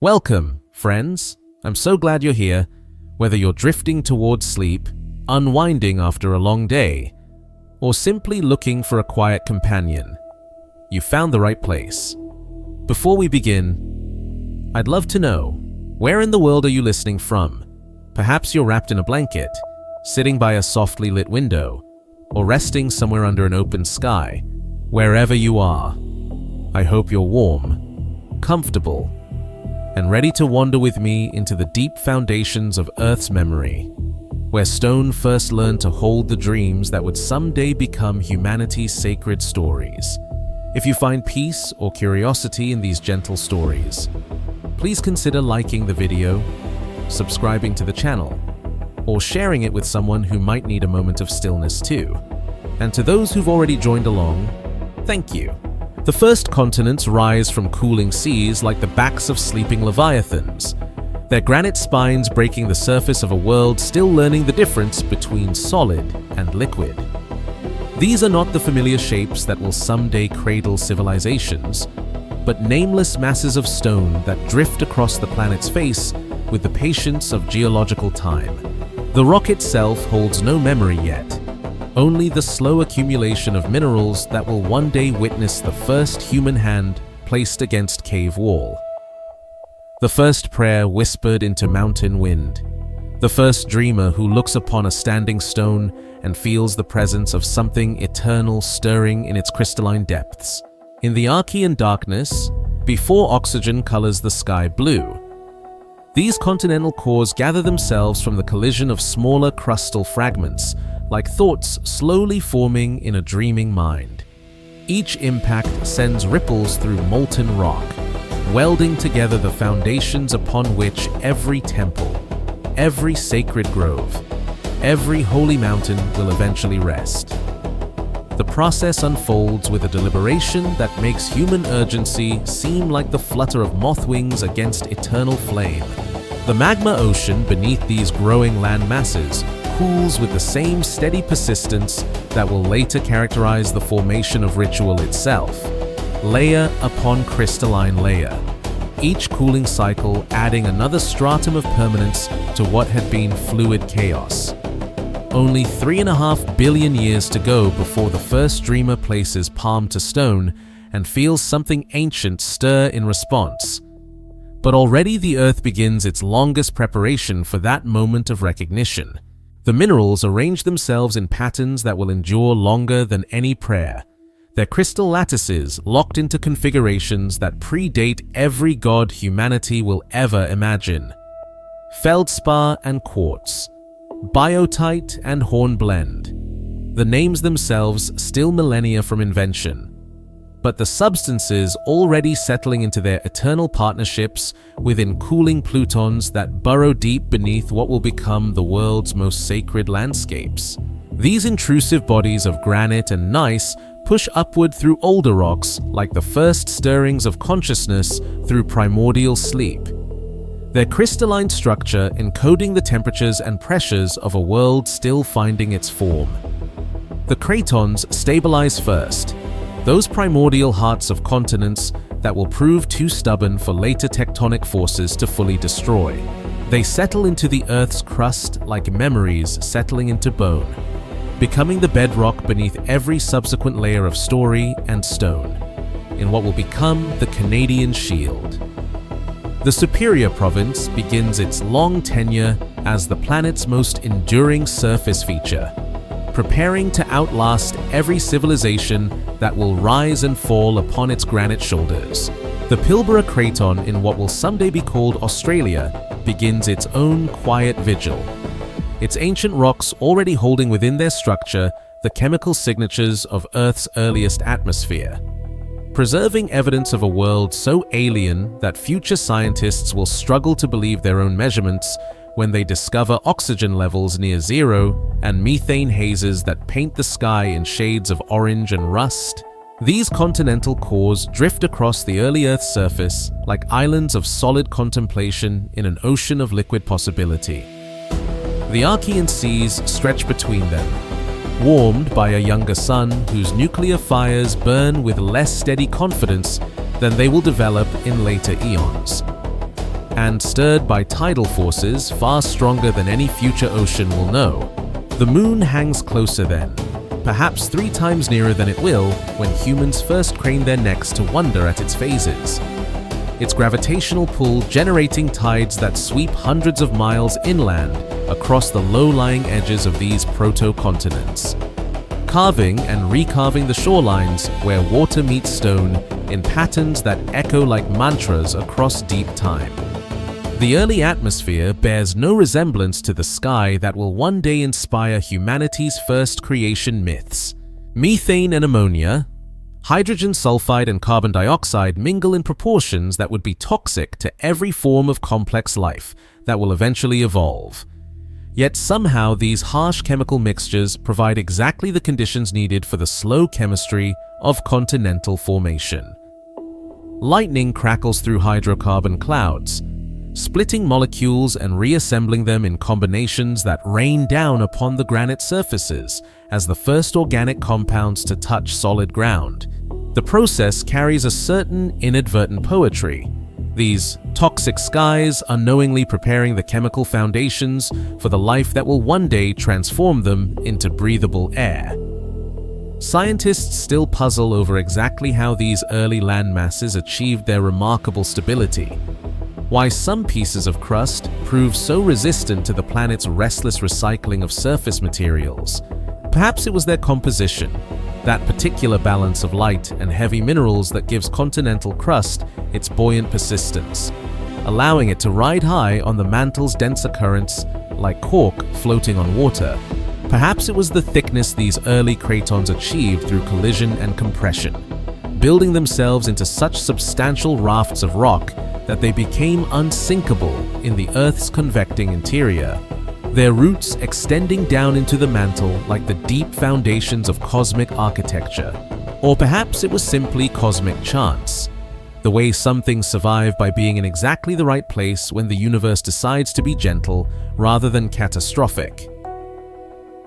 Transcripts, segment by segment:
Welcome, friends. I'm so glad you're here, whether you're drifting towards sleep, unwinding after a long day, or simply looking for a quiet companion. You found the right place. Before we begin, I'd love to know, where in the world are you listening from? Perhaps you're wrapped in a blanket, sitting by a softly lit window, or resting somewhere under an open sky. Wherever you are, I hope you're warm, comfortable, and ready to wander with me into the deep foundations of Earth's memory, where stone first learned to hold the dreams that would someday become humanity's sacred stories. If you find peace or curiosity in these gentle stories, please consider liking the video, subscribing to the channel, or sharing it with someone who might need a moment of stillness too. And to those who've already joined along, thank you. The first continents rise from cooling seas like the backs of sleeping leviathans, their granite spines breaking the surface of a world still learning the difference between solid and liquid. These are not the familiar shapes that will someday cradle civilizations, but nameless masses of stone that drift across the planet's face with the patience of geological time. The rock itself holds no memory yet, only the slow accumulation of minerals that will one day witness the first human hand placed against cave wall. The first prayer whispered into mountain wind. The first dreamer who looks upon a standing stone and feels the presence of something eternal stirring in its crystalline depths. In the Archean darkness, before oxygen colors the sky blue, these continental cores gather themselves from the collision of smaller crustal fragments, like thoughts slowly forming in a dreaming mind. Each impact sends ripples through molten rock, welding together the foundations upon which every temple, every sacred grove, every holy mountain will eventually rest. The process unfolds with a deliberation that makes human urgency seem like the flutter of moth wings against eternal flame. The magma ocean beneath these growing land masses cools with the same steady persistence that will later characterize the formation of ritual itself, layer upon crystalline layer, each cooling cycle adding another stratum of permanence to what had been fluid chaos. Only 3.5 billion years to go before the first dreamer places palm to stone and feels something ancient stir in response. But already the Earth begins its longest preparation for that moment of recognition. The minerals arrange themselves in patterns that will endure longer than any prayer, their crystal lattices locked into configurations that predate every god humanity will ever imagine. Feldspar and quartz, biotite and hornblende. The names themselves still millennia from invention, but the substances already settling into their eternal partnerships within cooling plutons that burrow deep beneath what will become the world's most sacred landscapes. These intrusive bodies of granite and gneiss push upward through older rocks like the first stirrings of consciousness through primordial sleep, their crystalline structure encoding the temperatures and pressures of a world still finding its form. The cratons stabilize first, those primordial hearts of continents that will prove too stubborn for later tectonic forces to fully destroy. They settle into the Earth's crust like memories settling into bone, becoming the bedrock beneath every subsequent layer of story and stone, in what will become the Canadian Shield. The Superior Province begins its long tenure as the planet's most enduring surface feature, preparing to outlast every civilization that will rise and fall upon its granite shoulders. The Pilbara Craton in what will someday be called Australia begins its own quiet vigil, its ancient rocks already holding within their structure the chemical signatures of Earth's earliest atmosphere, preserving evidence of a world so alien that future scientists will struggle to believe their own measurements when they discover oxygen levels near zero and methane hazes that paint the sky in shades of orange and rust. These continental cores drift across the early Earth's surface like islands of solid contemplation in an ocean of liquid possibility. The Archean seas stretch between them, warmed by a younger sun whose nuclear fires burn with less steady confidence than they will develop in later eons. and stirred by tidal forces far stronger than any future ocean will know. The moon hangs closer then, perhaps 3 times nearer than it will when humans first crane their necks to wonder at its phases. Its gravitational pull generating tides that sweep hundreds of miles inland across the low-lying edges of these proto-continents, carving and recarving the shorelines where water meets stone in patterns that echo like mantras across deep time. The early atmosphere bears no resemblance to the sky that will one day inspire humanity's first creation myths. Methane and ammonia, hydrogen sulfide and carbon dioxide mingle in proportions that would be toxic to every form of complex life that will eventually evolve. Yet somehow these harsh chemical mixtures provide exactly the conditions needed for the slow chemistry of continental formation. Lightning crackles through hydrocarbon clouds, splitting molecules and reassembling them in combinations that rain down upon the granite surfaces as the first organic compounds to touch solid ground. The process carries a certain inadvertent poetry, these toxic skies unknowingly preparing the chemical foundations for the life that will one day transform them into breathable air. Scientists still puzzle over exactly how these early land masses achieved their remarkable stability. Why some pieces of crust prove so resistant to the planet's restless recycling of surface materials. Perhaps it was their composition, that particular balance of light and heavy minerals that gives continental crust its buoyant persistence, allowing it to ride high on the mantle's denser currents like cork floating on water. Perhaps it was the thickness these early cratons achieved through collision and compression, building themselves into such substantial rafts of rock that they became unsinkable in the Earth's convecting interior, their roots extending down into the mantle like the deep foundations of cosmic architecture. Or perhaps it was simply cosmic chance, the way some things survive by being in exactly the right place when the universe decides to be gentle rather than catastrophic.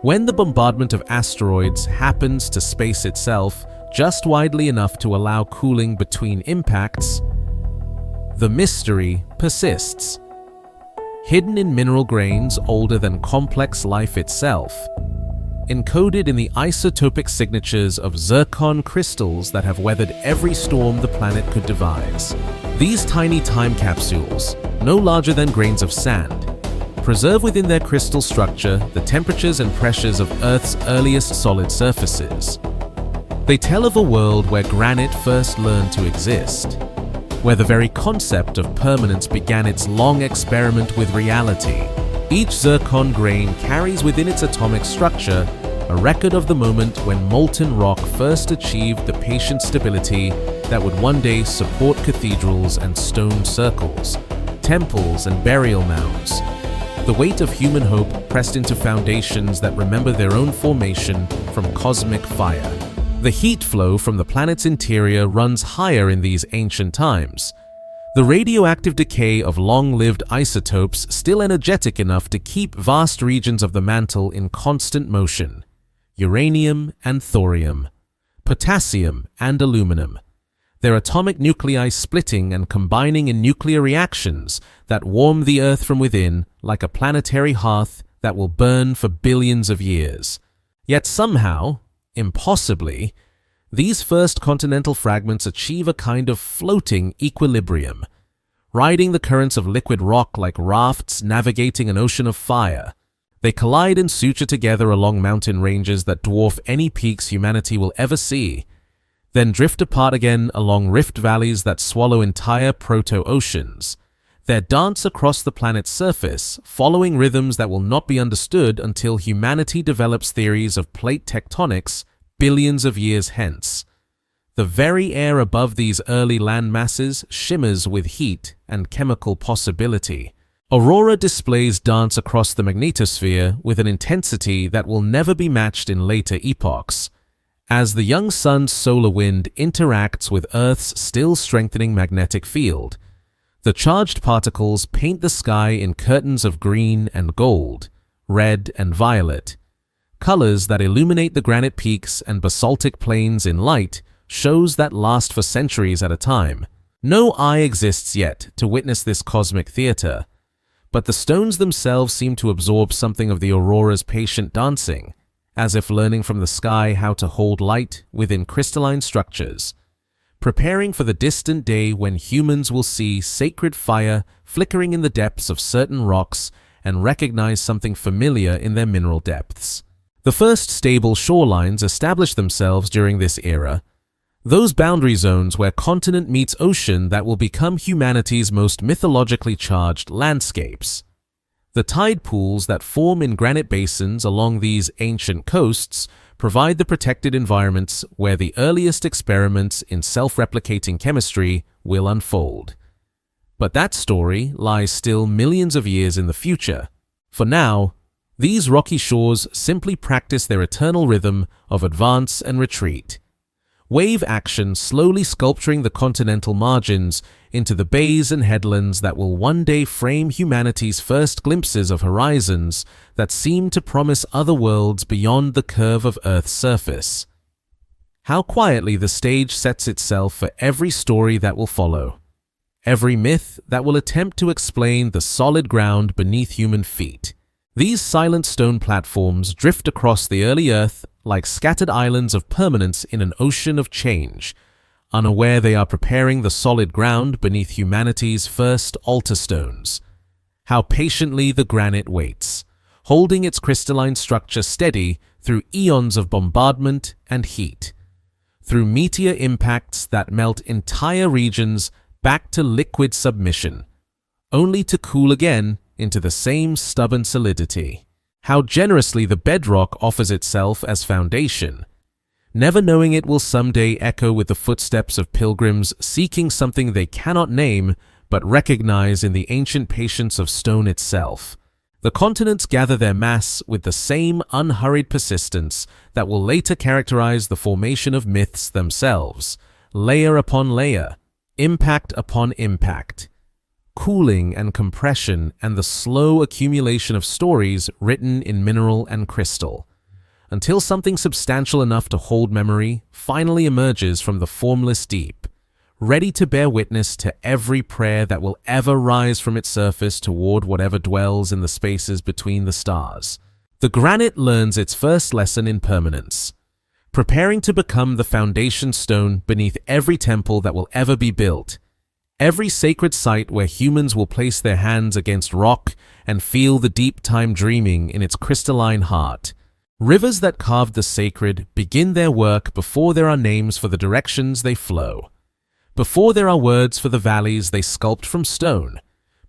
When the bombardment of asteroids happens to space itself just widely enough to allow cooling between impacts, the mystery persists. Hidden in mineral grains older than complex life itself, encoded in the isotopic signatures of zircon crystals that have weathered every storm the planet could devise. These tiny time capsules, no larger than grains of sand, preserve within their crystal structure the temperatures and pressures of Earth's earliest solid surfaces. They tell of a world where granite first learned to exist, where the very concept of permanence began its long experiment with reality. Each zircon grain carries within its atomic structure a record of the moment when molten rock first achieved the patient stability that would one day support cathedrals and stone circles, temples and burial mounds. The weight of human hope pressed into foundations that remember their own formation from cosmic fire. The heat flow from the planet's interior runs higher in these ancient times. The radioactive decay of long-lived isotopes still energetic enough to keep vast regions of the mantle in constant motion. Uranium and thorium, potassium and aluminum. Their atomic nuclei splitting and combining in nuclear reactions that warm the Earth from within like a planetary hearth that will burn for billions of years. Yet somehow, impossibly, these first continental fragments achieve a kind of floating equilibrium, riding the currents of liquid rock like rafts navigating an ocean of fire. They collide and suture together along mountain ranges that dwarf any peaks humanity will ever see, then drift apart again along rift valleys that swallow entire proto-oceans. Their dance across the planet's surface, following rhythms that will not be understood until humanity develops theories of plate tectonics billions of years hence. The very air above these early land masses shimmers with heat and chemical possibility. Aurora displays dance across the magnetosphere with an intensity that will never be matched in later epochs, as the young sun's solar wind interacts with Earth's still strengthening magnetic field. The charged particles paint the sky in curtains of green and gold, red and violet. Colors that illuminate the granite peaks and basaltic plains in light, shows that last for centuries at a time. No eye exists yet to witness this cosmic theater, but the stones themselves seem to absorb something of the aurora's patient dancing, as if learning from the sky how to hold light within crystalline structures, preparing for the distant day when humans will see sacred fire flickering in the depths of certain rocks and recognize something familiar in their mineral depths. The first stable shorelines established themselves during this era, those boundary zones where continent meets ocean that will become humanity's most mythologically charged landscapes. The tide pools that form in granite basins along these ancient coasts provide the protected environments where the earliest experiments in self-replicating chemistry will unfold. But that story lies still millions of years in the future. For now, these rocky shores simply practice their eternal rhythm of advance and retreat. Wave action slowly sculpturing the continental margins into the bays and headlands that will one day frame humanity's first glimpses of horizons that seem to promise other worlds beyond the curve of Earth's surface. How quietly the stage sets itself for every story that will follow, every myth that will attempt to explain the solid ground beneath human feet. These silent stone platforms drift across the early Earth like scattered islands of permanence in an ocean of change, unaware they are preparing the solid ground beneath humanity's first altar stones. How patiently the granite waits, holding its crystalline structure steady through eons of bombardment and heat, through meteor impacts that melt entire regions back to liquid submission, only to cool again into the same stubborn solidity. How generously the bedrock offers itself as foundation, never knowing it will someday echo with the footsteps of pilgrims seeking something they cannot name but recognize in the ancient patience of stone itself. The continents gather their mass with the same unhurried persistence that will later characterize the formation of myths themselves, layer upon layer, impact upon impact. Cooling and compression and the slow accumulation of stories written in mineral and crystal, until something substantial enough to hold memory finally emerges from the formless deep, ready to bear witness to every prayer that will ever rise from its surface toward whatever dwells in the spaces between the stars. The granite learns its first lesson in permanence, preparing to become the foundation stone beneath every temple that will ever be built, every sacred site where humans will place their hands against rock and feel the deep time dreaming in its crystalline heart. Rivers that carved the sacred begin their work before there are names for the directions they flow, before there are words for the valleys they sculpt from stone,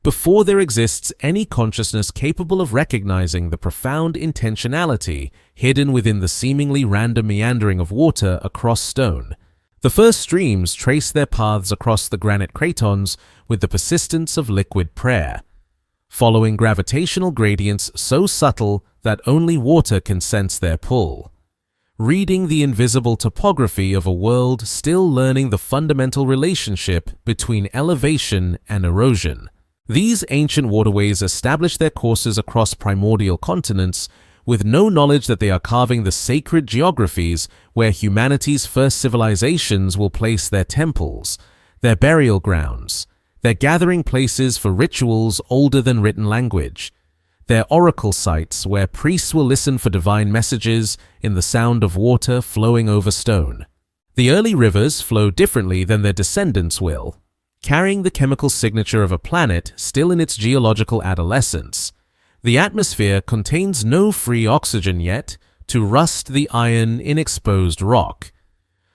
before there exists any consciousness capable of recognizing the profound intentionality hidden within the seemingly random meandering of water across stone. The first streams trace their paths across the granite cratons with the persistence of liquid prayer, following gravitational gradients so subtle that only water can sense their pull, reading the invisible topography of a world still learning the fundamental relationship between elevation and erosion. These ancient waterways establish their courses across primordial continents with no knowledge that they are carving the sacred geographies where humanity's first civilizations will place their temples, their burial grounds, their gathering places for rituals older than written language, their oracle sites where priests will listen for divine messages in the sound of water flowing over stone. The early rivers flow differently than their descendants will, carrying the chemical signature of a planet still in its geological adolescence. The atmosphere contains no free oxygen yet to rust the iron in exposed rock.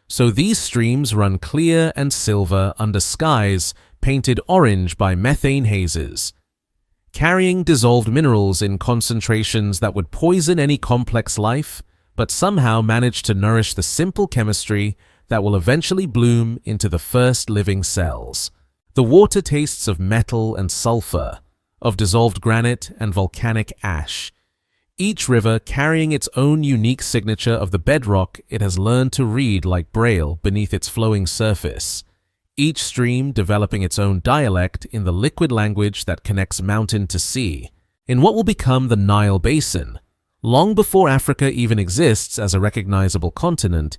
So these streams run clear and silver under skies painted orange by methane hazes, carrying dissolved minerals in concentrations that would poison any complex life, but somehow manage to nourish the simple chemistry that will eventually bloom into the first living cells. The water tastes of metal and sulfur, of dissolved granite and volcanic ash, each river carrying its own unique signature of the bedrock it has learned to read like Braille beneath its flowing surface, each stream developing its own dialect in the liquid language that connects mountain to sea. In what will become the Nile Basin, long before Africa even exists as a recognizable continent,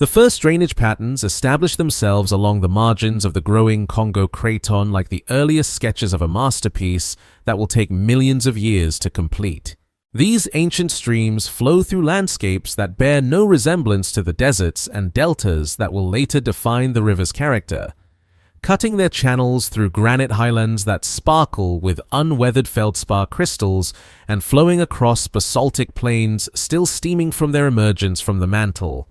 The first drainage patterns establish themselves along the margins of the growing Congo craton like the earliest sketches of a masterpiece that will take millions of years to complete. These ancient streams flow through landscapes that bear no resemblance to the deserts and deltas that will later define the river's character, cutting their channels through granite highlands that sparkle with unweathered feldspar crystals and flowing across basaltic plains still steaming from their emergence from the mantle.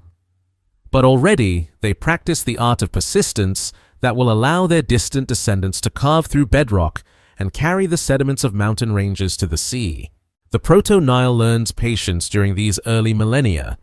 But already, they practice the art of persistence that will allow their distant descendants to carve through bedrock and carry the sediments of mountain ranges to the sea. The Proto-Nile learns patience during these early millennia,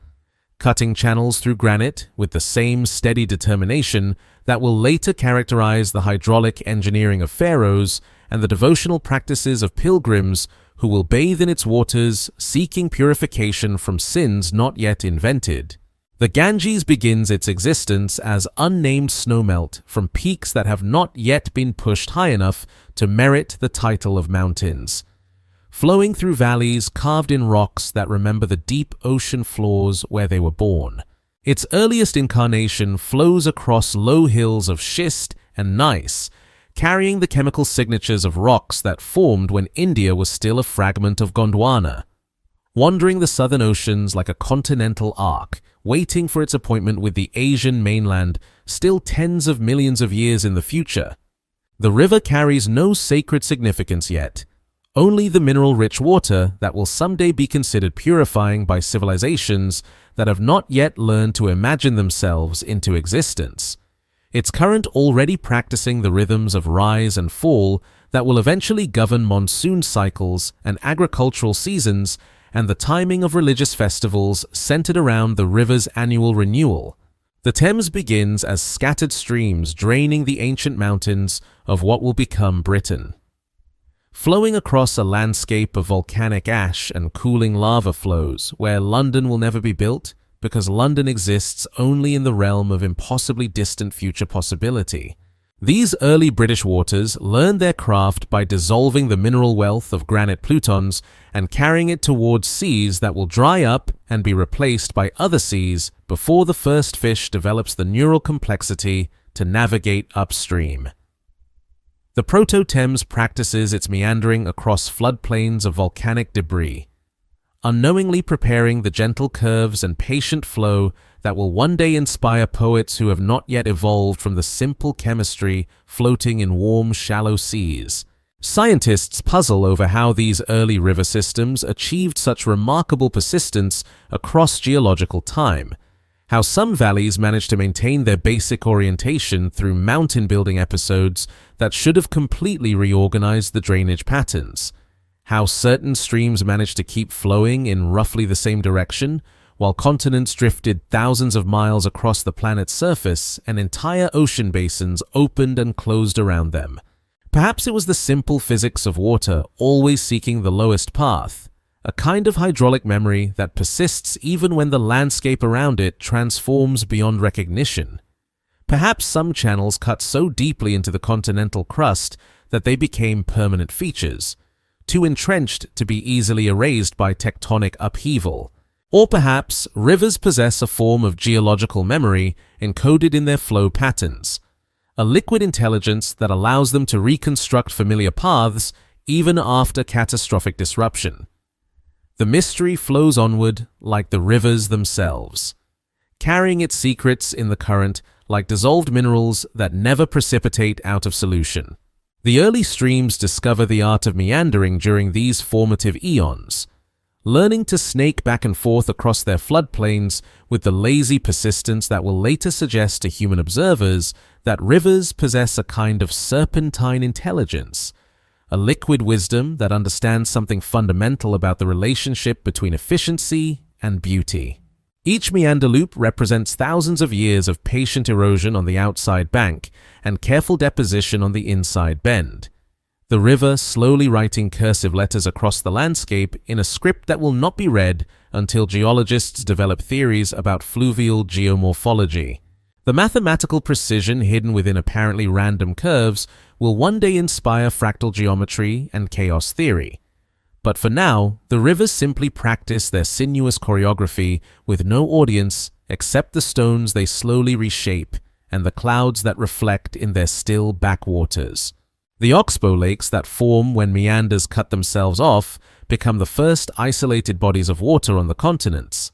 cutting channels through granite with the same steady determination that will later characterize the hydraulic engineering of pharaohs and the devotional practices of pilgrims who will bathe in its waters, seeking purification from sins not yet invented. The Ganges begins its existence as unnamed snowmelt from peaks that have not yet been pushed high enough to merit the title of mountains, flowing through valleys carved in rocks that remember the deep ocean floors where they were born. Its earliest incarnation flows across low hills of schist and gneiss, carrying the chemical signatures of rocks that formed when India was still a fragment of Gondwana, wandering the southern oceans like a continental arc, waiting for its appointment with the Asian mainland still tens of millions of years in the future. The river carries no sacred significance yet, only the mineral-rich water that will someday be considered purifying by civilizations that have not yet learned to imagine themselves into existence. Its current already practicing the rhythms of rise and fall that will eventually govern monsoon cycles and agricultural seasons and the timing of religious festivals centered around the river's annual renewal. The Thames begins as scattered streams draining the ancient mountains of what will become Britain. Flowing across a landscape of volcanic ash and cooling lava flows where London will never be built because London exists only in the realm of impossibly distant future possibility. These early British waters learned their craft by dissolving the mineral wealth of granite plutons and carrying it towards seas that will dry up and be replaced by other seas before the first fish develops the neural complexity to navigate upstream. The Proto-Thames practices its meandering across floodplains of volcanic debris, unknowingly preparing the gentle curves and patient flow that will one day inspire poets who have not yet evolved from the simple chemistry floating in warm, shallow seas. Scientists puzzle over how these early river systems achieved such remarkable persistence across geological time, how some valleys managed to maintain their basic orientation through mountain-building episodes that should have completely reorganized the drainage patterns, how certain streams managed to keep flowing in roughly the same direction, while continents drifted thousands of miles across the planet's surface and entire ocean basins opened and closed around them. Perhaps it was the simple physics of water always seeking the lowest path, a kind of hydraulic memory that persists even when the landscape around it transforms beyond recognition. Perhaps some channels cut so deeply into the continental crust that they became permanent features, too entrenched to be easily erased by tectonic upheaval. Or perhaps rivers possess a form of geological memory encoded in their flow patterns, a liquid intelligence that allows them to reconstruct familiar paths even after catastrophic disruption. The mystery flows onward like the rivers themselves, carrying its secrets in the current like dissolved minerals that never precipitate out of solution. The early streams discover the art of meandering during these formative eons, learning to snake back and forth across their floodplains with the lazy persistence that will later suggest to human observers that rivers possess a kind of serpentine intelligence, a liquid wisdom that understands something fundamental about the relationship between efficiency and beauty. Each meander loop represents thousands of years of patient erosion on the outside bank and careful deposition on the inside bend, the river slowly writing cursive letters across the landscape in a script that will not be read until geologists develop theories about fluvial geomorphology. The mathematical precision hidden within apparently random curves will one day inspire fractal geometry and chaos theory. But for now, the rivers simply practice their sinuous choreography with no audience except the stones they slowly reshape and the clouds that reflect in their still backwaters. The oxbow lakes that form when meanders cut themselves off become the first isolated bodies of water on the continents.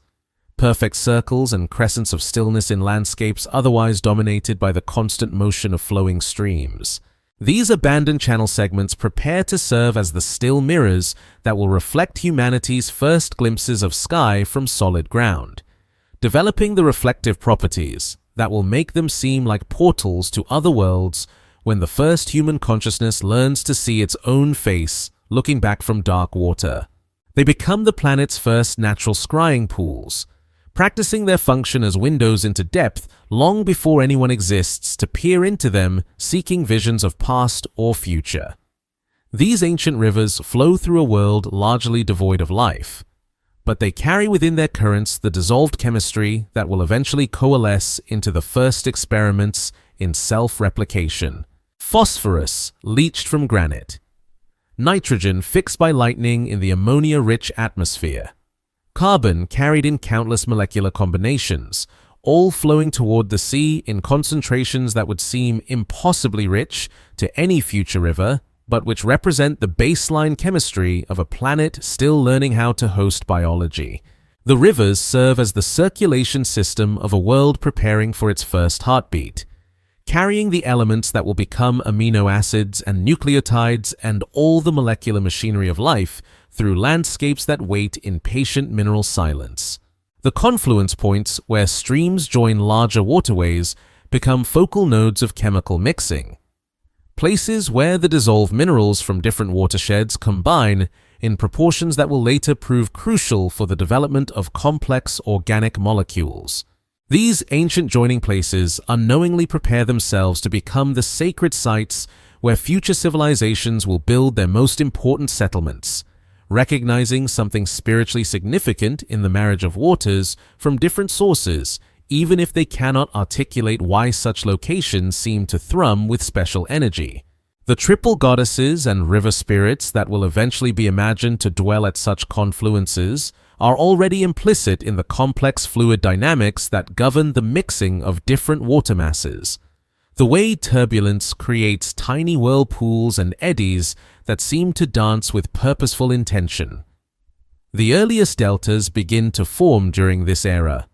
Perfect circles and crescents of stillness in landscapes otherwise dominated by the constant motion of flowing streams. These abandoned channel segments prepare to serve as the still mirrors that will reflect humanity's first glimpses of sky from solid ground, developing the reflective properties that will make them seem like portals to other worlds when the first human consciousness learns to see its own face looking back from dark water. They become the planet's first natural scrying pools, practicing their function as windows into depth long before anyone exists to peer into them, seeking visions of past or future. These ancient rivers flow through a world largely devoid of life, but they carry within their currents the dissolved chemistry that will eventually coalesce into the first experiments in self-replication. Phosphorus leached from granite, nitrogen fixed by lightning in the ammonia-rich atmosphere, carbon carried in countless molecular combinations, all flowing toward the sea in concentrations that would seem impossibly rich to any future river, but which represent the baseline chemistry of a planet still learning how to host biology. The rivers serve as the circulation system of a world preparing for its first heartbeat, carrying the elements that will become amino acids and nucleotides and all the molecular machinery of life through landscapes that wait in patient mineral silence. The confluence points where streams join larger waterways become focal nodes of chemical mixing, places where the dissolved minerals from different watersheds combine in proportions that will later prove crucial for the development of complex organic molecules. These ancient joining places unknowingly prepare themselves to become the sacred sites where future civilizations will build their most important settlements, recognizing something spiritually significant in the marriage of waters from different sources, even if they cannot articulate why such locations seem to thrum with special energy. The triple goddesses and river spirits that will eventually be imagined to dwell at such confluences are already implicit in the complex fluid dynamics that govern the mixing of different water masses. The way turbulence creates tiny whirlpools and eddies that seem to dance with purposeful intention. The earliest deltas begin to form during this era,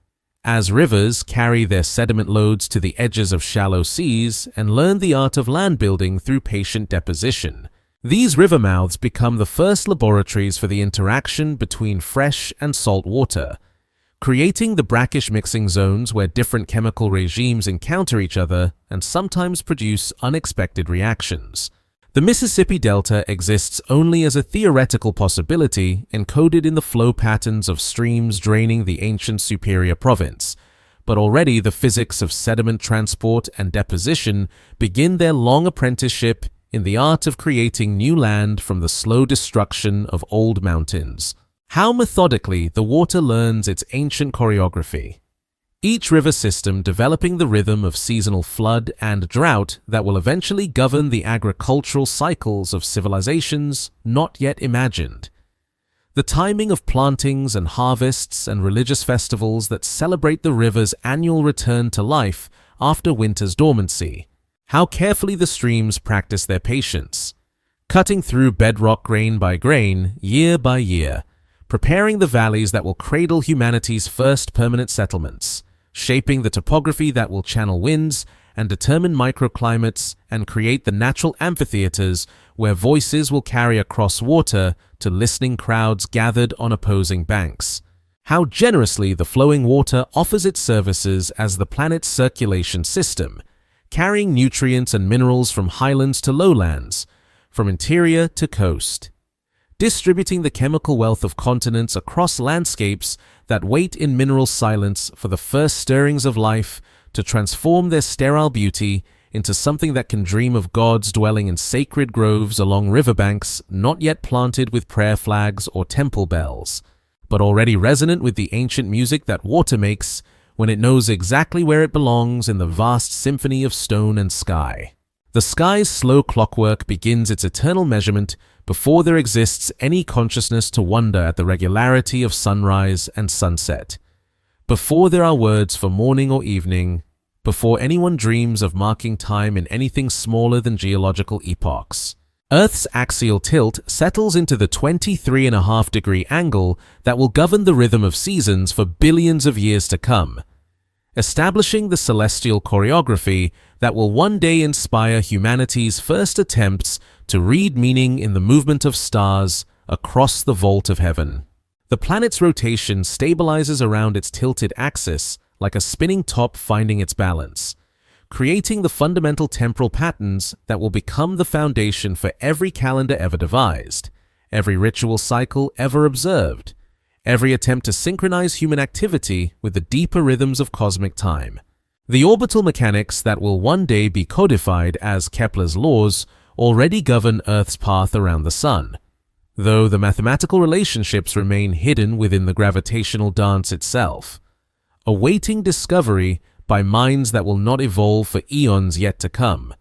as rivers carry their sediment loads to the edges of shallow seas and learn the art of land building through patient deposition. These river mouths become the first laboratories for the interaction between fresh and salt water, creating the brackish mixing zones where different chemical regimes encounter each other and sometimes produce unexpected reactions. The Mississippi Delta exists only as a theoretical possibility encoded in the flow patterns of streams draining the ancient Superior Province, but already the physics of sediment transport and deposition begin their long apprenticeship in the art of creating new land from the slow destruction of old mountains. How methodically the water learns its ancient choreography, each river system developing the rhythm of seasonal flood and drought that will eventually govern the agricultural cycles of civilizations not yet imagined. The timing of plantings and harvests and religious festivals that celebrate the river's annual return to life after winter's dormancy. How carefully the streams practice their patience, cutting through bedrock grain by grain, year by year, preparing the valleys that will cradle humanity's first permanent settlements, shaping the topography that will channel winds and determine microclimates and create the natural amphitheaters where voices will carry across water to listening crowds gathered on opposing banks. How generously the flowing water offers its services as the planet's circulation system, carrying nutrients and minerals from highlands to lowlands, from interior to coast, distributing the chemical wealth of continents across landscapes that wait in mineral silence for the first stirrings of life to transform their sterile beauty into something that can dream of gods dwelling in sacred groves along riverbanks not yet planted with prayer flags or temple bells, but already resonant with the ancient music that water makes when it knows exactly where it belongs in the vast symphony of stone and sky. The sky's slow clockwork begins its eternal measurement before there exists any consciousness to wonder at the regularity of sunrise and sunset. before there are words for morning or evening, before anyone dreams of marking time in anything smaller than geological epochs. Earth's axial tilt settles into the 23.5-degree angle that will govern the rhythm of seasons for billions of years to come, establishing the celestial choreography that will one day inspire humanity's first attempts to read meaning in the movement of stars across the vault of heaven. The planet's rotation stabilizes around its tilted axis like a spinning top finding its balance, creating the fundamental temporal patterns that will become the foundation for every calendar ever devised, every ritual cycle ever observed, every attempt to synchronize human activity with the deeper rhythms of cosmic time. The orbital mechanics that will one day be codified as Kepler's laws already govern Earth's path around the Sun, though the mathematical relationships remain hidden within the gravitational dance itself, awaiting discovery by minds that will not evolve for eons yet to come.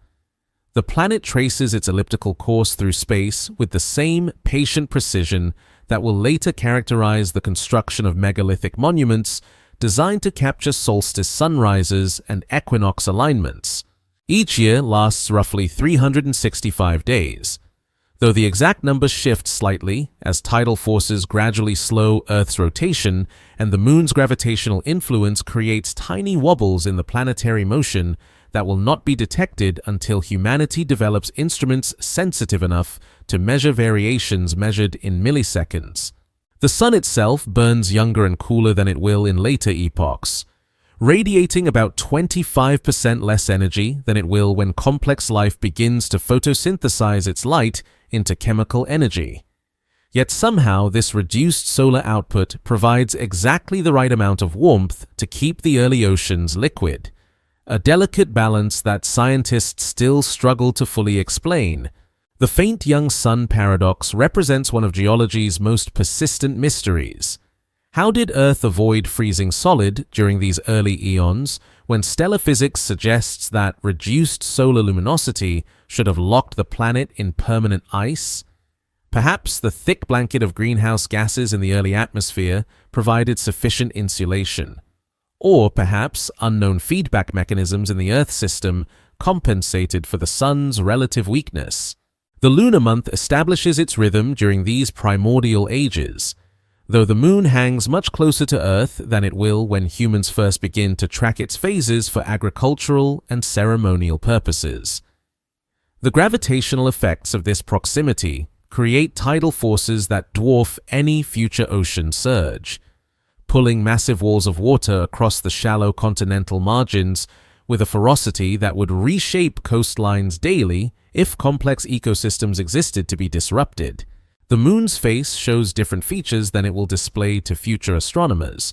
The planet traces its elliptical course through space with the same patient precision that will later characterize the construction of megalithic monuments designed to capture solstice sunrises and equinox alignments. Each year lasts roughly 365 days, though the exact numbers shift slightly as tidal forces gradually slow Earth's rotation and the Moon's gravitational influence creates tiny wobbles in the planetary motion that will not be detected until humanity develops instruments sensitive enough to measure variations measured in milliseconds. The Sun itself burns younger and cooler than it will in later epochs, radiating about 25% less energy than it will when complex life begins to photosynthesize its light into chemical energy. Yet somehow this reduced solar output provides exactly the right amount of warmth to keep the early oceans liquid, a delicate balance that scientists still struggle to fully explain. The faint young sun paradox represents one of geology's most persistent mysteries. How did Earth avoid freezing solid during these early eons when stellar physics suggests that reduced solar luminosity should have locked the planet in permanent ice? Perhaps the thick blanket of greenhouse gases in the early atmosphere provided sufficient insulation. Or perhaps unknown feedback mechanisms in the Earth system compensated for the Sun's relative weakness. The lunar month establishes its rhythm during these primordial ages, though the Moon hangs much closer to Earth than it will when humans first begin to track its phases for agricultural and ceremonial purposes. The gravitational effects of this proximity create tidal forces that dwarf any future ocean surge, pulling massive walls of water across the shallow continental margins with a ferocity that would reshape coastlines daily if complex ecosystems existed to be disrupted. The Moon's face shows different features than it will display to future astronomers.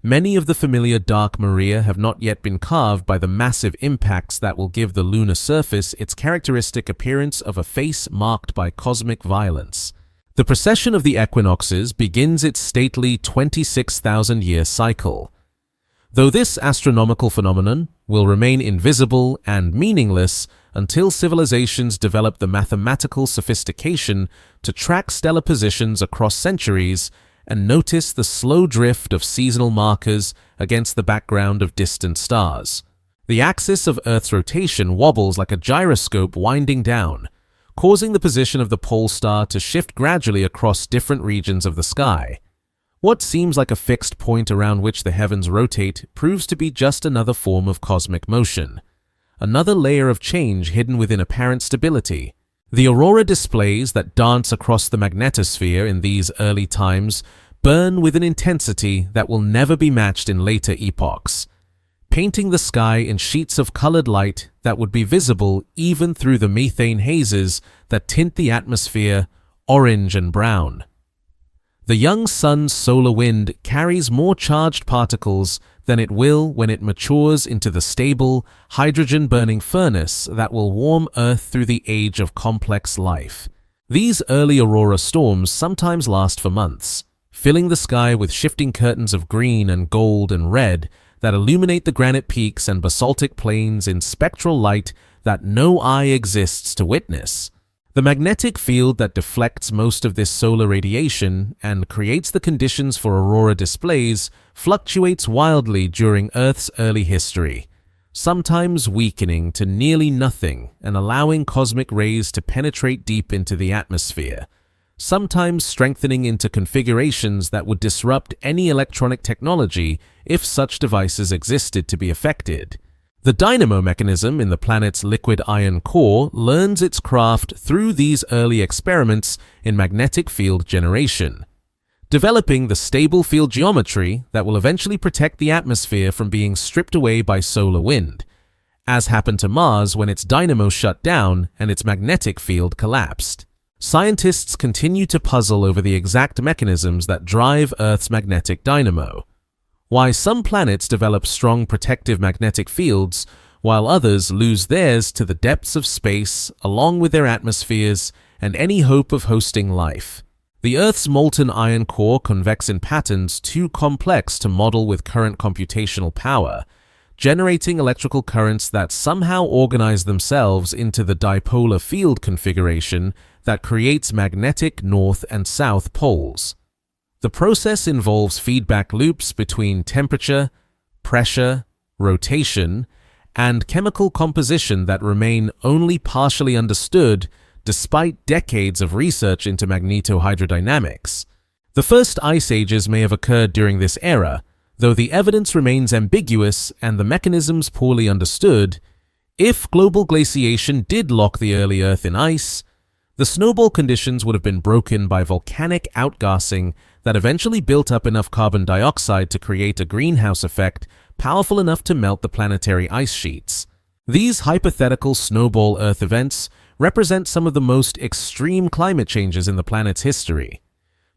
Many of the familiar dark maria have not yet been carved by the massive impacts that will give the lunar surface its characteristic appearance of a face marked by cosmic violence. The precession of the equinoxes begins its stately 26,000-year cycle. Though this astronomical phenomenon will remain invisible and meaningless until civilizations develop the mathematical sophistication to track stellar positions across centuries and notice the slow drift of seasonal markers against the background of distant stars. The axis of Earth's rotation wobbles like a gyroscope winding down, causing the position of the pole star to shift gradually across different regions of the sky. What seems like a fixed point around which the heavens rotate proves to be just another form of cosmic motion, another layer of change hidden within apparent stability. The aurora displays that dance across the magnetosphere in these early times burn with an intensity that will never be matched in later epochs, painting the sky in sheets of colored light that would be visible even through the methane hazes that tint the atmosphere orange and brown. The young sun's solar wind carries more charged particles than it will when it matures into the stable, hydrogen-burning furnace that will warm Earth through the age of complex life. These early aurora storms sometimes last for months, filling the sky with shifting curtains of green and gold and red that illuminate the granite peaks and basaltic plains in spectral light that no eye exists to witness. The magnetic field that deflects most of this solar radiation and creates the conditions for aurora displays fluctuates wildly during Earth's early history, sometimes weakening to nearly nothing and allowing cosmic rays to penetrate deep into the atmosphere, sometimes strengthening into configurations that would disrupt any electronic technology if such devices existed to be affected. The dynamo mechanism in the planet's liquid iron core learns its craft through these early experiments in magnetic field generation, developing the stable field geometry that will eventually protect the atmosphere from being stripped away by solar wind, as happened to Mars when its dynamo shut down and its magnetic field collapsed. Scientists continue to puzzle over the exact mechanisms that drive Earth's magnetic dynamo. Why some planets develop strong protective magnetic fields, while others lose theirs to the depths of space along with their atmospheres and any hope of hosting life. The Earth's molten iron core convex in patterns too complex to model with current computational power, generating electrical currents that somehow organize themselves into the dipolar field configuration that creates magnetic north and south poles. The process involves feedback loops between temperature, pressure, rotation, and chemical composition that remain only partially understood despite decades of research into magnetohydrodynamics. The first ice ages may have occurred during this era, though the evidence remains ambiguous and the mechanisms poorly understood. If global glaciation did lock the early Earth in ice, the snowball conditions would have been broken by volcanic outgassing that eventually built up enough carbon dioxide to create a greenhouse effect powerful enough to melt the planetary ice sheets. These hypothetical snowball Earth events represent some of the most extreme climate changes in the planet's history.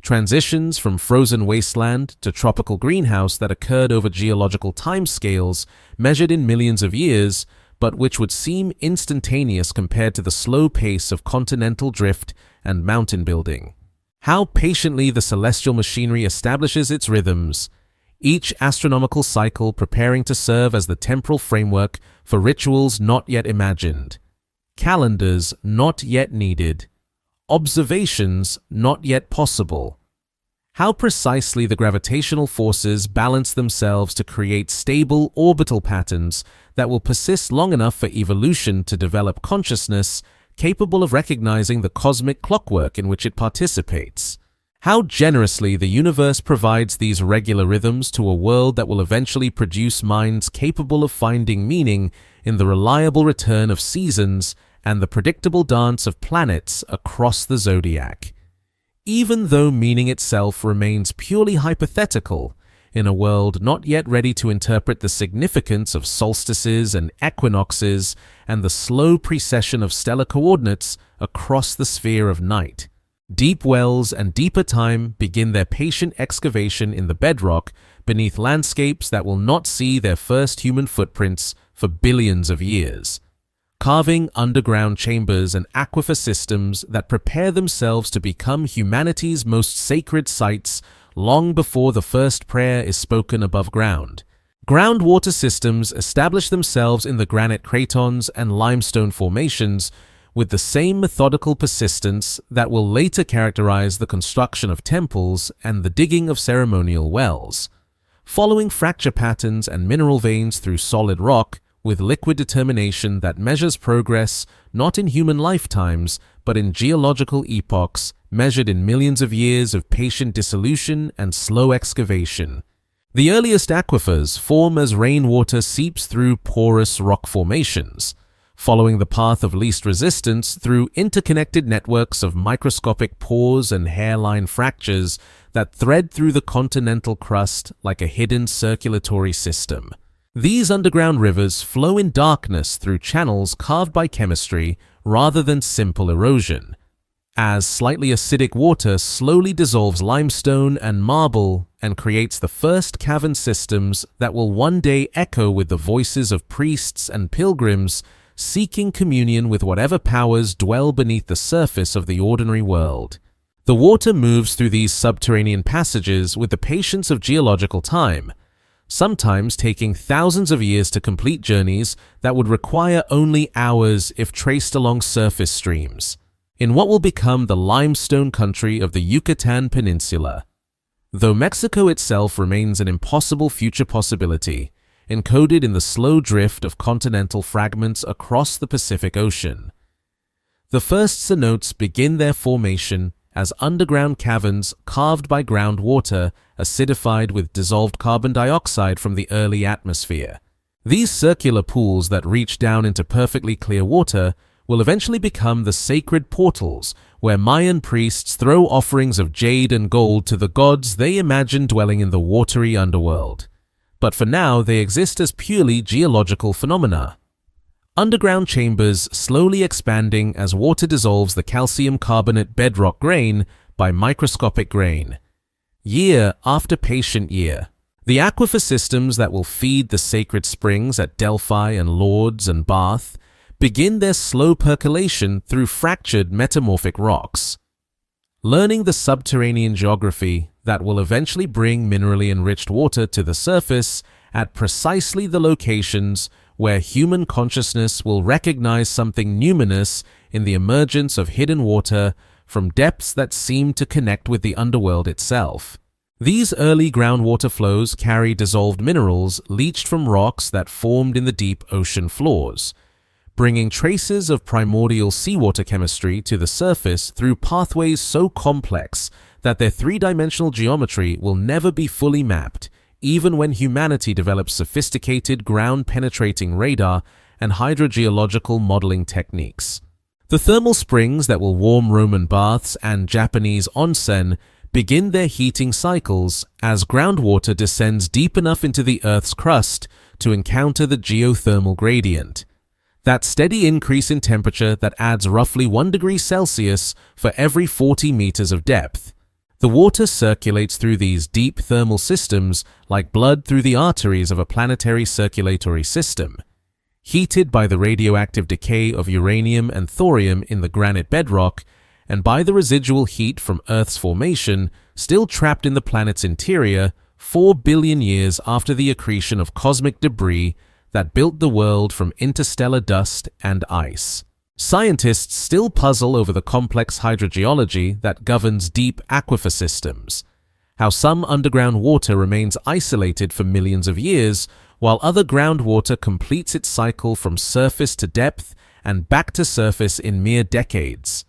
Transitions from frozen wasteland to tropical greenhouse that occurred over geological timescales measured in millions of years, but which would seem instantaneous compared to the slow pace of continental drift and mountain building. How patiently the celestial machinery establishes its rhythms, each astronomical cycle preparing to serve as the temporal framework for rituals not yet imagined, calendars not yet needed, observations not yet possible. How precisely the gravitational forces balance themselves to create stable orbital patterns that will persist long enough for evolution to develop consciousness capable of recognizing the cosmic clockwork in which it participates. How generously the universe provides these regular rhythms to a world that will eventually produce minds capable of finding meaning in the reliable return of seasons and the predictable dance of planets across the zodiac. Even though meaning itself remains purely hypothetical, in a world not yet ready to interpret the significance of solstices and equinoxes and the slow precession of stellar coordinates across the sphere of night. Deep wells and deeper time begin their patient excavation in the bedrock beneath landscapes that will not see their first human footprints for billions of years, carving underground chambers and aquifer systems that prepare themselves to become humanity's most sacred sites long before the first prayer is spoken above ground. Groundwater systems establish themselves in the granite cratons and limestone formations with the same methodical persistence that will later characterize the construction of temples and the digging of ceremonial wells, following fracture patterns and mineral veins through solid rock with liquid determination that measures progress not in human lifetimes but in geological epochs measured in millions of years of patient dissolution and slow excavation. The earliest aquifers form as rainwater seeps through porous rock formations, following the path of least resistance through interconnected networks of microscopic pores and hairline fractures that thread through the continental crust like a hidden circulatory system. These underground rivers flow in darkness through channels carved by chemistry rather than simple erosion, as slightly acidic water slowly dissolves limestone and marble and creates the first cavern systems that will one day echo with the voices of priests and pilgrims seeking communion with whatever powers dwell beneath the surface of the ordinary world. The water moves through these subterranean passages with the patience of geological time, sometimes taking thousands of years to complete journeys that would require only hours if traced along surface streams. in what will become the limestone country of the Yucatan Peninsula. Though Mexico itself remains an impossible future possibility, encoded in the slow drift of continental fragments across the Pacific Ocean. The first cenotes begin their formation as underground caverns carved by groundwater acidified with dissolved carbon dioxide from the early atmosphere. These circular pools that reach down into perfectly clear water will eventually become the sacred portals where Mayan priests throw offerings of jade and gold to the gods they imagine dwelling in the watery underworld. But for now, they exist as purely geological phenomena. Underground chambers slowly expanding as water dissolves the calcium carbonate bedrock grain by microscopic grain. Year after patient year. The aquifer systems that will feed the sacred springs at Delphi and Lourdes and Bath begin their slow percolation through fractured metamorphic rocks. Learning the subterranean geography that will eventually bring minerally enriched water to the surface at precisely the locations where human consciousness will recognize something numinous in the emergence of hidden water from depths that seem to connect with the underworld itself. These early groundwater flows carry dissolved minerals leached from rocks that formed in the deep ocean floors, bringing traces of primordial seawater chemistry to the surface through pathways so complex that their three-dimensional geometry will never be fully mapped, even when humanity develops sophisticated ground-penetrating radar and hydrogeological modeling techniques. The thermal springs that will warm Roman baths and Japanese onsen begin their heating cycles as groundwater descends deep enough into the Earth's crust to encounter the geothermal gradient. That steady increase in temperature that adds roughly 1 degree Celsius for every 40 meters of depth. The water circulates through these deep thermal systems like blood through the arteries of a planetary circulatory system. Heated by the radioactive decay of uranium and thorium in the granite bedrock, and by the residual heat from Earth's formation, still trapped in the planet's interior 4 billion years after the accretion of cosmic debris that built the world from interstellar dust and ice. Scientists still puzzle over the complex hydrogeology that governs deep aquifer systems, how some underground water remains isolated for millions of years, while other groundwater completes its cycle from surface to depth and back to surface in mere decades.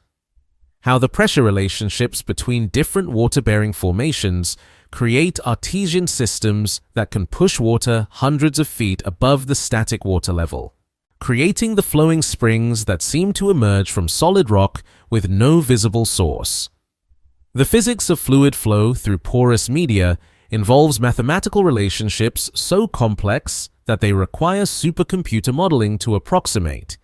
How the pressure relationships between different water-bearing formations create artesian systems that can push water hundreds of feet above the static water level, creating the flowing springs that seem to emerge from solid rock with no visible source. The physics of fluid flow through porous media involves mathematical relationships so complex that they require supercomputer modeling to approximate.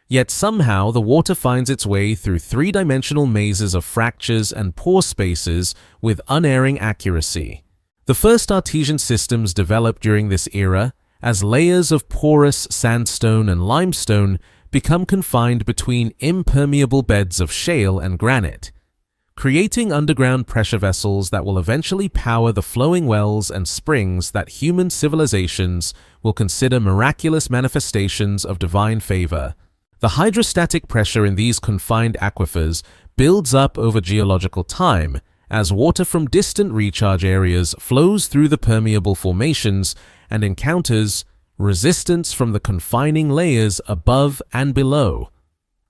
Yet somehow the water finds its way through three-dimensional mazes of fractures and pore spaces with unerring accuracy. The first artesian systems developed during this era, as layers of porous sandstone and limestone become confined between impermeable beds of shale and granite, creating underground pressure vessels that will eventually power the flowing wells and springs that human civilizations will consider miraculous manifestations of divine favor. The hydrostatic pressure in these confined aquifers builds up over geological time as water from distant recharge areas flows through the permeable formations and encounters resistance from the confining layers above and below.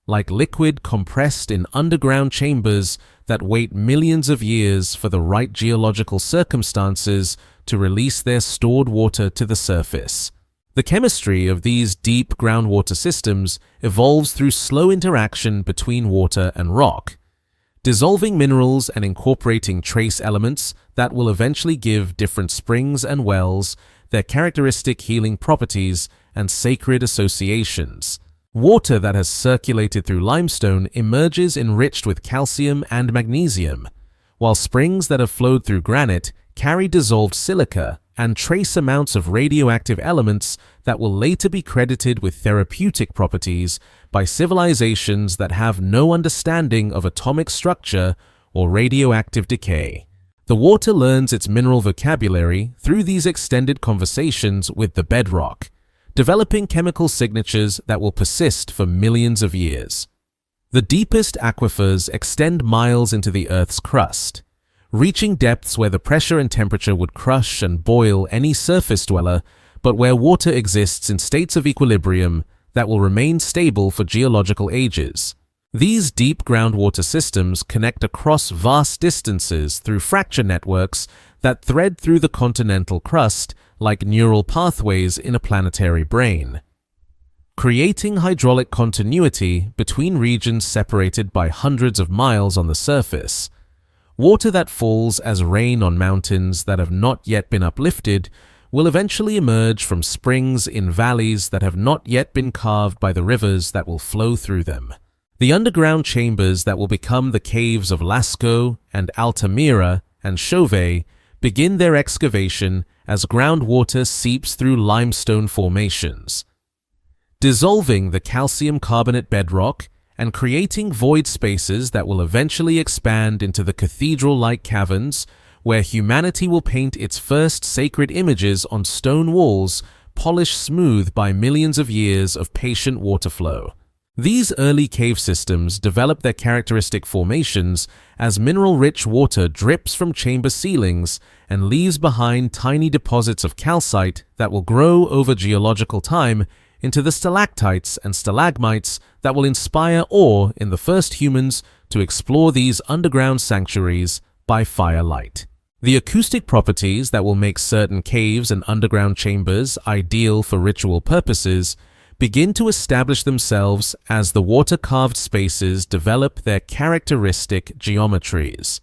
Like liquid compressed in underground chambers that wait millions of years for the right geological circumstances to release their stored water to the surface. The chemistry of these deep groundwater systems evolves through slow interaction between water and rock, dissolving minerals and incorporating trace elements that will eventually give different springs and wells their characteristic healing properties and sacred associations. Water that has circulated through limestone emerges enriched with calcium and magnesium, while springs that have flowed through granite carry dissolved silica and trace amounts of radioactive elements that will later be credited with therapeutic properties by civilizations that have no understanding of atomic structure or radioactive decay. The water learns its mineral vocabulary through these extended conversations with the bedrock, developing chemical signatures that will persist for millions of years. The deepest aquifers extend miles into the Earth's crust, reaching depths where the pressure and temperature would crush and boil any surface dweller, but where water exists in states of equilibrium that will remain stable for geological ages. These deep groundwater systems connect across vast distances through fracture networks that thread through the continental crust like neural pathways in a planetary brain, creating hydraulic continuity between regions separated by hundreds of miles on the surface. Water that falls as rain on mountains that have not yet been uplifted will eventually emerge from springs in valleys that have not yet been carved by the rivers that will flow through them. The underground chambers that will become the caves of Lascaux and Altamira and Chauvet begin their excavation as groundwater seeps through limestone formations, dissolving the calcium carbonate bedrock and creating void spaces that will eventually expand into the cathedral-like caverns where humanity will paint its first sacred images on stone walls polished smooth by millions of years of patient water flow. These early cave systems develop their characteristic formations as mineral-rich water drips from chamber ceilings and leaves behind tiny deposits of calcite that will grow over geological time into the stalactites and stalagmites that will inspire awe in the first humans to explore these underground sanctuaries by firelight. The acoustic properties that will make certain caves and underground chambers ideal for ritual purposes begin to establish themselves as the water-carved spaces develop their characteristic geometries,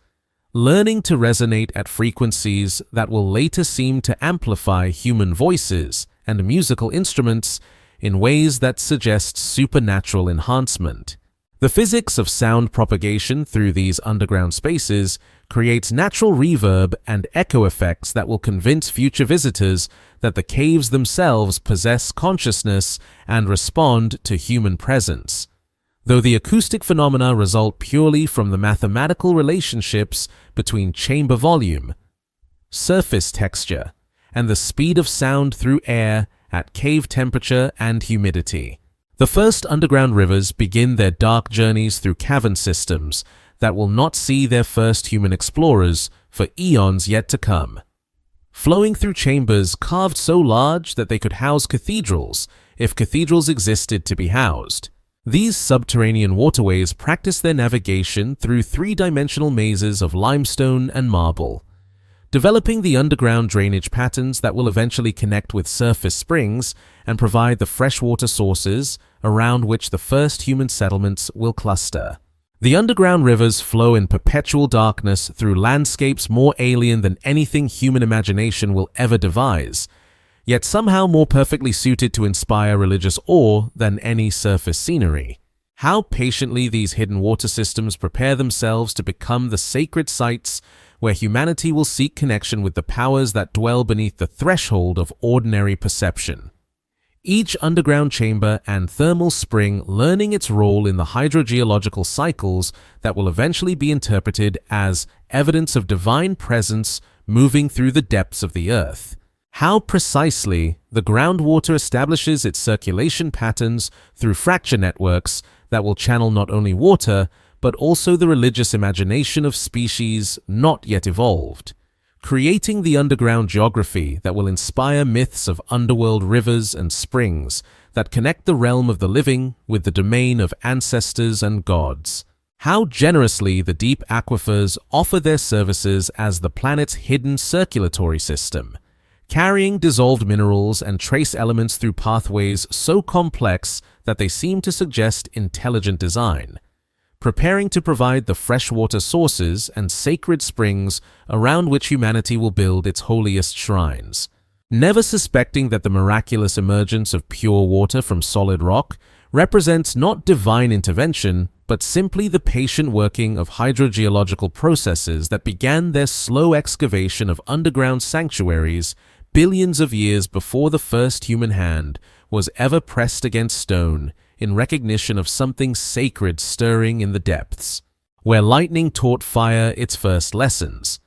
learning to resonate at frequencies that will later seem to amplify human voices and musical instruments in ways that suggest supernatural enhancement. The physics of sound propagation through these underground spaces creates natural reverb and echo effects that will convince future visitors that the caves themselves possess consciousness and respond to human presence. Though the acoustic phenomena result purely from the mathematical relationships between chamber volume, surface texture, and the speed of sound through air at cave temperature and humidity. The first underground rivers begin their dark journeys through cavern systems that will not see their first human explorers for eons yet to come, flowing through chambers carved so large that they could house cathedrals if cathedrals existed to be housed. These subterranean waterways practice their navigation through three-dimensional mazes of limestone and marble, developing the underground drainage patterns that will eventually connect with surface springs and provide the freshwater sources around which the first human settlements will cluster. The underground rivers flow in perpetual darkness through landscapes more alien than anything human imagination will ever devise, yet somehow more perfectly suited to inspire religious awe than any surface scenery. How patiently these hidden water systems prepare themselves to become the sacred sites where humanity will seek connection with the powers that dwell beneath the threshold of ordinary perception. Each underground chamber and thermal spring learning its role in the hydrogeological cycles that will eventually be interpreted as evidence of divine presence moving through the depths of the earth. How precisely the groundwater establishes its circulation patterns through fracture networks that will channel not only water, but also the religious imagination of species not yet evolved, creating the underground geography that will inspire myths of underworld rivers and springs that connect the realm of the living with the domain of ancestors and gods. How generously the deep aquifers offer their services as the planet's hidden circulatory system, carrying dissolved minerals and trace elements through pathways so complex that they seem to suggest intelligent design, preparing to provide the freshwater sources and sacred springs around which humanity will build its holiest shrines. Never suspecting that the miraculous emergence of pure water from solid rock represents not divine intervention, but simply the patient working of hydrogeological processes that began their slow excavation of underground sanctuaries billions of years before the first human hand was ever pressed against stone in recognition of something sacred stirring in the depths, where lightning taught fire its first lessons.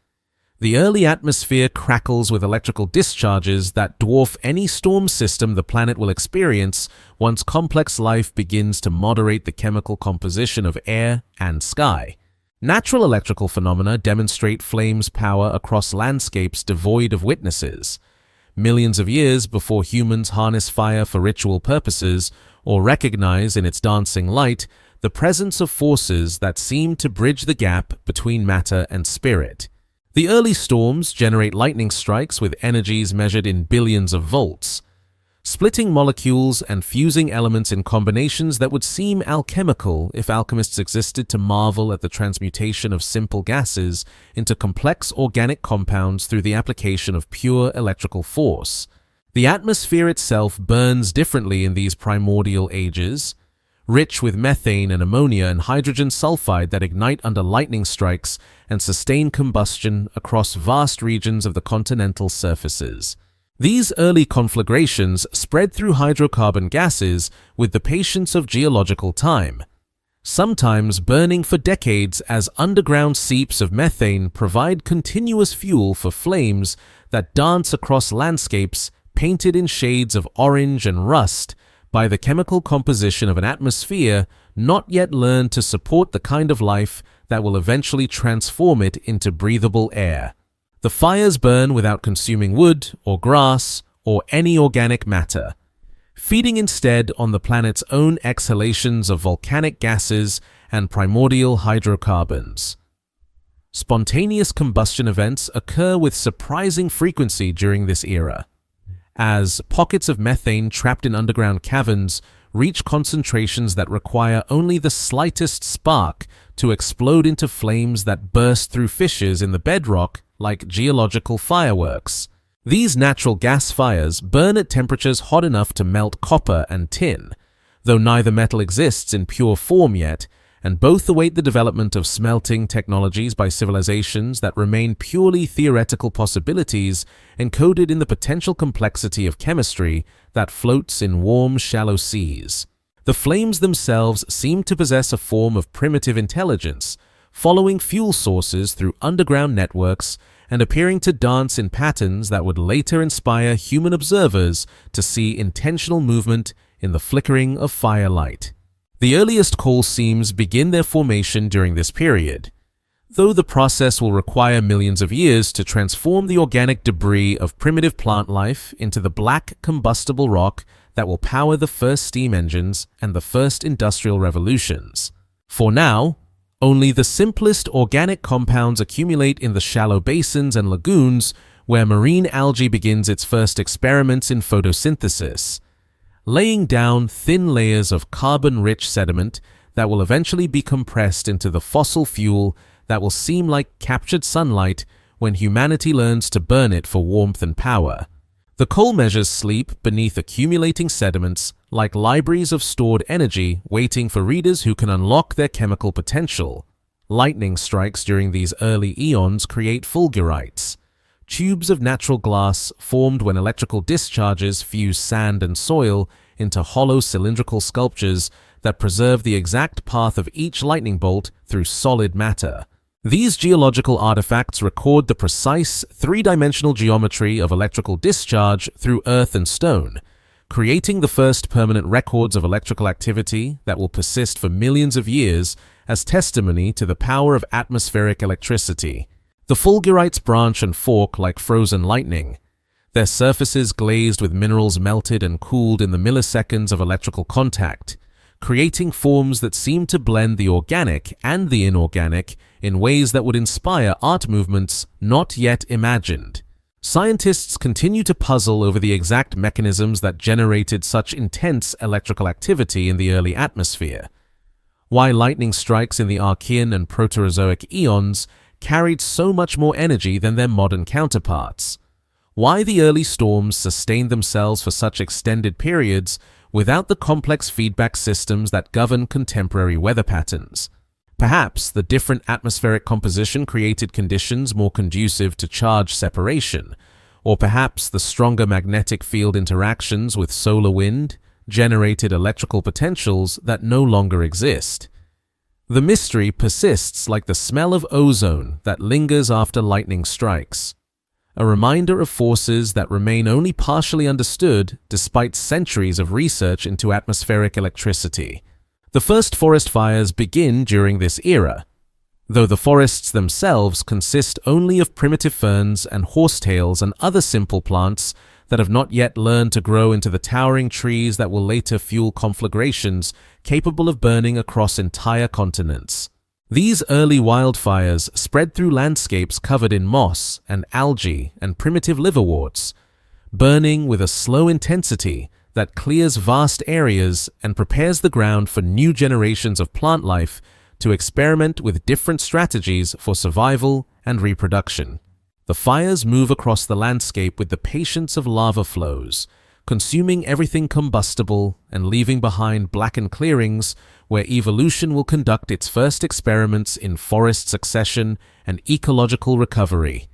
The early atmosphere crackles with electrical discharges that dwarf any storm system the planet will experience once complex life begins to moderate the chemical composition of air and sky. Natural electrical phenomena demonstrate flame's power across landscapes devoid of witnesses. Millions of years before humans harness fire for ritual purposes or recognize in its dancing light the presence of forces that seem to bridge the gap between matter and spirit. The early storms generate lightning strikes with energies measured in billions of volts, splitting molecules and fusing elements in combinations that would seem alchemical if alchemists existed to marvel at the transmutation of simple gases into complex organic compounds through the application of pure electrical force. The atmosphere itself burns differently in these primordial ages, rich with methane and ammonia and hydrogen sulfide that ignite under lightning strikes and sustain combustion across vast regions of the continental surfaces. These early conflagrations spread through hydrocarbon gases with the patience of geological time, sometimes burning for decades as underground seeps of methane provide continuous fuel for flames that dance across landscapes painted in shades of orange and rust by the chemical composition of an atmosphere not yet learned to support the kind of life that will eventually transform it into breathable air. The fires burn without consuming wood or grass or any organic matter, feeding instead on the planet's own exhalations of volcanic gases and primordial hydrocarbons. Spontaneous combustion events occur with surprising frequency during this era, as pockets of methane trapped in underground caverns reach concentrations that require only the slightest spark to explode into flames that burst through fissures in the bedrock like geological fireworks. These natural gas fires burn at temperatures hot enough to melt copper and tin, though neither metal exists in pure form yet, and both await the development of smelting technologies by civilizations that remain purely theoretical possibilities encoded in the potential complexity of chemistry that floats in warm, shallow seas. The flames themselves seem to possess a form of primitive intelligence, following fuel sources through underground networks and appearing to dance in patterns that would later inspire human observers to see intentional movement in the flickering of firelight. The earliest coal seams begin their formation during this period, though the process will require millions of years to transform the organic debris of primitive plant life into the black combustible rock that will power the first steam engines and the first industrial revolutions. For now, only the simplest organic compounds accumulate in the shallow basins and lagoons where marine algae begins its first experiments in photosynthesis, laying down thin layers of carbon-rich sediment that will eventually be compressed into the fossil fuel that will seem like captured sunlight when humanity learns to burn it for warmth and power. The coal measures sleep beneath accumulating sediments like libraries of stored energy waiting for readers who can unlock their chemical potential. Lightning strikes during these early eons create fulgurites, tubes of natural glass formed when electrical discharges fuse sand and soil into hollow cylindrical sculptures that preserve the exact path of each lightning bolt through solid matter. These geological artifacts record the precise three-dimensional geometry of electrical discharge through earth and stone, creating the first permanent records of electrical activity that will persist for millions of years as testimony to the power of atmospheric electricity. The fulgurites branch and fork like frozen lightning, their surfaces glazed with minerals melted and cooled in the milliseconds of electrical contact, creating forms that seem to blend the organic and the inorganic in ways that would inspire art movements not yet imagined. Scientists continue to puzzle over the exact mechanisms that generated such intense electrical activity in the early atmosphere. Why lightning strikes in the Archean and Proterozoic eons carried so much more energy than their modern counterparts. Why the early storms sustained themselves for such extended periods without the complex feedback systems that govern contemporary weather patterns. Perhaps the different atmospheric composition created conditions more conducive to charge separation, or perhaps the stronger magnetic field interactions with solar wind generated electrical potentials that no longer exist. The mystery persists like the smell of ozone that lingers after lightning strikes, a reminder of forces that remain only partially understood despite centuries of research into atmospheric electricity. The first forest fires begin during this era, though the forests themselves consist only of primitive ferns and horsetails and other simple plants that have not yet learned to grow into the towering trees that will later fuel conflagrations capable of burning across entire continents. These early wildfires spread through landscapes covered in moss and algae and primitive liverworts, burning with a slow intensity that clears vast areas and prepares the ground for new generations of plant life to experiment with different strategies for survival and reproduction. The fires move across the landscape with the patience of lava flows, consuming everything combustible and leaving behind blackened clearings where evolution will conduct its first experiments in forest succession and ecological recovery.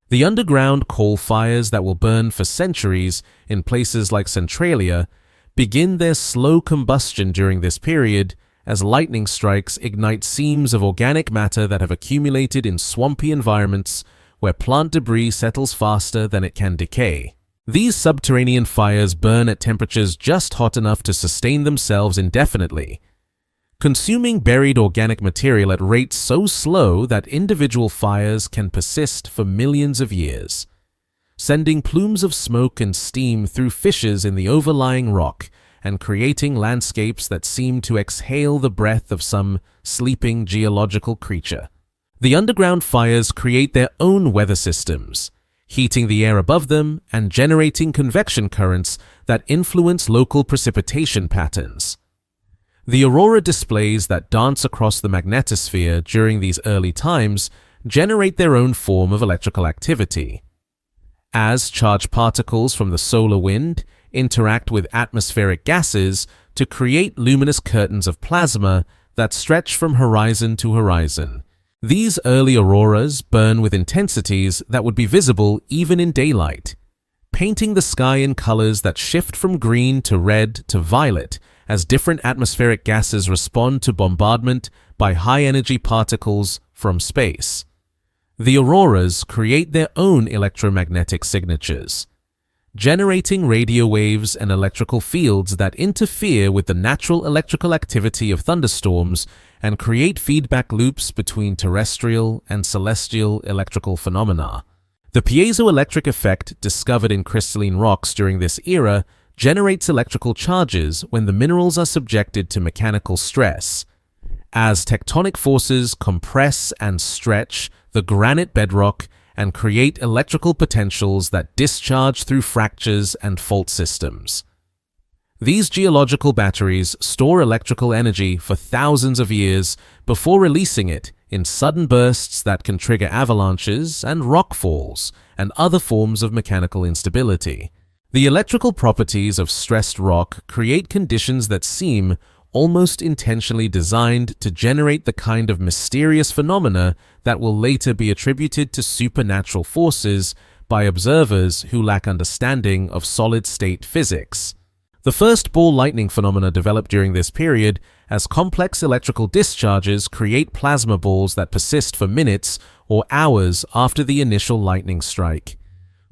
The underground coal fires that will burn for centuries in places like Centralia begin their slow combustion during this period as lightning strikes ignite seams of organic matter that have accumulated in swampy environments where plant debris settles faster than it can decay. These subterranean fires burn at temperatures just hot enough to sustain themselves indefinitely, consuming buried organic material at rates so slow that individual fires can persist for millions of years, sending plumes of smoke and steam through fissures in the overlying rock and creating landscapes that seem to exhale the breath of some sleeping geological creature. The underground fires create their own weather systems, heating the air above them and generating convection currents that influence local precipitation patterns. The aurora displays that dance across the magnetosphere during these early times generate their own form of electrical activity. As charged particles from the solar wind interact with atmospheric gases to create luminous curtains of plasma that stretch from horizon to horizon. These early auroras burn with intensities that would be visible even in daylight, painting the sky in colors that shift from green to red to violet as different atmospheric gases respond to bombardment by high-energy particles from space. The auroras create their own electromagnetic signatures, generating radio waves and electrical fields that interfere with the natural electrical activity of thunderstorms and create feedback loops between terrestrial and celestial electrical phenomena. The piezoelectric effect discovered in crystalline rocks during this era generates electrical charges when the minerals are subjected to mechanical stress. As tectonic forces compress and stretch the granite bedrock and create electrical potentials that discharge through fractures and fault systems. These geological batteries store electrical energy for thousands of years before releasing it in sudden bursts that can trigger avalanches and rockfalls and other forms of mechanical instability. The electrical properties of stressed rock create conditions that seem almost intentionally designed to generate the kind of mysterious phenomena that will later be attributed to supernatural forces by observers who lack understanding of solid-state physics. The first ball lightning phenomena developed during this period as complex electrical discharges create plasma balls that persist for minutes or hours after the initial lightning strike,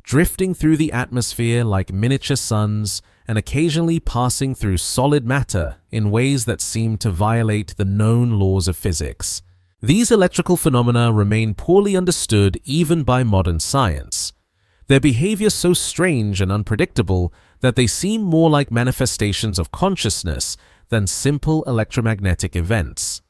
drifting through the atmosphere like miniature suns and occasionally passing through solid matter in ways that seem to violate the known laws of physics. These electrical phenomena remain poorly understood even by modern science, their behavior so strange and unpredictable that they seem more like manifestations of consciousness than simple electromagnetic events.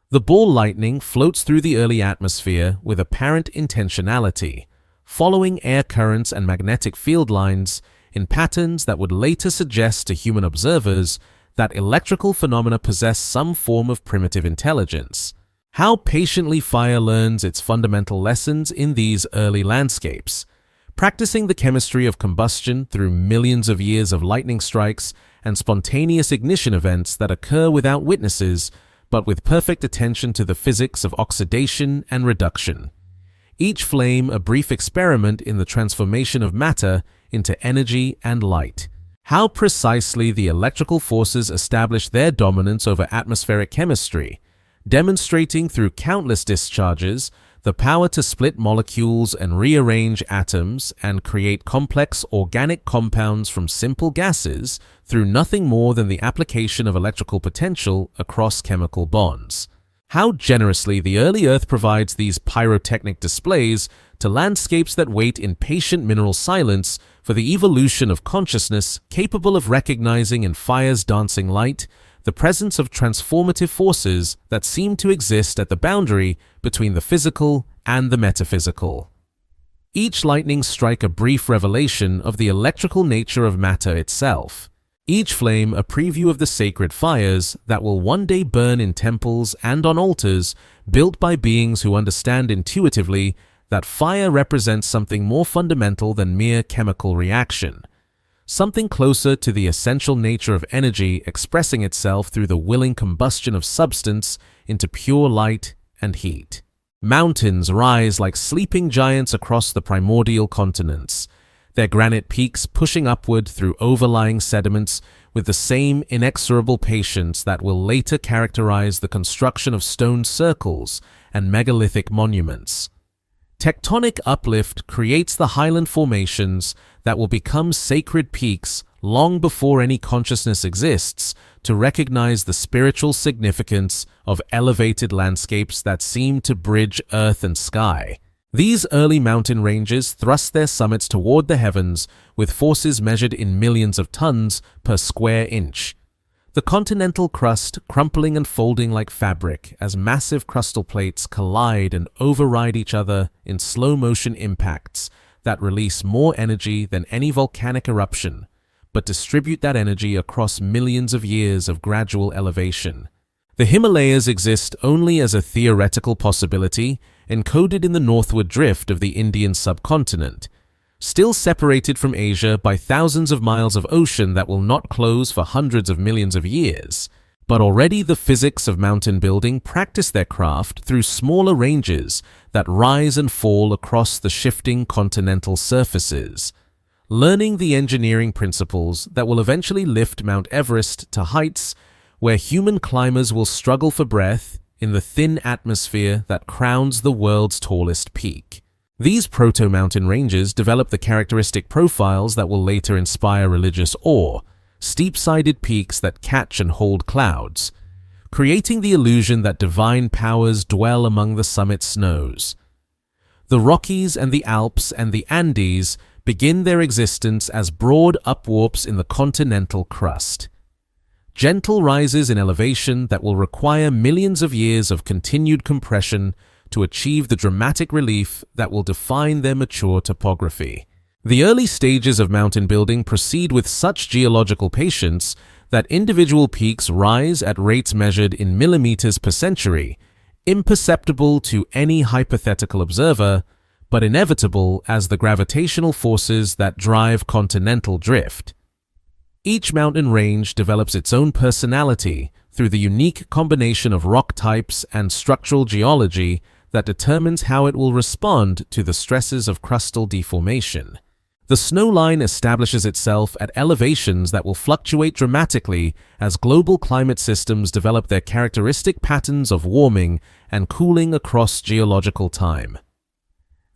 The ball lightning floats through the early atmosphere with apparent intentionality, following air currents and magnetic field lines in patterns that would later suggest to human observers that electrical phenomena possess some form of primitive intelligence. How patiently fire learns its fundamental lessons in these early landscapes, practicing the chemistry of combustion through millions of years of lightning strikes and spontaneous ignition events that occur without witnesses, but with perfect attention to the physics of oxidation and reduction. Each flame a brief experiment in the transformation of matter into energy and light. How precisely the electrical forces establish their dominance over atmospheric chemistry, demonstrating through countless discharges the power to split molecules and rearrange atoms and create complex organic compounds from simple gases through nothing more than the application of electrical potential across chemical bonds. How generously the early Earth provides these pyrotechnic displays to landscapes that wait in patient mineral silence for the evolution of consciousness capable of recognizing in fire's dancing light the presence of transformative forces that seem to exist at the boundary between the physical and the metaphysical. Each lightning strike a brief revelation of the electrical nature of matter itself. Each flame a preview of the sacred fires that will one day burn in temples and on altars built by beings who understand intuitively that fire represents something more fundamental than mere chemical reaction, something closer to the essential nature of energy expressing itself through the willing combustion of substance into pure light and heat. Mountains rise like sleeping giants across the primordial continents, their granite peaks pushing upward through overlying sediments with the same inexorable patience that will later characterize the construction of stone circles and megalithic monuments. Tectonic uplift creates the highland formations that will become sacred peaks long before any consciousness exists to recognize the spiritual significance of elevated landscapes that seem to bridge earth and sky. These early mountain ranges thrust their summits toward the heavens with forces measured in millions of tons per square inch. The continental crust crumpling and folding like fabric as massive crustal plates collide and override each other in slow-motion impacts that release more energy than any volcanic eruption, but distribute that energy across millions of years of gradual elevation. The Himalayas exist only as a theoretical possibility encoded in the northward drift of the Indian subcontinent, still separated from Asia by thousands of miles of ocean that will not close for hundreds of millions of years. But already the physics of mountain building practice their craft through smaller ranges that rise and fall across the shifting continental surfaces, learning the engineering principles that will eventually lift Mount Everest to heights where human climbers will struggle for breath in the thin atmosphere that crowns the world's tallest peak. These proto-mountain ranges develop the characteristic profiles that will later inspire religious awe, steep-sided peaks that catch and hold clouds, creating the illusion that divine powers dwell among the summit snows. The Rockies and the Alps and the Andes begin their existence as broad upwarps in the continental crust. Gentle rises in elevation that will require millions of years of continued compression to achieve the dramatic relief that will define their mature topography. The early stages of mountain building proceed with such geological patience that individual peaks rise at rates measured in millimeters per century, imperceptible to any hypothetical observer, but inevitable as the gravitational forces that drive continental drift. Each mountain range develops its own personality through the unique combination of rock types and structural geology that determines how it will respond to the stresses of crustal deformation. The snow line establishes itself at elevations that will fluctuate dramatically as global climate systems develop their characteristic patterns of warming and cooling across geological time.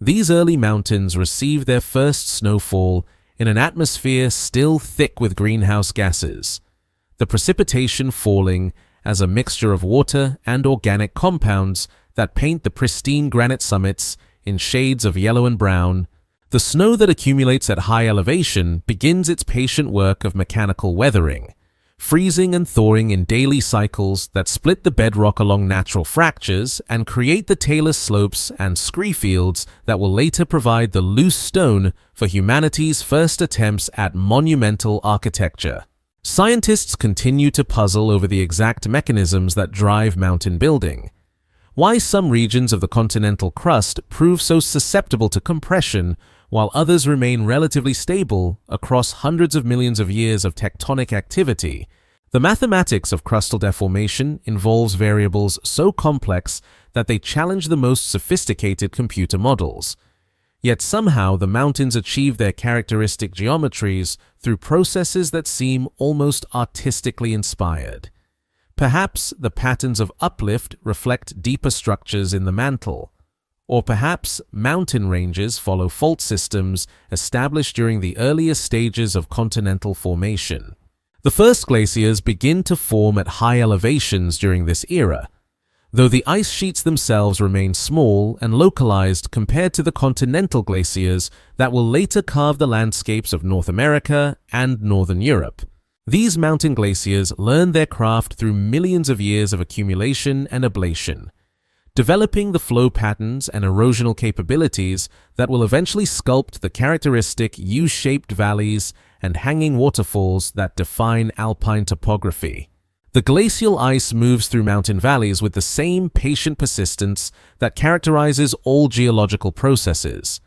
These early mountains receive their first snowfall in an atmosphere still thick with greenhouse gases, the precipitation falling as a mixture of water and organic compounds that paint the pristine granite summits in shades of yellow and brown. The snow that accumulates at high elevation begins its patient work of mechanical weathering, freezing and thawing in daily cycles that split the bedrock along natural fractures and create the talus slopes and scree fields that will later provide the loose stone for humanity's first attempts at monumental architecture. Scientists continue to puzzle over the exact mechanisms that drive mountain building. Why some regions of the continental crust prove so susceptible to compression while others remain relatively stable across hundreds of millions of years of tectonic activity. The mathematics of crustal deformation involves variables so complex that they challenge the most sophisticated computer models. Yet somehow the mountains achieve their characteristic geometries through processes that seem almost artistically inspired. Perhaps the patterns of uplift reflect deeper structures in the mantle. Or perhaps mountain ranges follow fault systems established during the earliest stages of continental formation. The first glaciers begin to form at high elevations during this era, though the ice sheets themselves remain small and localized compared to the continental glaciers that will later carve the landscapes of North America and Northern Europe. These mountain glaciers learn their craft through millions of years of accumulation and ablation, developing the flow patterns and erosional capabilities that will eventually sculpt the characteristic U-shaped valleys and hanging waterfalls that define alpine topography. The glacial ice moves through mountain valleys with the same patient persistence that characterizes all geological processes,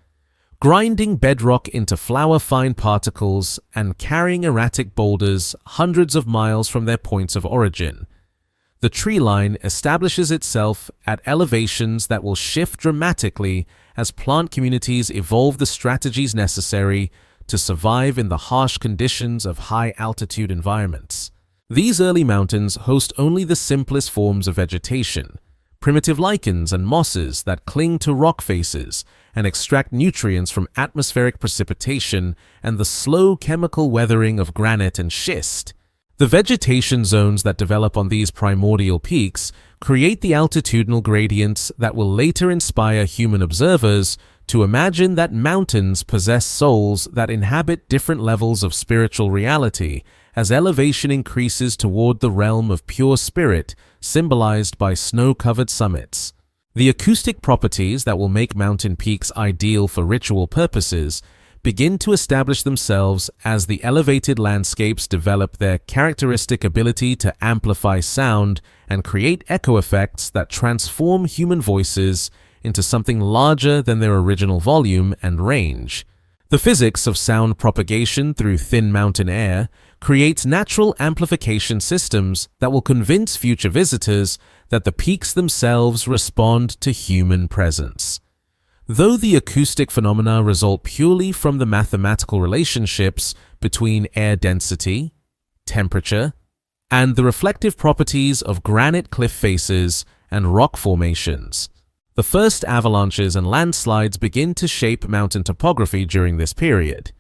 grinding bedrock into flour-fine particles and carrying erratic boulders hundreds of miles from their points of origin. The tree line establishes itself at elevations that will shift dramatically as plant communities evolve the strategies necessary to survive in the harsh conditions of high-altitude environments. These early mountains host only the simplest forms of vegetation, primitive lichens and mosses that cling to rock faces and extract nutrients from atmospheric precipitation and the slow chemical weathering of granite and schist. The vegetation zones that develop on these primordial peaks create the altitudinal gradients that will later inspire human observers to imagine that mountains possess souls that inhabit different levels of spiritual reality as elevation increases toward the realm of pure spirit, symbolized by snow-covered summits. The acoustic properties that will make mountain peaks ideal for ritual purposes begin to establish themselves as the elevated landscapes develop their characteristic ability to amplify sound and create echo effects that transform human voices into something larger than their original volume and range. The physics of sound propagation through thin mountain air creates natural amplification systems that will convince future visitors that the peaks themselves respond to human presence. Though the acoustic phenomena result purely from the mathematical relationships between air density, temperature, and the reflective properties of granite cliff faces and rock formations, the first avalanches and landslides begin to shape mountain topography during this period.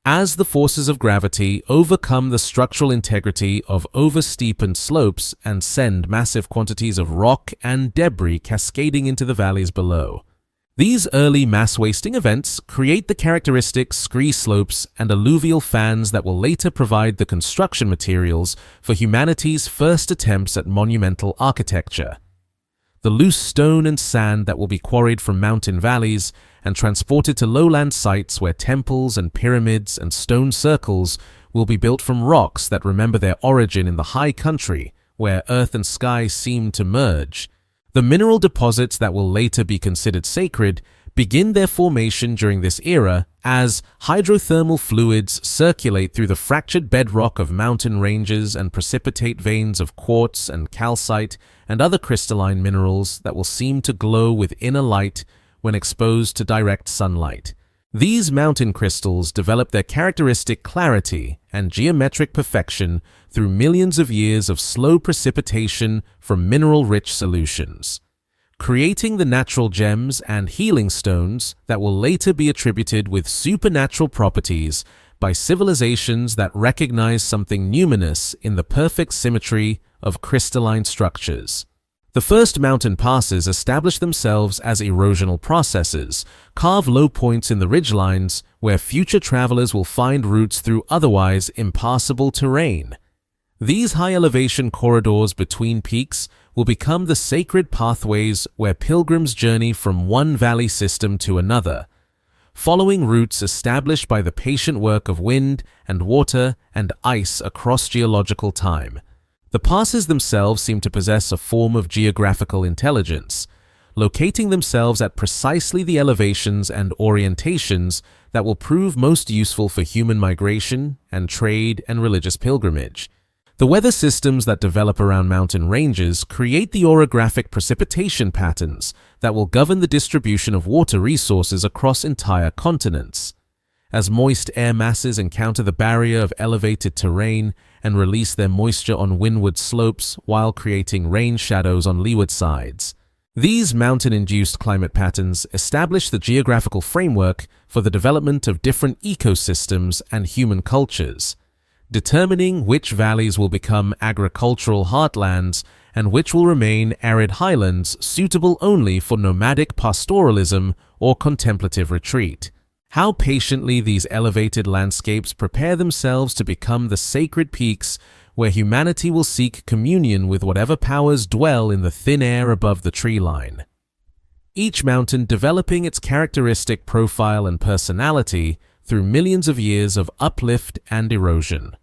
As the forces of gravity overcome the structural integrity of oversteepened slopes and send massive quantities of rock and debris cascading into the valleys below. These early mass-wasting events create the characteristic scree slopes and alluvial fans that will later provide the construction materials for humanity's first attempts at monumental architecture. The loose stone and sand that will be quarried from mountain valleys and transported to lowland sites where temples and pyramids and stone circles will be built from rocks that remember their origin in the high country where earth and sky seem to merge. The mineral deposits that will later be considered sacred begin their formation during this era as hydrothermal fluids circulate through the fractured bedrock of mountain ranges and precipitate veins of quartz and calcite and other crystalline minerals that will seem to glow with inner light when exposed to direct sunlight. These mountain crystals develop their characteristic clarity and geometric perfection through millions of years of slow precipitation from mineral-rich solutions, creating the natural gems and healing stones that will later be attributed with supernatural properties by civilizations that recognize something numinous in the perfect symmetry of crystalline structures. The first mountain passes establish themselves as erosional processes, carve low points in the ridgelines where future travelers will find routes through otherwise impassable terrain. These high-elevation corridors between peaks will become the sacred pathways where pilgrims journey from one valley system to another, following routes established by the patient work of wind and water and ice across geological time. The passes themselves seem to possess a form of geographical intelligence, locating themselves at precisely the elevations and orientations that will prove most useful for human migration and trade and religious pilgrimage. The weather systems that develop around mountain ranges create the orographic precipitation patterns that will govern the distribution of water resources across entire continents. as moist air masses encounter the barrier of elevated terrain and release their moisture on windward slopes while creating rain shadows on leeward sides. These mountain-induced climate patterns establish the geographical framework for the development of different ecosystems and human cultures, determining which valleys will become agricultural heartlands and which will remain arid highlands suitable only for nomadic pastoralism or contemplative retreat. How patiently these elevated landscapes prepare themselves to become the sacred peaks where humanity will seek communion with whatever powers dwell in the thin air above the tree line. Each mountain developing its characteristic profile and personality through millions of years of uplift and erosion.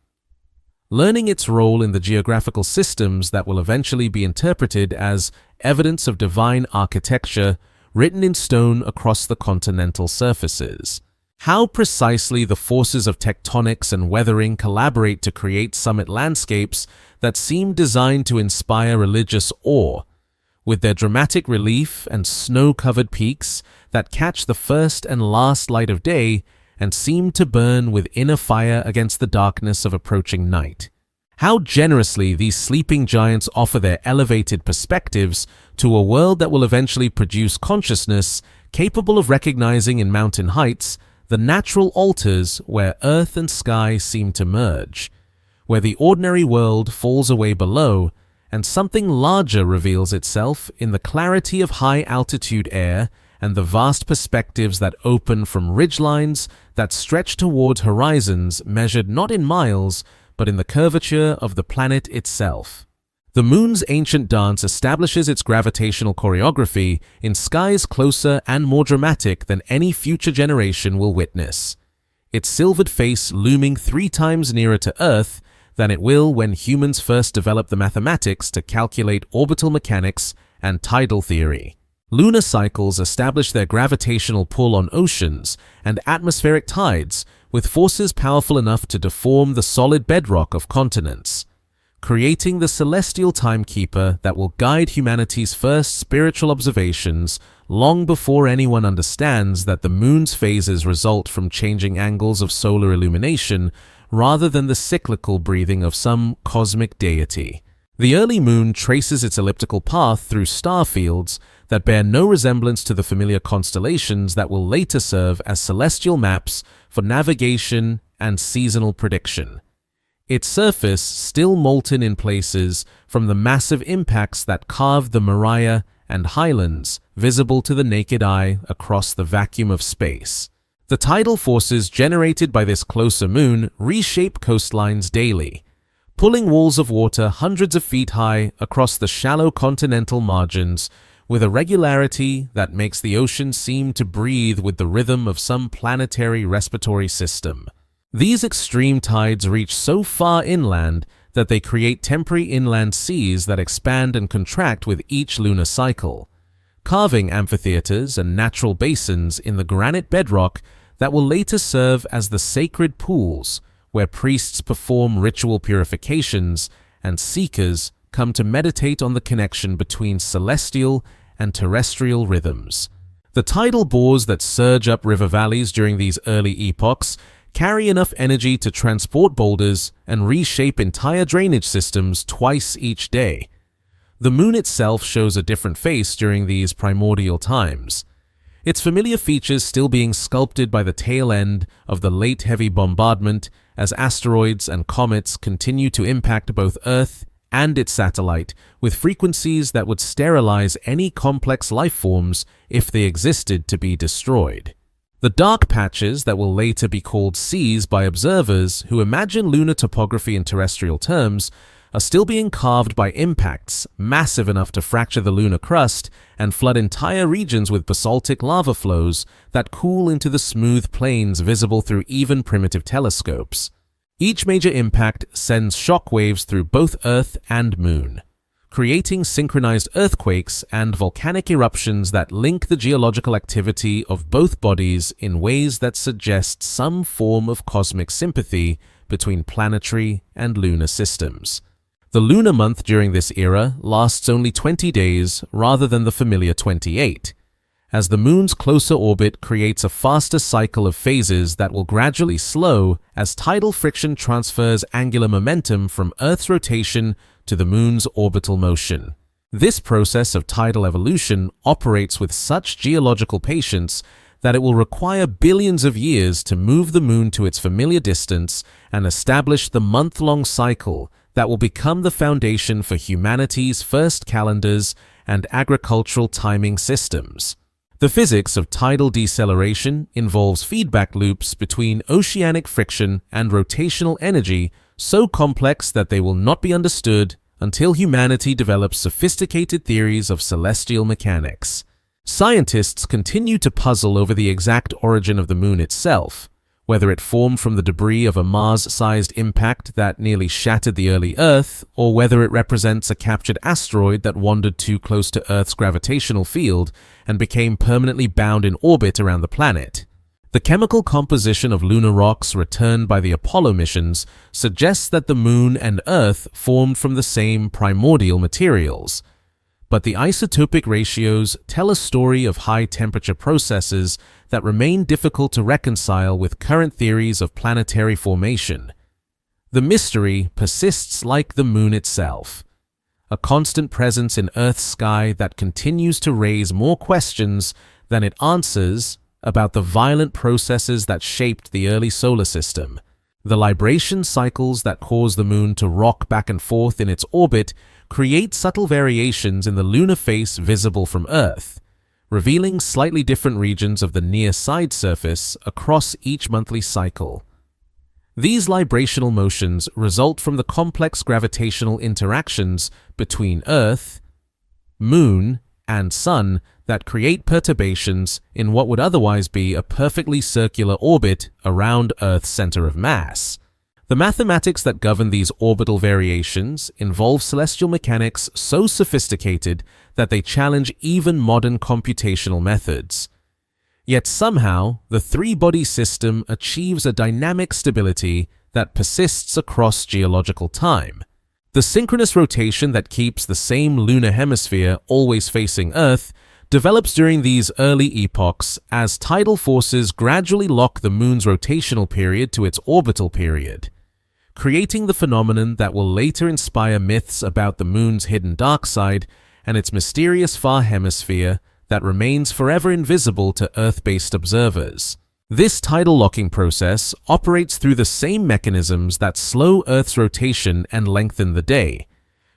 Learning its role in the geographical systems that will eventually be interpreted as evidence of divine architecture written in stone across the continental surfaces. How precisely the forces of tectonics and weathering collaborate to create summit landscapes that seem designed to inspire religious awe, with their dramatic relief and snow-covered peaks that catch the first and last light of day and seem to burn with inner fire against the darkness of approaching night. How generously these sleeping giants offer their elevated perspectives to a world that will eventually produce consciousness capable of recognizing in mountain heights the natural altars where earth and sky seem to merge, where the ordinary world falls away below and something larger reveals itself in the clarity of high-altitude air and the vast perspectives that open from ridgelines that stretch toward horizons measured not in miles, but in the curvature of the planet itself. The moon's ancient dance establishes its gravitational choreography in skies closer and more dramatic than any future generation will witness, its silvered face looming 3 times nearer to Earth than it will when humans first develop the mathematics to calculate orbital mechanics and tidal theory. Lunar cycles establish their gravitational pull on oceans and atmospheric tides with forces powerful enough to deform the solid bedrock of continents, creating the celestial timekeeper that will guide humanity's first spiritual observations long before anyone understands that the moon's phases result from changing angles of solar illumination rather than the cyclical breathing of some cosmic deity. The early moon traces its elliptical path through star fields that bear no resemblance to the familiar constellations that will later serve as celestial maps for navigation and seasonal prediction. Its surface still molten in places from the massive impacts that carved the Maria and highlands visible to the naked eye across the vacuum of space. The tidal forces generated by this closer moon reshape coastlines daily, pulling walls of water hundreds of feet high across the shallow continental margins with a regularity that makes the ocean seem to breathe with the rhythm of some planetary respiratory system. These extreme tides reach so far inland that they create temporary inland seas that expand and contract with each lunar cycle, carving amphitheaters and natural basins in the granite bedrock that will later serve as the sacred pools where priests perform ritual purifications and seekers come to meditate on the connection between celestial and terrestrial rhythms. The tidal bores that surge up river valleys during these early epochs carry enough energy to transport boulders and reshape entire drainage systems twice each day. The moon itself shows a different face during these primordial times, its familiar features still being sculpted by the tail end of the late heavy bombardment as asteroids and comets continue to impact both Earth and its satellite with frequencies that would sterilize any complex life forms if they existed to be destroyed. The dark patches that will later be called seas by observers who imagine lunar topography in terrestrial terms are still being carved by impacts massive enough to fracture the lunar crust and flood entire regions with basaltic lava flows that cool into the smooth plains visible through even primitive telescopes. Each major impact sends shock waves through both Earth and Moon, creating synchronized earthquakes and volcanic eruptions that link the geological activity of both bodies in ways that suggest some form of cosmic sympathy between planetary and lunar systems. The lunar month during this era lasts only 20 days rather than the familiar 28, as the moon's closer orbit creates a faster cycle of phases that will gradually slow as tidal friction transfers angular momentum from Earth's rotation to the moon's orbital motion. This process of tidal evolution operates with such geological patience that it will require billions of years to move the moon to its familiar distance and establish the month-long cycle that will become the foundation for humanity's first calendars and agricultural timing systems. The physics of tidal deceleration involves feedback loops between oceanic friction and rotational energy so complex that they will not be understood until humanity develops sophisticated theories of celestial mechanics. Scientists continue to puzzle over the exact origin of the moon itself, whether it formed from the debris of a Mars-sized impact that nearly shattered the early Earth, or whether it represents a captured asteroid that wandered too close to Earth's gravitational field and became permanently bound in orbit around the planet. The chemical composition of lunar rocks returned by the Apollo missions suggests that the moon and Earth formed from the same primordial materials. But the isotopic ratios tell a story of high-temperature processes that remain difficult to reconcile with current theories of planetary formation. The mystery persists like the moon itself, a constant presence in Earth's sky that continues to raise more questions than it answers about the violent processes that shaped the early solar system. The libration cycles that cause the moon to rock back and forth in its orbit create subtle variations in the lunar face visible from Earth, revealing slightly different regions of the near side surface across each monthly cycle. These librational motions result from the complex gravitational interactions between Earth, Moon, and Sun that create perturbations in what would otherwise be a perfectly circular orbit around Earth's center of mass. The mathematics that govern these orbital variations involve celestial mechanics so sophisticated that they challenge even modern computational methods. Yet somehow, the three-body system achieves a dynamic stability that persists across geological time. The synchronous rotation that keeps the same lunar hemisphere always facing Earth develops during these early epochs as tidal forces gradually lock the moon's rotational period to its orbital period, creating the phenomenon that will later inspire myths about the moon's hidden dark side and its mysterious far hemisphere that remains forever invisible to Earth-based observers. This tidal locking process operates through the same mechanisms that slow Earth's rotation and lengthen the day,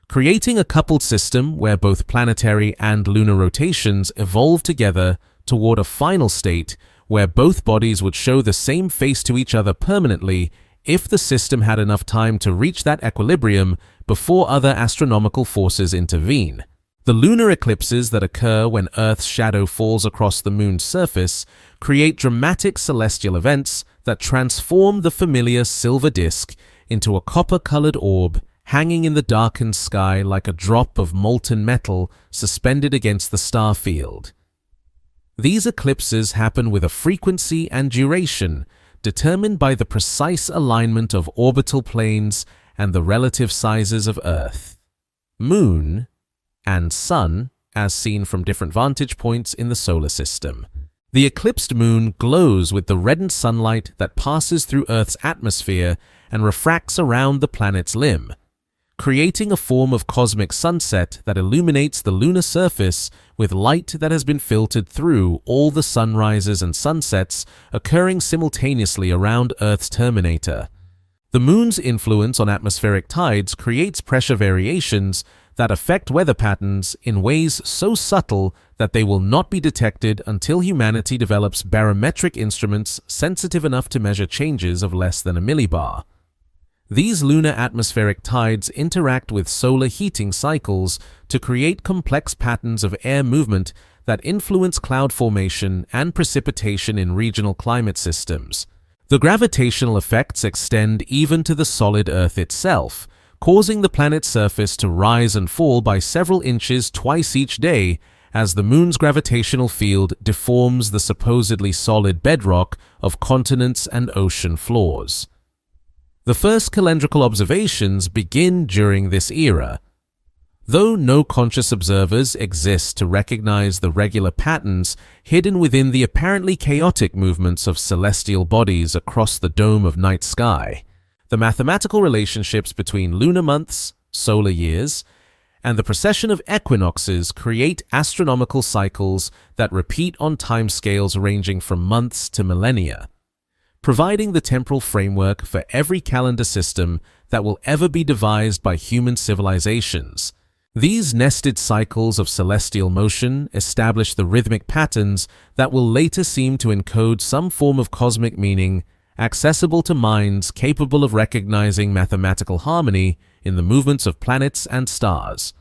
creating a coupled system where both planetary and lunar rotations evolve together toward a final state where both bodies would show the same face to each other permanently if the system had enough time to reach that equilibrium before other astronomical forces intervene. The lunar eclipses that occur when Earth's shadow falls across the moon's surface create dramatic celestial events that transform the familiar silver disk into a copper-colored orb hanging in the darkened sky like a drop of molten metal suspended against the star field. These eclipses happen with a frequency and duration determined by the precise alignment of orbital planes and the relative sizes of Earth, Moon, and Sun as seen from different vantage points in the solar system. The eclipsed moon glows with the reddened sunlight that passes through Earth's atmosphere and refracts around the planet's limb, creating a form of cosmic sunset that illuminates the lunar surface with light that has been filtered through all the sunrises and sunsets occurring simultaneously around Earth's terminator. The moon's influence on atmospheric tides creates pressure variations that affect weather patterns in ways so subtle that they will not be detected until humanity develops barometric instruments sensitive enough to measure changes of less than a millibar. These lunar atmospheric tides interact with solar heating cycles to create complex patterns of air movement that influence cloud formation and precipitation in regional climate systems. The gravitational effects extend even to the solid Earth itself, causing the planet's surface to rise and fall by several inches twice each day as the moon's gravitational field deforms the supposedly solid bedrock of continents and ocean floors. The first calendrical observations begin during this era. Though no conscious observers exist to recognize the regular patterns hidden within the apparently chaotic movements of celestial bodies across the dome of night sky, the mathematical relationships between lunar months, solar years, and the precession of equinoxes create astronomical cycles that repeat on timescales ranging from months to millennia, providing the temporal framework for every calendar system that will ever be devised by human civilizations. These nested cycles of celestial motion establish the rhythmic patterns that will later seem to encode some form of cosmic meaning accessible to minds capable of recognizing mathematical harmony in the movements of planets and stars.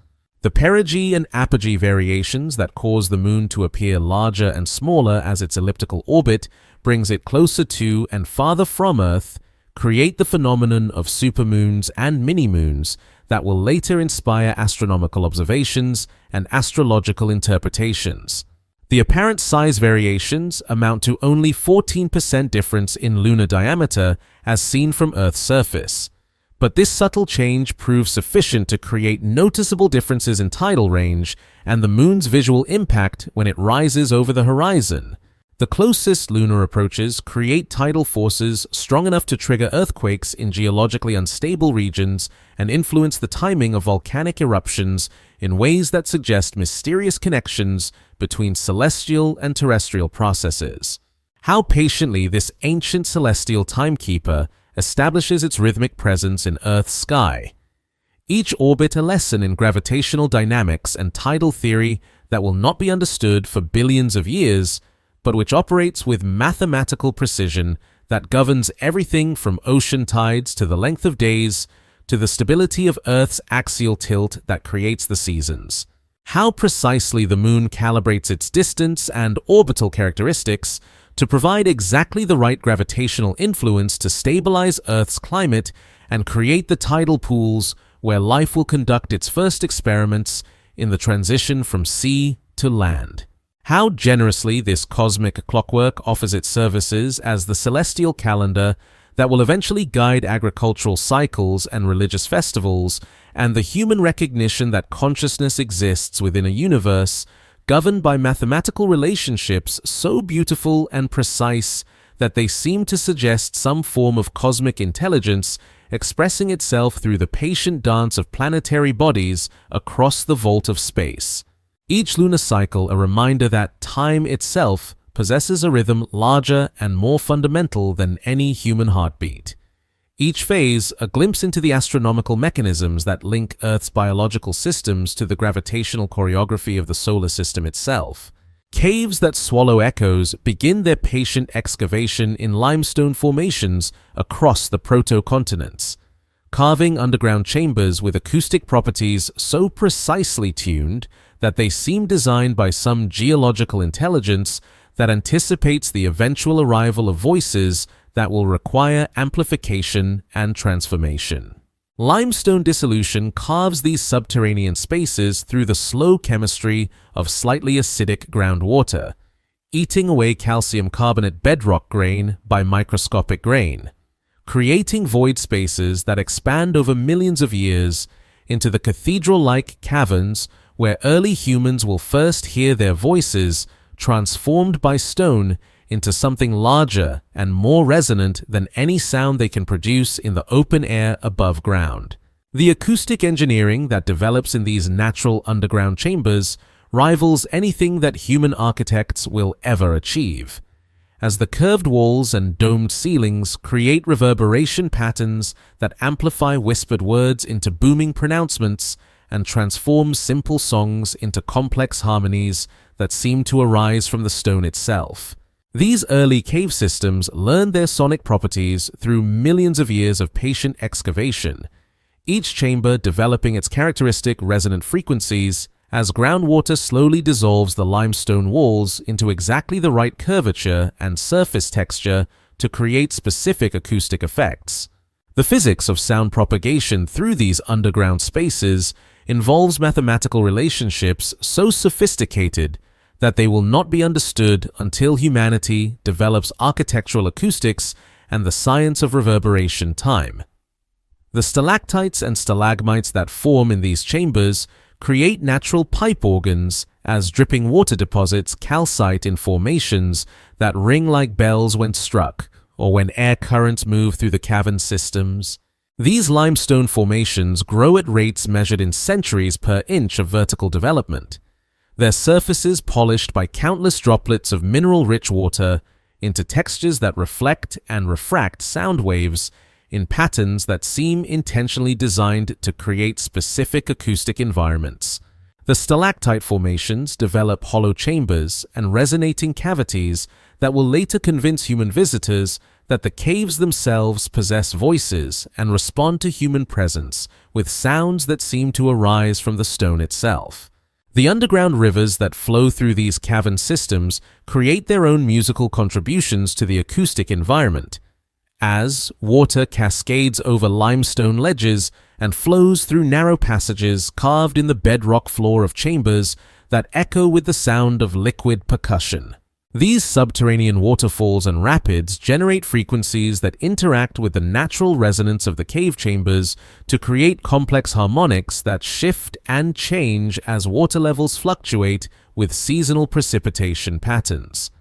The perigee and apogee variations that cause the moon to appear larger and smaller as its elliptical orbit brings it closer to and farther from Earth create the phenomenon of supermoons and mini-moons that will later inspire astronomical observations and astrological interpretations. The apparent size variations amount to only 14% difference in lunar diameter as seen from Earth's surface. But this subtle change proves sufficient to create noticeable differences in tidal range and the moon's visual impact when it rises over the horizon. The closest lunar approaches create tidal forces strong enough to trigger earthquakes in geologically unstable regions and influence the timing of volcanic eruptions in ways that suggest mysterious connections between celestial and terrestrial processes. How patiently this ancient celestial timekeeper establishes its rhythmic presence in Earth's sky. Each orbit a lesson in gravitational dynamics and tidal theory that will not be understood for billions of years, but which operates with mathematical precision that governs everything from ocean tides to the length of days to the stability of Earth's axial tilt that creates the seasons. How precisely the moon calibrates its distance and orbital characteristics to provide exactly the right gravitational influence to stabilize Earth's climate and create the tidal pools where life will conduct its first experiments in the transition from sea to land. How generously this cosmic clockwork offers its services as the celestial calendar that will eventually guide agricultural cycles and religious festivals, and the human recognition that consciousness exists within a universe governed by mathematical relationships so beautiful and precise that they seem to suggest some form of cosmic intelligence expressing itself through the patient dance of planetary bodies across the vault of space. Each lunar cycle a reminder that time itself possesses a rhythm larger and more fundamental than any human heartbeat. Each phase a glimpse into the astronomical mechanisms that link Earth's biological systems to the gravitational choreography of the solar system itself. Caves that swallow echoes begin their patient excavation in limestone formations across the proto-continents, carving underground chambers with acoustic properties so precisely tuned that they seem designed by some geological intelligence that anticipates the eventual arrival of voices that will require amplification and transformation. Limestone dissolution carves these subterranean spaces through the slow chemistry of slightly acidic groundwater, eating away calcium carbonate bedrock grain by microscopic grain, creating void spaces that expand over millions of years into the cathedral-like caverns where early humans will first hear their voices transformed by stone into something larger and more resonant than any sound they can produce in the open air above ground. The acoustic engineering that develops in these natural underground chambers rivals anything that human architects will ever achieve, as the curved walls and domed ceilings create reverberation patterns that amplify whispered words into booming pronouncements and transform simple songs into complex harmonies that seem to arise from the stone itself. These early cave systems learned their sonic properties through millions of years of patient excavation, each chamber developing its characteristic resonant frequencies as groundwater slowly dissolves the limestone walls into exactly the right curvature and surface texture to create specific acoustic effects. The physics of sound propagation through these underground spaces involves mathematical relationships so sophisticated that they will not be understood until humanity develops architectural acoustics and the science of reverberation time. The stalactites and stalagmites that form in these chambers create natural pipe organs as dripping water deposits calcite in formations that ring like bells when struck, or when air currents move through the cavern systems. These limestone formations grow at rates measured in centuries per inch of vertical development, their surfaces polished by countless droplets of mineral-rich water into textures that reflect and refract sound waves in patterns that seem intentionally designed to create specific acoustic environments. The stalactite formations develop hollow chambers and resonating cavities that will later convince human visitors that the caves themselves possess voices and respond to human presence with sounds that seem to arise from the stone itself. The underground rivers that flow through these cavern systems create their own musical contributions to the acoustic environment, as water cascades over limestone ledges and flows through narrow passages carved in the bedrock floor of chambers that echo with the sound of liquid percussion. These subterranean waterfalls and rapids generate frequencies that interact with the natural resonance of the cave chambers to create complex harmonics that shift and change as water levels fluctuate with seasonal precipitation patterns.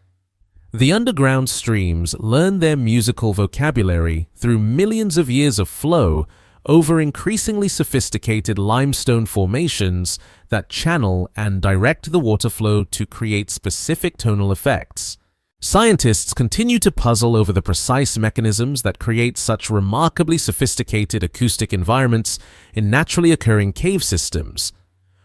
The underground streams learn their musical vocabulary through millions of years of flow over increasingly sophisticated limestone formations that channel and direct the water flow to create specific tonal effects. Scientists continue to puzzle over the precise mechanisms that create such remarkably sophisticated acoustic environments in naturally occurring cave systems.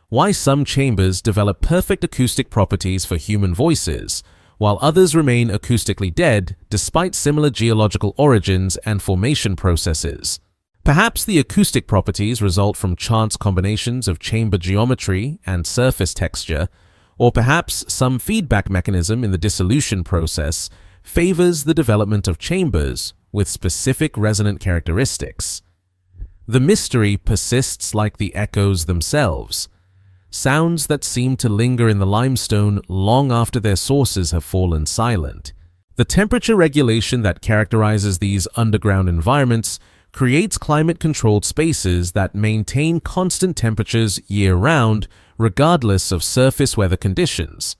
Why some chambers develop perfect acoustic properties for human voices, while others remain acoustically dead despite similar geological origins and formation processes. Perhaps the acoustic properties result from chance combinations of chamber geometry and surface texture, or perhaps some feedback mechanism in the dissolution process favors the development of chambers with specific resonant characteristics. The mystery persists like the echoes themselves, sounds that seem to linger in the limestone long after their sources have fallen silent. The temperature regulation that characterizes these underground environments creates climate-controlled spaces that maintain constant temperatures year-round regardless of surface weather conditions,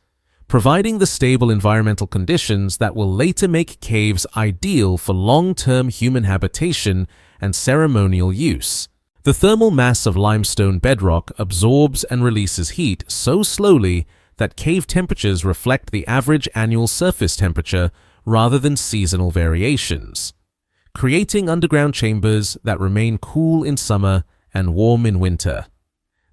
providing the stable environmental conditions that will later make caves ideal for long-term human habitation and ceremonial use. The thermal mass of limestone bedrock absorbs and releases heat so slowly that cave temperatures reflect the average annual surface temperature rather than seasonal variations, creating underground chambers that remain cool in summer and warm in winter.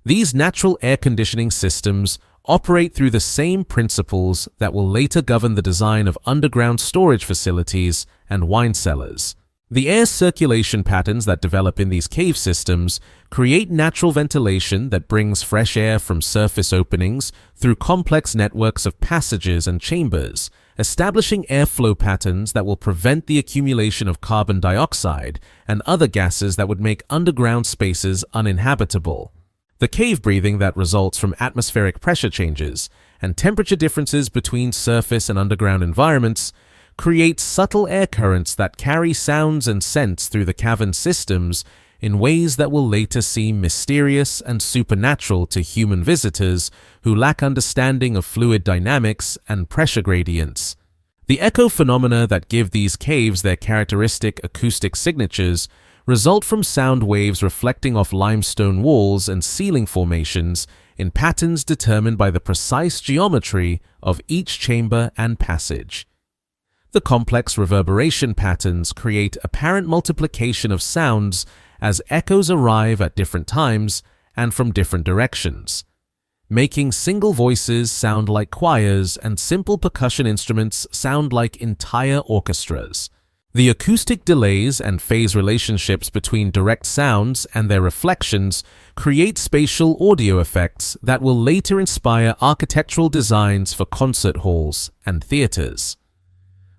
These natural air conditioning systems operate through the same principles that will later govern the design of underground storage facilities and wine cellars. The air circulation patterns that develop in these cave systems create natural ventilation that brings fresh air from surface openings through complex networks of passages and chambers, establishing airflow patterns that will prevent the accumulation of carbon dioxide and other gases that would make underground spaces uninhabitable. The cave breathing that results from atmospheric pressure changes and temperature differences between surface and underground environments creates subtle air currents that carry sounds and scents through the cavern systems in ways that will later seem mysterious and supernatural to human visitors who lack understanding of fluid dynamics and pressure gradients. The echo phenomena that give these caves their characteristic acoustic signatures result from sound waves reflecting off limestone walls and ceiling formations in patterns determined by the precise geometry of each chamber and passage. The complex reverberation patterns create apparent multiplication of sounds as echoes arrive at different times and from different directions, making single voices sound like choirs and simple percussion instruments sound like entire orchestras. The acoustic delays and phase relationships between direct sounds and their reflections create spatial audio effects that will later inspire architectural designs for concert halls and theaters.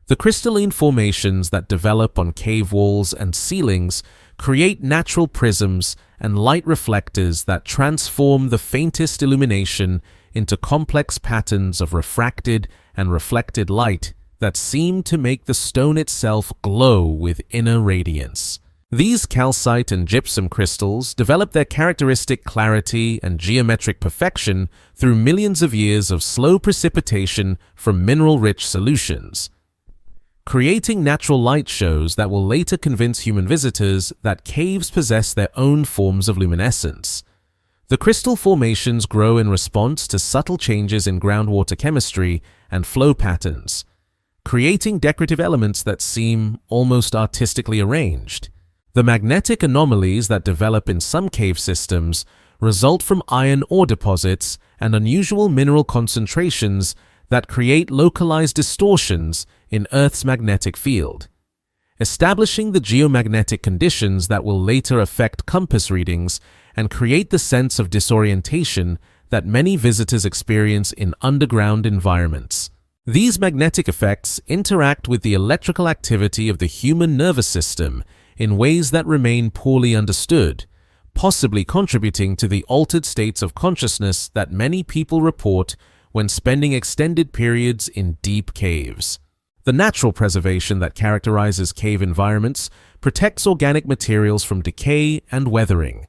The crystalline formations that develop on cave walls and ceilings create natural prisms and light reflectors that transform the faintest illumination into complex patterns of refracted and reflected light that seem to make the stone itself glow with inner radiance. These calcite and gypsum crystals develop their characteristic clarity and geometric perfection through millions of years of slow precipitation from mineral-rich solutions, creating natural light shows that will later convince human visitors that caves possess their own forms of luminescence. The crystal formations grow in response to subtle changes in groundwater chemistry and flow patterns, creating decorative elements that seem almost artistically arranged. The magnetic anomalies that develop in some cave systems result from iron ore deposits and unusual mineral concentrations that create localized distortions in Earth's magnetic field, establishing the geomagnetic conditions that will later affect compass readings and create the sense of disorientation that many visitors experience in underground environments. These magnetic effects interact with the electrical activity of the human nervous system in ways that remain poorly understood, possibly contributing to the altered states of consciousness that many people report when spending extended periods in deep caves. The natural preservation that characterizes cave environments protects organic materials from decay and weathering,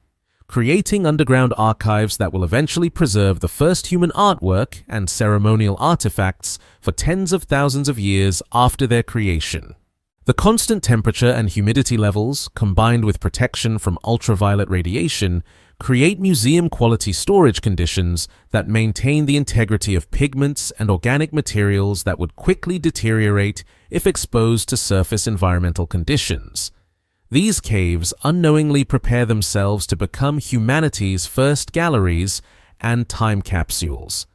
creating underground archives that will eventually preserve the first human artwork and ceremonial artifacts for tens of thousands of years after their creation. The constant temperature and humidity levels, combined with protection from ultraviolet radiation, create museum-quality storage conditions that maintain the integrity of pigments and organic materials that would quickly deteriorate if exposed to surface environmental conditions. These caves unknowingly prepare themselves to become humanity's first galleries and time capsules.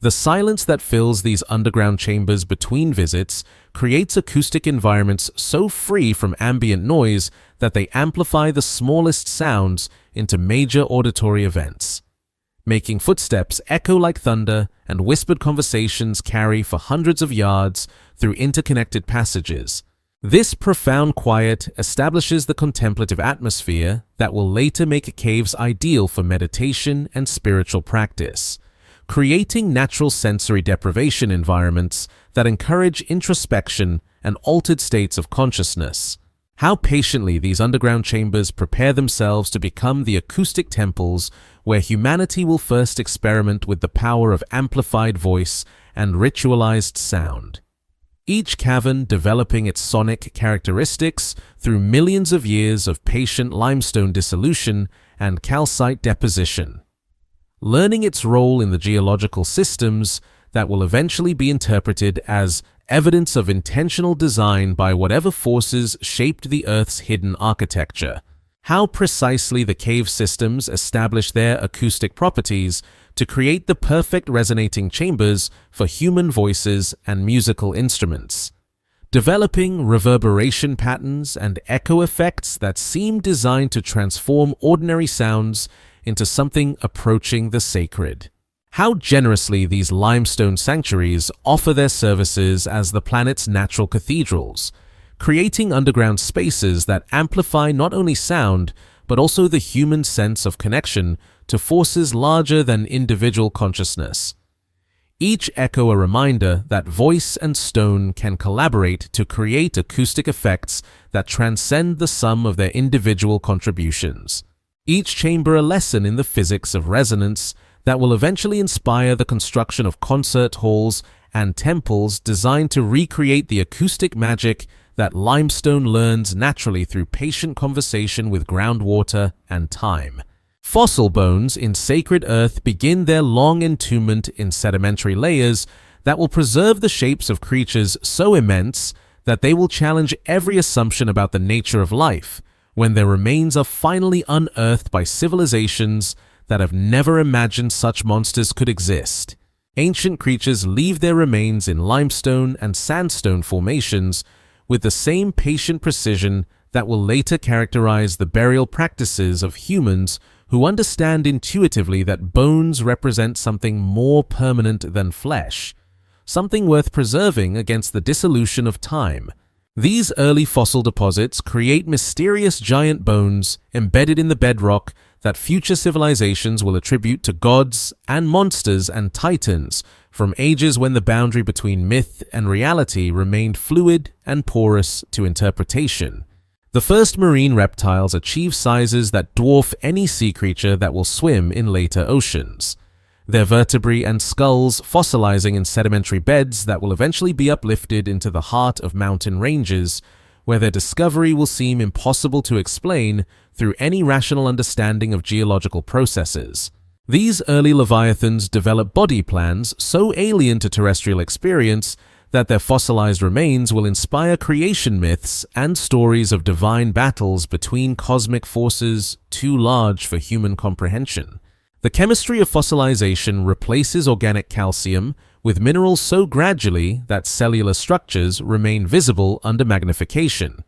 The silence that fills these underground chambers between visits creates acoustic environments so free from ambient noise that they amplify the smallest sounds into major auditory events, making footsteps echo like thunder and whispered conversations carry for hundreds of yards through interconnected passages. This profound quiet establishes the contemplative atmosphere that will later make caves ideal for meditation and spiritual practice, creating natural sensory deprivation environments that encourage introspection and altered states of consciousness. How patiently these underground chambers prepare themselves to become the acoustic temples where humanity will first experiment with the power of amplified voice and ritualized sound. Each cavern developing its sonic characteristics through millions of years of patient limestone dissolution and calcite deposition, learning its role in the geological systems that will eventually be interpreted as evidence of intentional design by whatever forces shaped the Earth's hidden architecture. How precisely the cave systems establish their acoustic properties to create the perfect resonating chambers for human voices and musical instruments, developing reverberation patterns and echo effects that seem designed to transform ordinary sounds into something approaching the sacred. How generously these limestone sanctuaries offer their services as the planet's natural cathedrals, creating underground spaces that amplify not only sound, but also the human sense of connection to forces larger than individual consciousness. Each echo a reminder that voice and stone can collaborate to create acoustic effects that transcend the sum of their individual contributions. Each chamber a lesson in the physics of resonance that will eventually inspire the construction of concert halls and temples designed to recreate the acoustic magic that limestone learns naturally through patient conversation with groundwater and time. Fossil bones in sacred earth begin their long entombment in sedimentary layers that will preserve the shapes of creatures so immense that they will challenge every assumption about the nature of life when their remains are finally unearthed by civilizations that have never imagined such monsters could exist. Ancient creatures leave their remains in limestone and sandstone formations with the same patient precision that will later characterize the burial practices of humans who understand intuitively that bones represent something more permanent than flesh, something worth preserving against the dissolution of time. These early fossil deposits create mysterious giant bones embedded in the bedrock that future civilizations will attribute to gods and monsters and titans from ages when the boundary between myth and reality remained fluid and porous to interpretation. The first marine reptiles achieve sizes that dwarf any sea creature that will swim in later oceans, their vertebrae and skulls fossilizing in sedimentary beds that will eventually be uplifted into the heart of mountain ranges, where their discovery will seem impossible to explain through any rational understanding of geological processes. These early leviathans develop body plans so alien to terrestrial experience that their fossilized remains will inspire creation myths and stories of divine battles between cosmic forces too large for human comprehension. The chemistry of fossilization replaces organic calcium with minerals so gradually that cellular structures remain visible under magnification,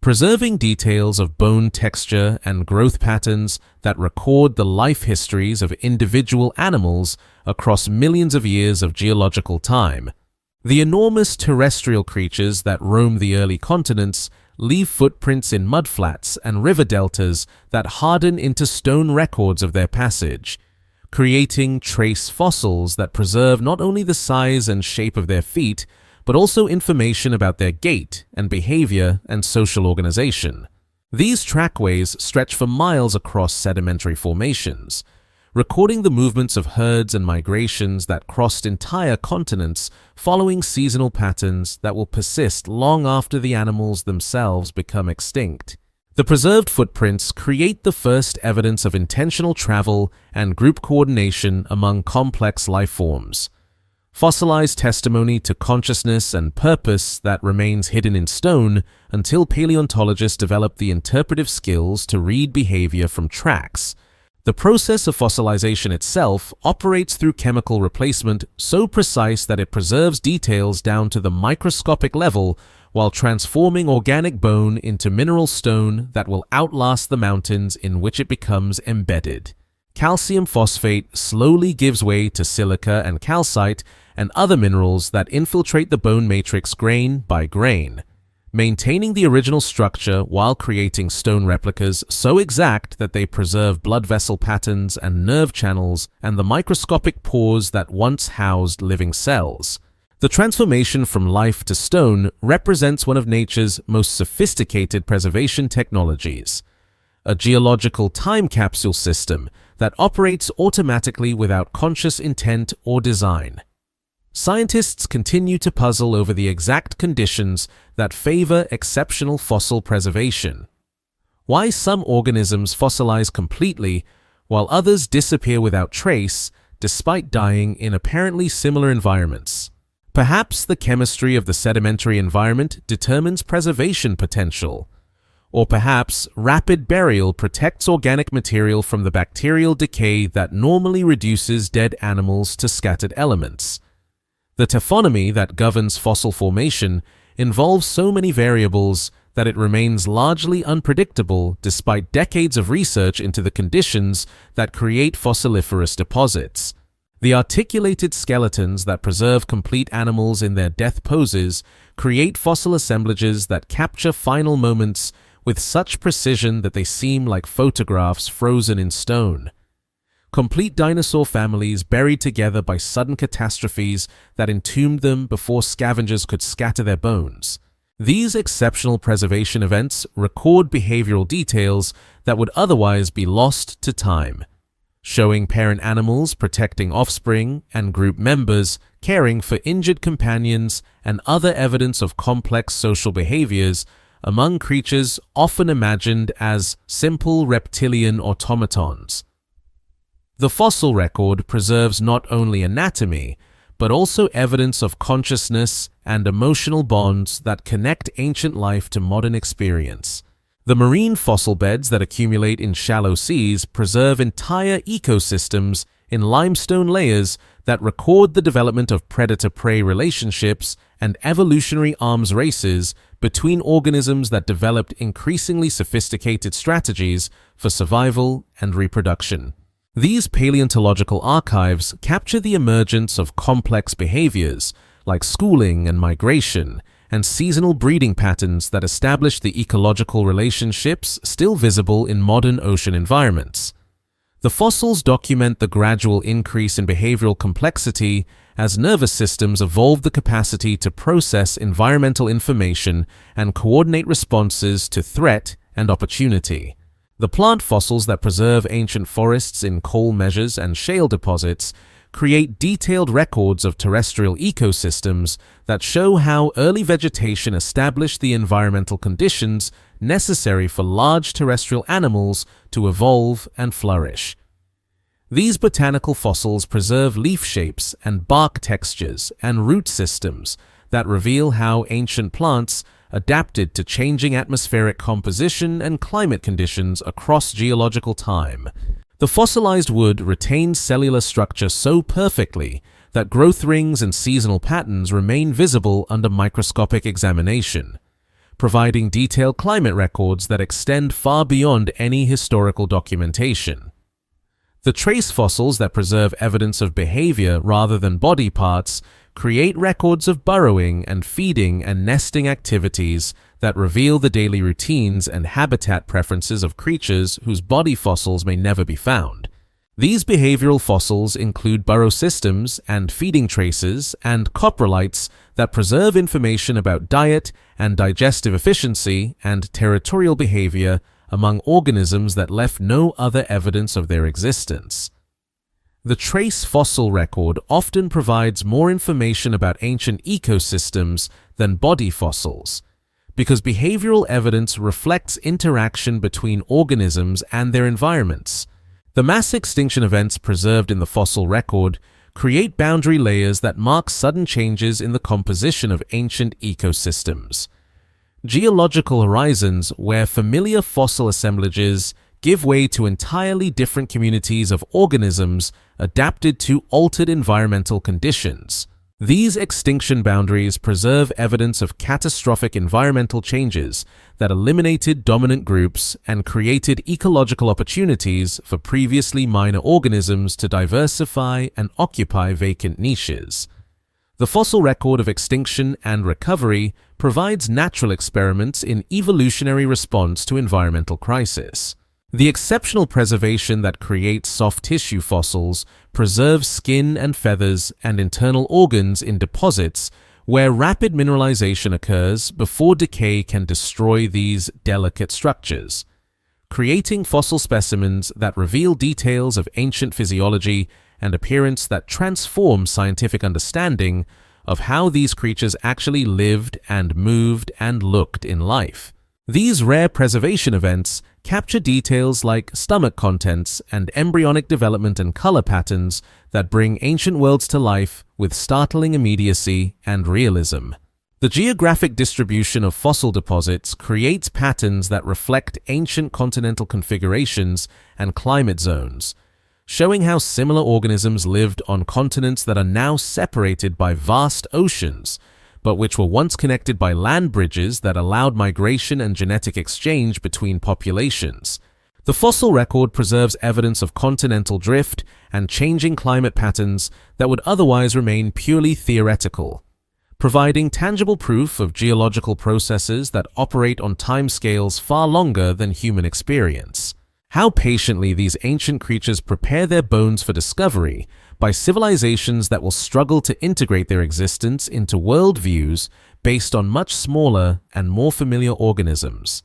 preserving details of bone texture and growth patterns that record the life histories of individual animals across millions of years of geological time. The enormous terrestrial creatures that roam the early continents leave footprints in mudflats and river deltas that harden into stone records of their passage, creating trace fossils that preserve not only the size and shape of their feet, but also information about their gait and behavior and social organization. These trackways stretch for miles across sedimentary formations, recording the movements of herds and migrations that crossed entire continents following seasonal patterns that will persist long after the animals themselves become extinct. The preserved footprints create the first evidence of intentional travel and group coordination among complex life forms, fossilized testimony to consciousness and purpose that remains hidden in stone until paleontologists develop the interpretive skills to read behavior from tracks. The process of fossilization itself operates through chemical replacement so precise that it preserves details down to the microscopic level while transforming organic bone into mineral stone that will outlast the mountains in which it becomes embedded. Calcium phosphate slowly gives way to silica and calcite and other minerals that infiltrate the bone matrix grain by grain, maintaining the original structure while creating stone replicas so exact that they preserve blood vessel patterns and nerve channels and the microscopic pores that once housed living cells. The transformation from life to stone represents one of nature's most sophisticated preservation technologies, a geological time capsule system that operates automatically without conscious intent or design. Scientists continue to puzzle over the exact conditions that favor exceptional fossil preservation. Why some organisms fossilize completely while others disappear without trace despite dying in apparently similar environments. Perhaps the chemistry of the sedimentary environment determines preservation potential, or perhaps rapid burial protects organic material from the bacterial decay that normally reduces dead animals to scattered elements. The taphonomy that governs fossil formation involves so many variables that it remains largely unpredictable despite decades of research into the conditions that create fossiliferous deposits. The articulated skeletons that preserve complete animals in their death poses create fossil assemblages that capture final moments with such precision that they seem like photographs frozen in stone. Complete dinosaur families buried together by sudden catastrophes that entombed them before scavengers could scatter their bones. These exceptional preservation events record behavioral details that would otherwise be lost to time, showing parent animals protecting offspring and group members caring for injured companions and other evidence of complex social behaviors among creatures often imagined as simple reptilian automatons. The fossil record preserves not only anatomy, but also evidence of consciousness and emotional bonds that connect ancient life to modern experience. The marine fossil beds that accumulate in shallow seas preserve entire ecosystems in limestone layers that record the development of predator-prey relationships and evolutionary arms races between organisms that developed increasingly sophisticated strategies for survival and reproduction. These paleontological archives capture the emergence of complex behaviors like schooling and migration, and seasonal breeding patterns that establish the ecological relationships still visible in modern ocean environments. The fossils document the gradual increase in behavioral complexity as nervous systems evolved the capacity to process environmental information and coordinate responses to threat and opportunity. The plant fossils that preserve ancient forests in coal measures and shale deposits create detailed records of terrestrial ecosystems that show how early vegetation established the environmental conditions necessary for large terrestrial animals to evolve and flourish. These botanical fossils preserve leaf shapes and bark textures and root systems that reveal how ancient plants adapted to changing atmospheric composition and climate conditions across geological time. The fossilized wood retains cellular structure so perfectly that growth rings and seasonal patterns remain visible under microscopic examination, providing detailed climate records that extend far beyond any historical documentation. The trace fossils that preserve evidence of behavior rather than body parts create records of burrowing and feeding and nesting activities that reveal the daily routines and habitat preferences of creatures whose body fossils may never be found. These behavioral fossils include burrow systems and feeding traces and coprolites that preserve information about diet and digestive efficiency and territorial behavior among organisms that left no other evidence of their existence. The trace fossil record often provides more information about ancient ecosystems than body fossils, because behavioral evidence reflects interaction between organisms and their environments. The mass extinction events preserved in the fossil record create boundary layers that mark sudden changes in the composition of ancient ecosystems. Geological horizons where familiar fossil assemblages give way to entirely different communities of organisms adapted to altered environmental conditions. These extinction boundaries preserve evidence of catastrophic environmental changes that eliminated dominant groups and created ecological opportunities for previously minor organisms to diversify and occupy vacant niches. The fossil record of extinction and recovery provides natural experiments in evolutionary response to environmental crisis. The exceptional preservation that creates soft tissue fossils preserves skin and feathers and internal organs in deposits where rapid mineralization occurs before decay can destroy these delicate structures, creating fossil specimens that reveal details of ancient physiology and appearance that transform scientific understanding of how these creatures actually lived and moved and looked in life. These rare preservation events capture details like stomach contents and embryonic development and color patterns that bring ancient worlds to life with startling immediacy and realism. The geographic distribution of fossil deposits creates patterns that reflect ancient continental configurations and climate zones, showing how similar organisms lived on continents that are now separated by vast oceans, but which were once connected by land bridges that allowed migration and genetic exchange between populations. The fossil record preserves evidence of continental drift and changing climate patterns that would otherwise remain purely theoretical, providing tangible proof of geological processes that operate on timescales far longer than human experience. How patiently these ancient creatures prepare their bones for discovery by civilizations that will struggle to integrate their existence into worldviews based on much smaller and more familiar organisms.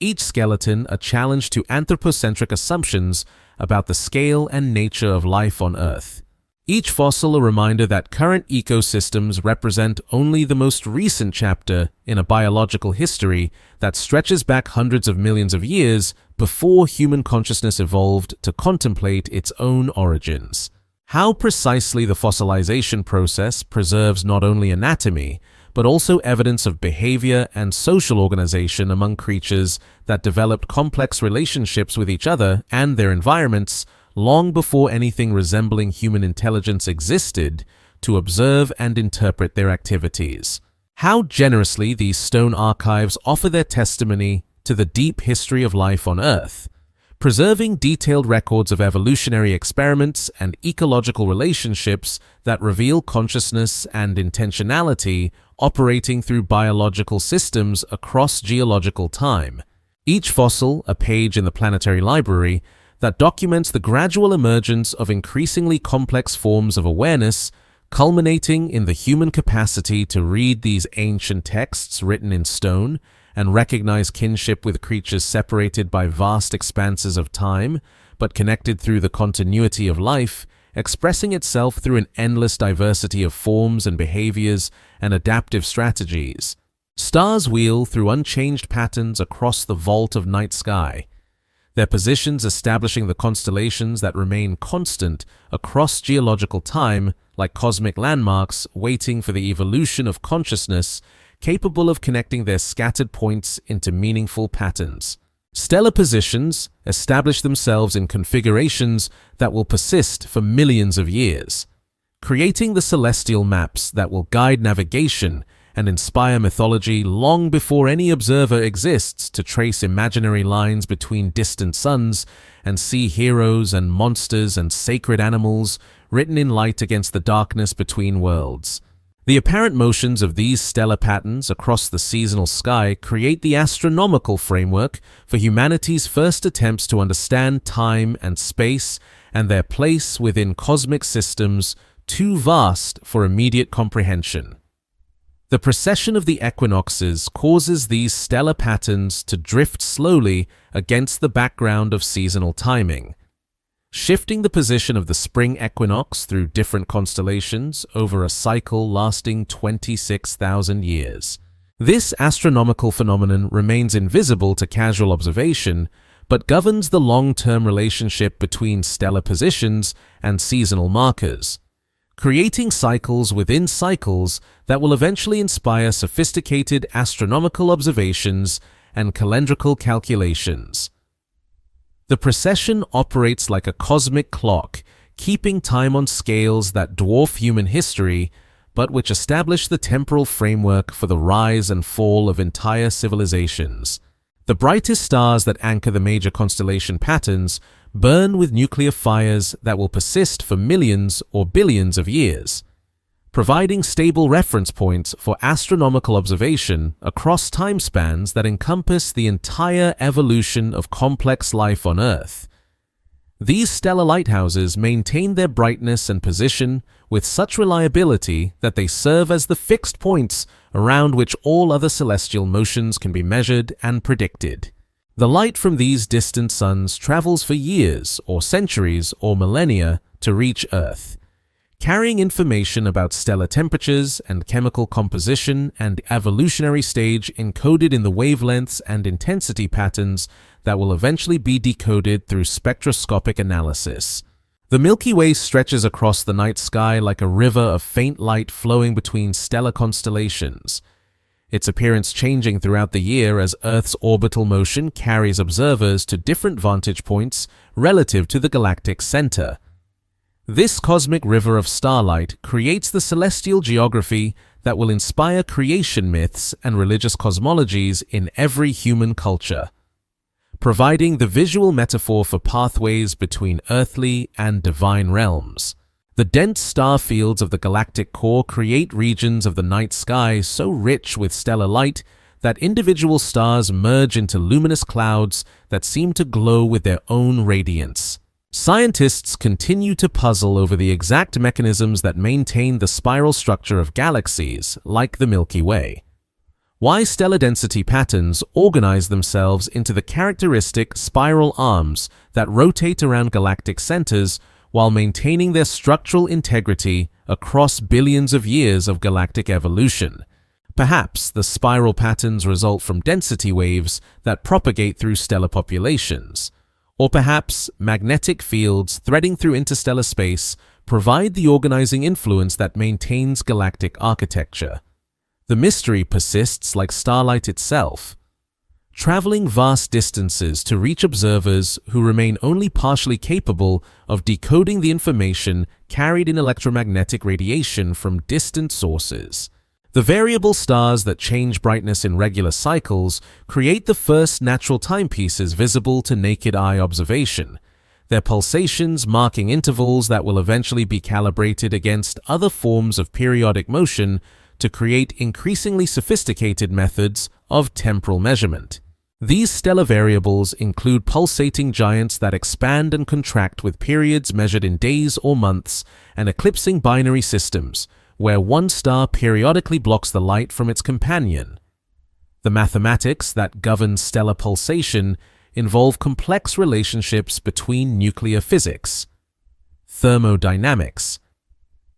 Each skeleton a challenge to anthropocentric assumptions about the scale and nature of life on Earth. Each fossil a reminder that current ecosystems represent only the most recent chapter in a biological history that stretches back hundreds of millions of years before human consciousness evolved to contemplate its own origins. How precisely the fossilization process preserves not only anatomy, but also evidence of behavior and social organization among creatures that developed complex relationships with each other and their environments long before anything resembling human intelligence existed to observe and interpret their activities. How generously these stone archives offer their testimony to the deep history of life on Earth, preserving detailed records of evolutionary experiments and ecological relationships that reveal consciousness and intentionality operating through biological systems across geological time. Each fossil, a page in the planetary library, that documents the gradual emergence of increasingly complex forms of awareness, culminating in the human capacity to read these ancient texts written in stone and recognize kinship with creatures separated by vast expanses of time, but connected through the continuity of life, expressing itself through an endless diversity of forms and behaviors and adaptive strategies. Stars wheel through unchanged patterns across the vault of night sky, their positions establishing the constellations that remain constant across geological time, like cosmic landmarks waiting for the evolution of consciousness, capable of connecting their scattered points into meaningful patterns. Stellar positions establish themselves in configurations that will persist for millions of years, creating the celestial maps that will guide navigation and inspire mythology long before any observer exists to trace imaginary lines between distant suns and see heroes and monsters and sacred animals written in light against the darkness between worlds. The apparent motions of these stellar patterns across the seasonal sky create the astronomical framework for humanity's first attempts to understand time and space and their place within cosmic systems too vast for immediate comprehension. The precession of the equinoxes causes these stellar patterns to drift slowly against the background of seasonal timing, shifting the position of the spring equinox through different constellations over a cycle lasting 26,000 years. This astronomical phenomenon remains invisible to casual observation, but governs the long-term relationship between stellar positions and seasonal markers, creating cycles within cycles that will eventually inspire sophisticated astronomical observations and calendrical calculations. The precession operates like a cosmic clock, keeping time on scales that dwarf human history, but which establish the temporal framework for the rise and fall of entire civilizations. The brightest stars that anchor the major constellation patterns burn with nuclear fires that will persist for millions or billions of years, providing stable reference points for astronomical observation across time spans that encompass the entire evolution of complex life on Earth. These stellar lighthouses maintain their brightness and position with such reliability that they serve as the fixed points around which all other celestial motions can be measured and predicted. The light from these distant suns travels for years or centuries or millennia to reach Earth, carrying information about stellar temperatures and chemical composition and evolutionary stage encoded in the wavelengths and intensity patterns that will eventually be decoded through spectroscopic analysis. The Milky Way stretches across the night sky like a river of faint light flowing between stellar constellations, its appearance changing throughout the year as Earth's orbital motion carries observers to different vantage points relative to the galactic center. This cosmic river of starlight creates the celestial geography that will inspire creation myths and religious cosmologies in every human culture, providing the visual metaphor for pathways between earthly and divine realms. The dense star fields of the galactic core create regions of the night sky so rich with stellar light that individual stars merge into luminous clouds that seem to glow with their own radiance. Scientists continue to puzzle over the exact mechanisms that maintain the spiral structure of galaxies like the Milky Way. Why stellar density patterns organize themselves into the characteristic spiral arms that rotate around galactic centers while maintaining their structural integrity across billions of years of galactic evolution. Perhaps the spiral patterns result from density waves that propagate through stellar populations, or perhaps magnetic fields threading through interstellar space provide the organizing influence that maintains galactic architecture. The mystery persists like starlight itself, traveling vast distances to reach observers who remain only partially capable of decoding the information carried in electromagnetic radiation from distant sources. The variable stars that change brightness in regular cycles create the first natural timepieces visible to naked eye observation, their pulsations marking intervals that will eventually be calibrated against other forms of periodic motion to create increasingly sophisticated methods of temporal measurement. These stellar variables include pulsating giants that expand and contract with periods measured in days or months, and eclipsing binary systems, where one star periodically blocks the light from its companion. The mathematics that govern stellar pulsation involve complex relationships between nuclear physics, thermodynamics,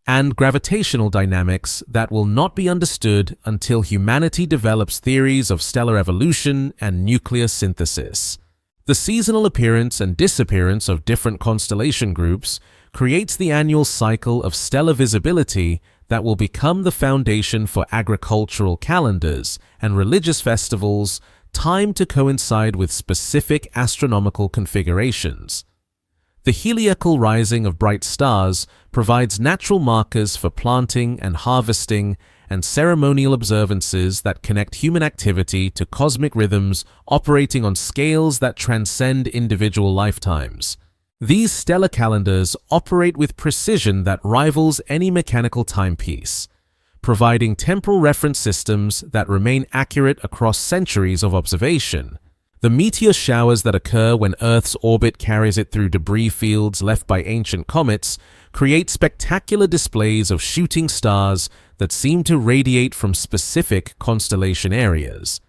and gravitational dynamics that will not be understood until humanity develops theories of stellar evolution and nuclear synthesis. The seasonal appearance and disappearance of different constellation groups creates the annual cycle of stellar visibility that will become the foundation for agricultural calendars and religious festivals timed to coincide with specific astronomical configurations. The heliacal rising of bright stars provides natural markers for planting and harvesting and ceremonial observances that connect human activity to cosmic rhythms operating on scales that transcend individual lifetimes. These stellar calendars operate with precision that rivals any mechanical timepiece, providing temporal reference systems that remain accurate across centuries of observation. The meteor showers that occur when Earth's orbit carries it through debris fields left by ancient comets create spectacular displays of shooting stars that seem to radiate from specific constellation areas,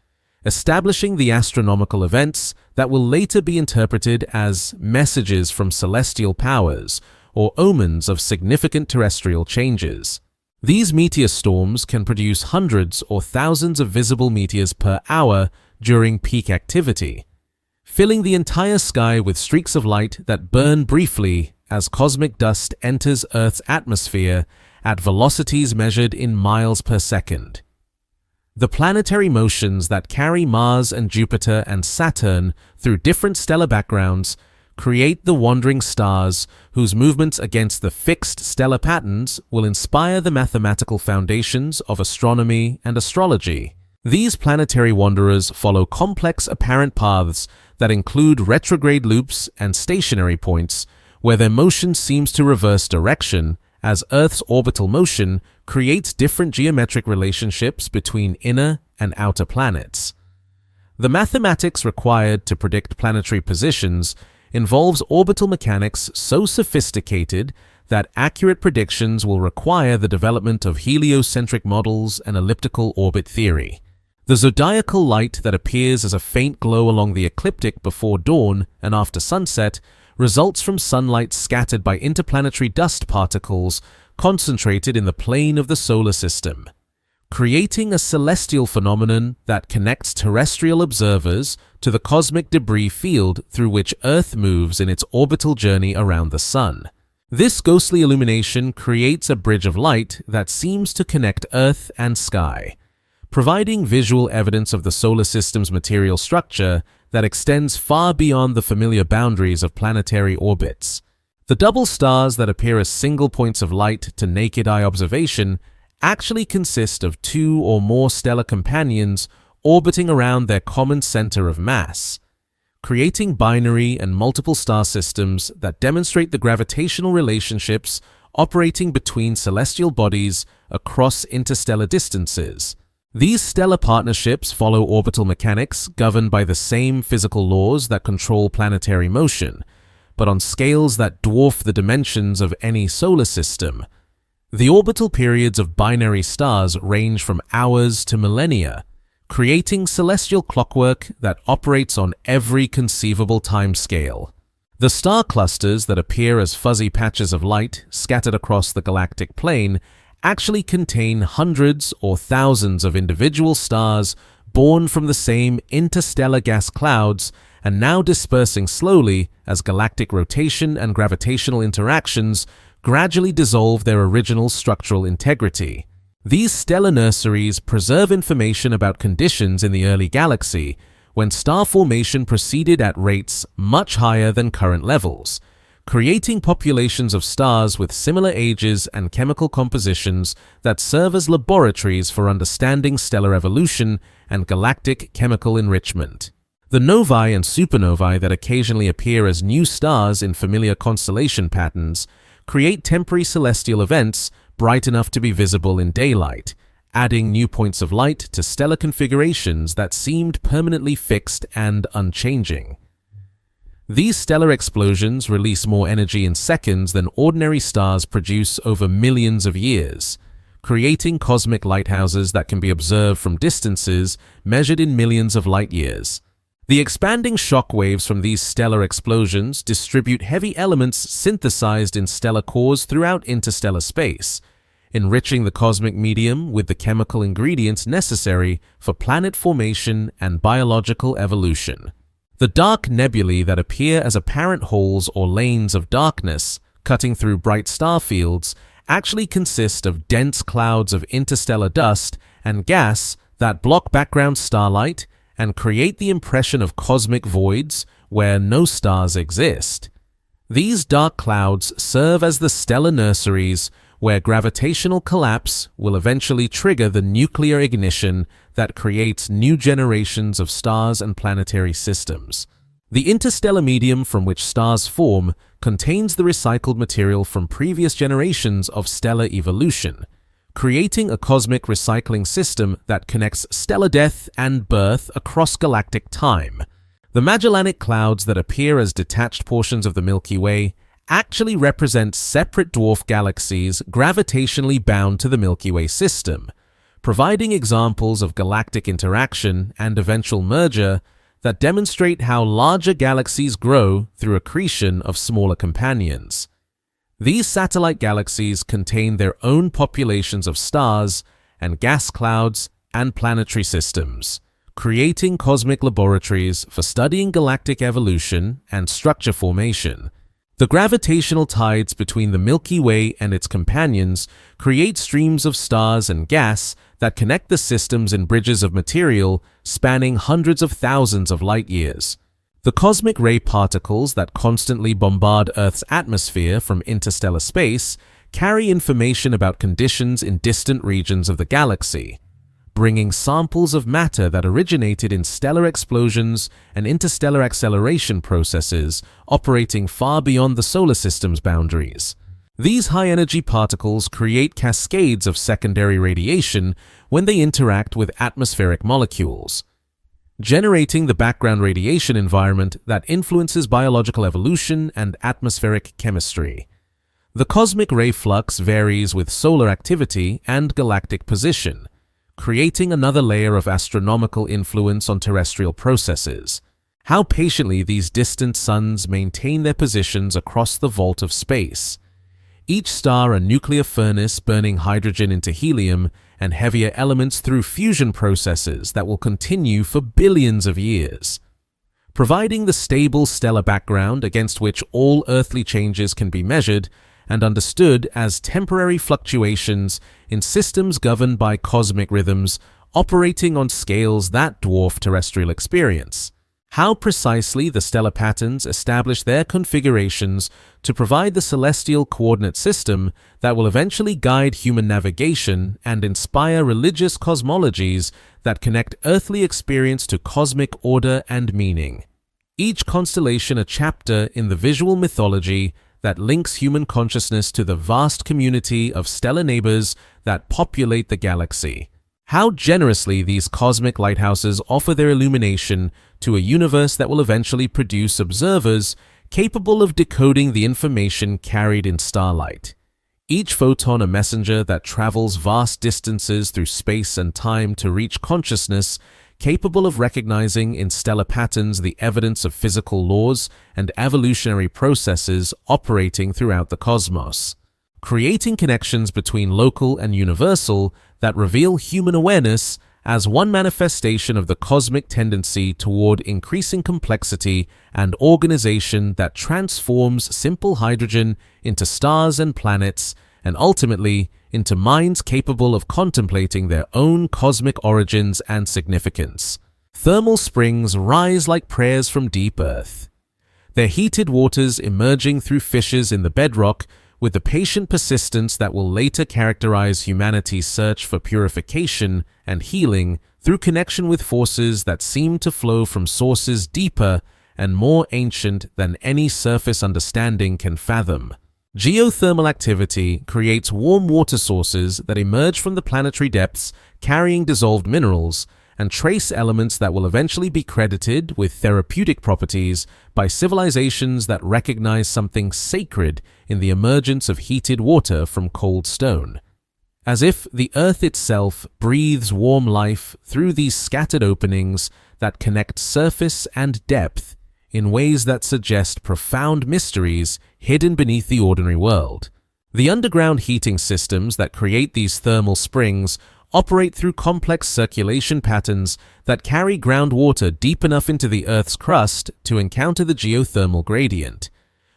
establishing the astronomical events that will later be interpreted as messages from celestial powers or omens of significant terrestrial changes. These meteor storms can produce hundreds or thousands of visible meteors per hour during peak activity, filling the entire sky with streaks of light that burn briefly as cosmic dust enters Earth's atmosphere at velocities measured in miles per second. The planetary motions that carry Mars and Jupiter and Saturn through different stellar backgrounds create the wandering stars whose movements against the fixed stellar patterns will inspire the mathematical foundations of astronomy and astrology. These planetary wanderers follow complex apparent paths that include retrograde loops and stationary points, where their motion seems to reverse direction as Earth's orbital motion creates different geometric relationships between inner and outer planets. The mathematics required to predict planetary positions involves orbital mechanics so sophisticated that accurate predictions will require the development of heliocentric models and elliptical orbit theory. The zodiacal light that appears as a faint glow along the ecliptic before dawn and after sunset results from sunlight scattered by interplanetary dust particles concentrated in the plane of the solar system, creating a celestial phenomenon that connects terrestrial observers to the cosmic debris field through which Earth moves in its orbital journey around the Sun. This ghostly illumination creates a bridge of light that seems to connect Earth and sky, providing visual evidence of the solar system's material structure that extends far beyond the familiar boundaries of planetary orbits. The double stars that appear as single points of light to naked eye observation actually consist of two or more stellar companions orbiting around their common center of mass, creating binary and multiple star systems that demonstrate the gravitational relationships operating between celestial bodies across interstellar distances. These stellar partnerships follow orbital mechanics governed by the same physical laws that control planetary motion, but on scales that dwarf the dimensions of any solar system. The orbital periods of binary stars range from hours to millennia, creating celestial clockwork that operates on every conceivable timescale. The star clusters that appear as fuzzy patches of light scattered across the galactic plane actually contain hundreds or thousands of individual stars born from the same interstellar gas clouds and now dispersing slowly as galactic rotation and gravitational interactions gradually dissolve their original structural integrity. These stellar nurseries preserve information about conditions in the early galaxy when star formation proceeded at rates much higher than current levels, creating populations of stars with similar ages and chemical compositions that serve as laboratories for understanding stellar evolution and galactic chemical enrichment. The novae and supernovae that occasionally appear as new stars in familiar constellation patterns create temporary celestial events bright enough to be visible in daylight, adding new points of light to stellar configurations that seemed permanently fixed and unchanging. These stellar explosions release more energy in seconds than ordinary stars produce over millions of years, creating cosmic lighthouses that can be observed from distances measured in millions of light years. The expanding shock waves from these stellar explosions distribute heavy elements synthesized in stellar cores throughout interstellar space, enriching the cosmic medium with the chemical ingredients necessary for planet formation and biological evolution. The dark nebulae that appear as apparent holes or lanes of darkness cutting through bright star fields actually consist of dense clouds of interstellar dust and gas that block background starlight and create the impression of cosmic voids where no stars exist. These dark clouds serve as the stellar nurseries where gravitational collapse will eventually trigger the nuclear ignition that creates new generations of stars and planetary systems. The interstellar medium from which stars form contains the recycled material from previous generations of stellar evolution, creating a cosmic recycling system that connects stellar death and birth across galactic time. The Magellanic Clouds that appear as detached portions of the Milky Way actually represent separate dwarf galaxies gravitationally bound to the Milky Way system, providing examples of galactic interaction and eventual merger that demonstrate how larger galaxies grow through accretion of smaller companions. These satellite galaxies contain their own populations of stars and gas clouds and planetary systems, creating cosmic laboratories for studying galactic evolution and structure formation. The gravitational tides between the Milky Way and its companions create streams of stars and gas that connect the systems in bridges of material spanning hundreds of thousands of light years. The cosmic ray particles that constantly bombard Earth's atmosphere from interstellar space carry information about conditions in distant regions of the galaxy, bringing samples of matter that originated in stellar explosions and interstellar acceleration processes operating far beyond the solar system's boundaries. These high-energy particles create cascades of secondary radiation when they interact with atmospheric molecules, generating the background radiation environment that influences biological evolution and atmospheric chemistry. The cosmic ray flux varies with solar activity and galactic position, creating another layer of astronomical influence on terrestrial processes. How patiently these distant suns maintain their positions across the vault of space. Each star a nuclear furnace burning hydrogen into helium and heavier elements through fusion processes that will continue for billions of years, providing the stable stellar background against which all earthly changes can be measured and understood as temporary fluctuations in systems governed by cosmic rhythms operating on scales that dwarf terrestrial experience. How precisely the stellar patterns establish their configurations to provide the celestial coordinate system that will eventually guide human navigation and inspire religious cosmologies that connect earthly experience to cosmic order and meaning. Each constellation a chapter in the visual mythology that links human consciousness to the vast community of stellar neighbors that populate the galaxy. How generously these cosmic lighthouses offer their illumination to a universe that will eventually produce observers capable of decoding the information carried in starlight. Each photon a messenger that travels vast distances through space and time to reach consciousness, capable of recognizing in stellar patterns the evidence of physical laws and evolutionary processes operating throughout the cosmos, creating connections between local and universal that reveal human awareness as one manifestation of the cosmic tendency toward increasing complexity and organization that transforms simple hydrogen into stars and planets, and ultimately into minds capable of contemplating their own cosmic origins and significance. Thermal springs rise like prayers from deep earth, their heated waters emerging through fissures in the bedrock with the patient persistence that will later characterize humanity's search for purification and healing through connection with forces that seem to flow from sources deeper and more ancient than any surface understanding can fathom. Geothermal activity creates warm water sources that emerge from the planetary depths carrying dissolved minerals and trace elements that will eventually be credited with therapeutic properties by civilizations that recognize something sacred in the emergence of heated water from cold stone. As if the earth itself breathes warm life through these scattered openings that connect surface and depth in ways that suggest profound mysteries hidden beneath the ordinary world. The underground heating systems that create these thermal springs operate through complex circulation patterns that carry groundwater deep enough into the Earth's crust to encounter the geothermal gradient,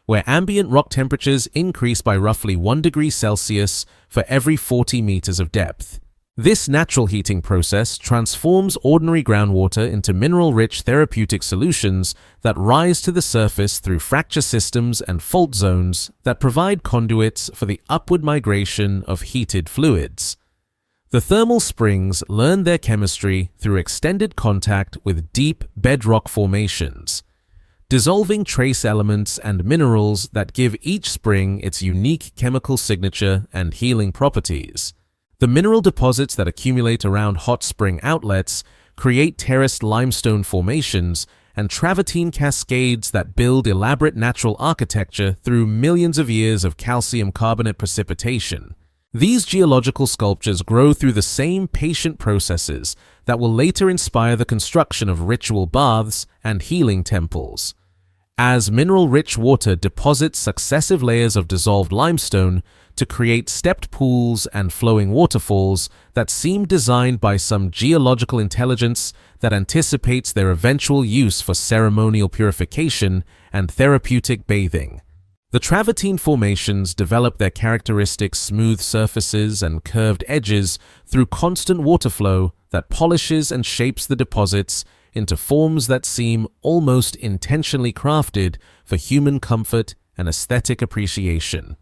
where ambient rock temperatures increase by roughly 1 degree Celsius for every 40 meters of depth. This natural heating process transforms ordinary groundwater into mineral-rich therapeutic solutions that rise to the surface through fracture systems and fault zones that provide conduits for the upward migration of heated fluids. The thermal springs learn their chemistry through extended contact with deep bedrock formations, dissolving trace elements and minerals that give each spring its unique chemical signature and healing properties. The mineral deposits that accumulate around hot spring outlets create terraced limestone formations and travertine cascades that build elaborate natural architecture through millions of years of calcium carbonate precipitation. These geological sculptures grow through the same patient processes that will later inspire the construction of ritual baths and healing temples. As mineral-rich water deposits successive layers of dissolved limestone to create stepped pools and flowing waterfalls that seem designed by some geological intelligence that anticipates their eventual use for ceremonial purification and therapeutic bathing. The travertine formations develop their characteristic smooth surfaces and curved edges through constant water flow that polishes and shapes the deposits into forms that seem almost intentionally crafted for human comfort and aesthetic appreciation.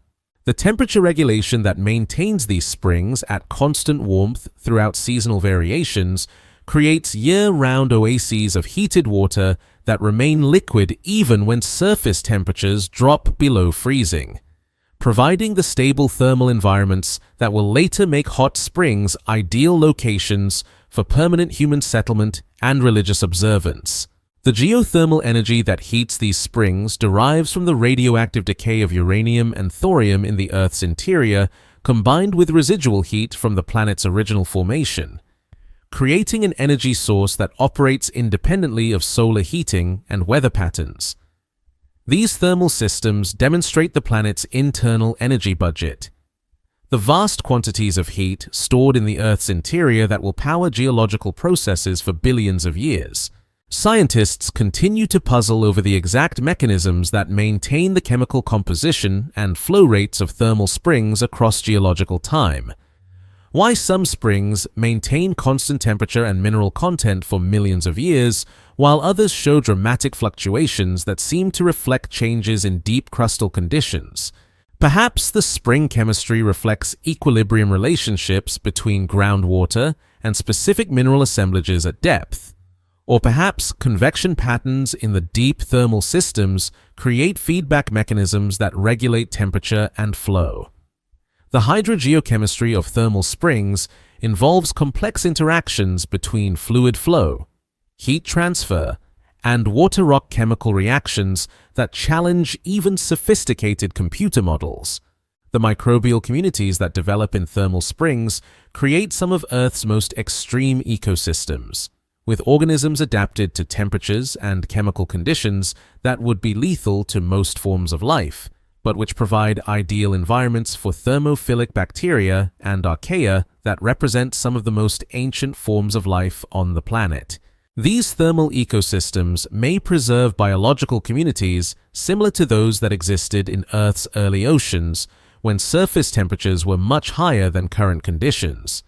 The temperature regulation that maintains these springs at constant warmth throughout seasonal variations creates year-round oases of heated water that remain liquid even when surface temperatures drop below freezing, providing the stable thermal environments that will later make hot springs ideal locations for permanent human settlement and religious observance. The geothermal energy that heats these springs derives from the radioactive decay of uranium and thorium in the Earth's interior, combined with residual heat from the planet's original formation, creating an energy source that operates independently of solar heating and weather patterns. These thermal systems demonstrate the planet's internal energy budget. The vast quantities of heat stored in the Earth's interior that will power geological processes for billions of years. Scientists continue to puzzle over the exact mechanisms that maintain the chemical composition and flow rates of thermal springs across geological time. Why some springs maintain constant temperature and mineral content for millions of years, while others show dramatic fluctuations that seem to reflect changes in deep crustal conditions. Perhaps the spring chemistry reflects equilibrium relationships between groundwater and specific mineral assemblages at depth. Or perhaps convection patterns in the deep thermal systems create feedback mechanisms that regulate temperature and flow. The hydrogeochemistry of thermal springs involves complex interactions between fluid flow, heat transfer, and water-rock chemical reactions that challenge even sophisticated computer models. The microbial communities that develop in thermal springs create some of Earth's most extreme ecosystems, with organisms adapted to temperatures and chemical conditions that would be lethal to most forms of life, but which provide ideal environments for thermophilic bacteria and archaea that represent some of the most ancient forms of life on the planet. These thermal ecosystems may preserve biological communities similar to those that existed in Earth's early oceans when surface temperatures were much higher than current conditions,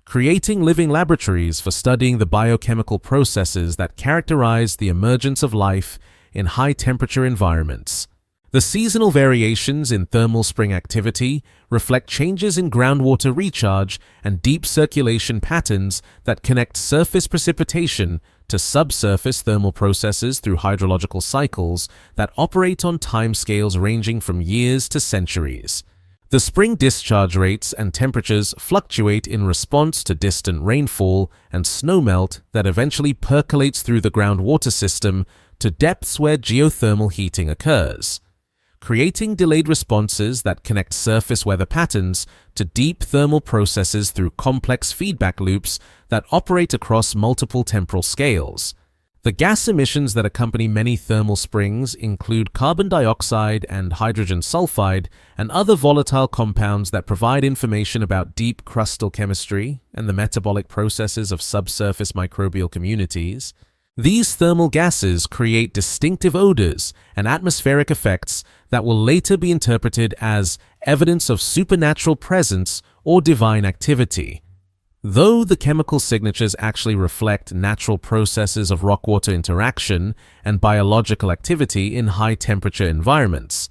creating living laboratories for studying the biochemical processes that characterize the emergence of life in high-temperature environments. The seasonal variations in thermal spring activity reflect changes in groundwater recharge and deep circulation patterns that connect surface precipitation to subsurface thermal processes through hydrological cycles that operate on timescales ranging from years to centuries. The spring discharge rates and temperatures fluctuate in response to distant rainfall and snowmelt that eventually percolates through the groundwater system to depths where geothermal heating occurs, creating delayed responses that connect surface weather patterns to deep thermal processes through complex feedback loops that operate across multiple temporal scales. The gas emissions that accompany many thermal springs include carbon dioxide and hydrogen sulfide and other volatile compounds that provide information about deep crustal chemistry and the metabolic processes of subsurface microbial communities. These thermal gases create distinctive odors and atmospheric effects that will later be interpreted as evidence of supernatural presence or divine activity. Though the chemical signatures actually reflect natural processes of rock-water interaction and biological activity in high-temperature environments,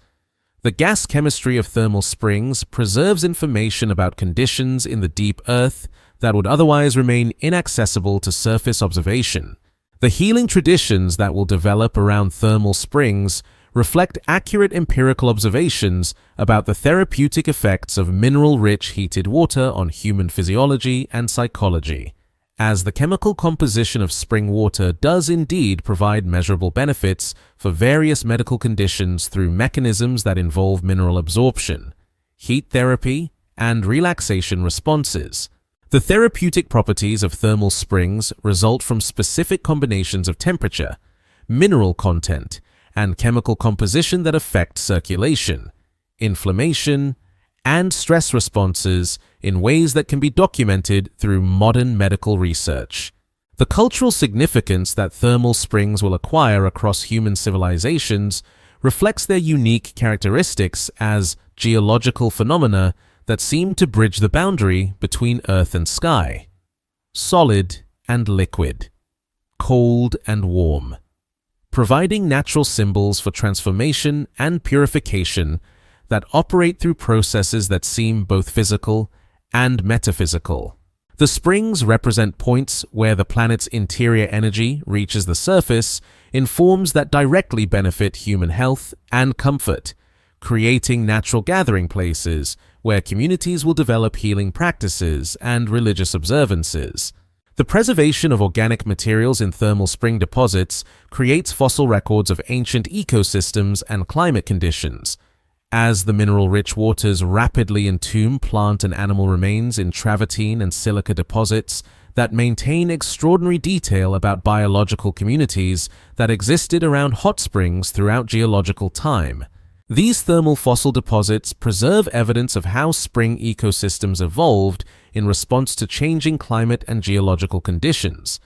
the gas chemistry of thermal springs preserves information about conditions in the deep earth that would otherwise remain inaccessible to surface observation. The healing traditions that will develop around thermal springs reflect accurate empirical observations about the therapeutic effects of mineral-rich heated water on human physiology and psychology, as the chemical composition of spring water does indeed provide measurable benefits for various medical conditions through mechanisms that involve mineral absorption, heat therapy, and relaxation responses. The therapeutic properties of thermal springs result from specific combinations of temperature, mineral content, and chemical composition that affect circulation, inflammation, and stress responses in ways that can be documented through modern medical research. The cultural significance that thermal springs will acquire across human civilizations reflects their unique characteristics as geological phenomena that seem to bridge the boundary between earth and sky, solid and liquid, cold and warm, providing natural symbols for transformation and purification that operate through processes that seem both physical and metaphysical. The springs represent points where the planet's interior energy reaches the surface in forms that directly benefit human health and comfort, creating natural gathering places where communities will develop healing practices and religious observances. The preservation of organic materials in thermal spring deposits creates fossil records of ancient ecosystems and climate conditions. As the mineral-rich waters rapidly entomb plant and animal remains in travertine and silica deposits that maintain extraordinary detail about biological communities that existed around hot springs throughout geological time. These thermal fossil deposits preserve evidence of how spring ecosystems evolved in response to changing climate and geological conditions,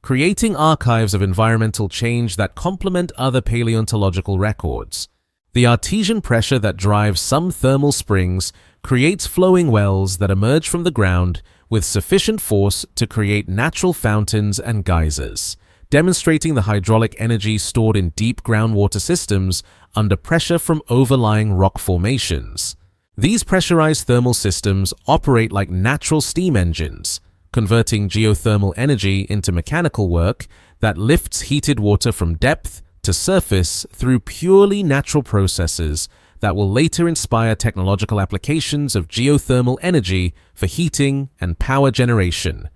creating archives of environmental change that complement other paleontological records. The artesian pressure that drives some thermal springs creates flowing wells that emerge from the ground with sufficient force to create natural fountains and geysers, demonstrating the hydraulic energy stored in deep groundwater systems under pressure from overlying rock formations. These pressurized thermal systems operate like natural steam engines, converting geothermal energy into mechanical work that lifts heated water from depth to surface through purely natural processes that will later inspire technological applications of geothermal energy for heating and power generation.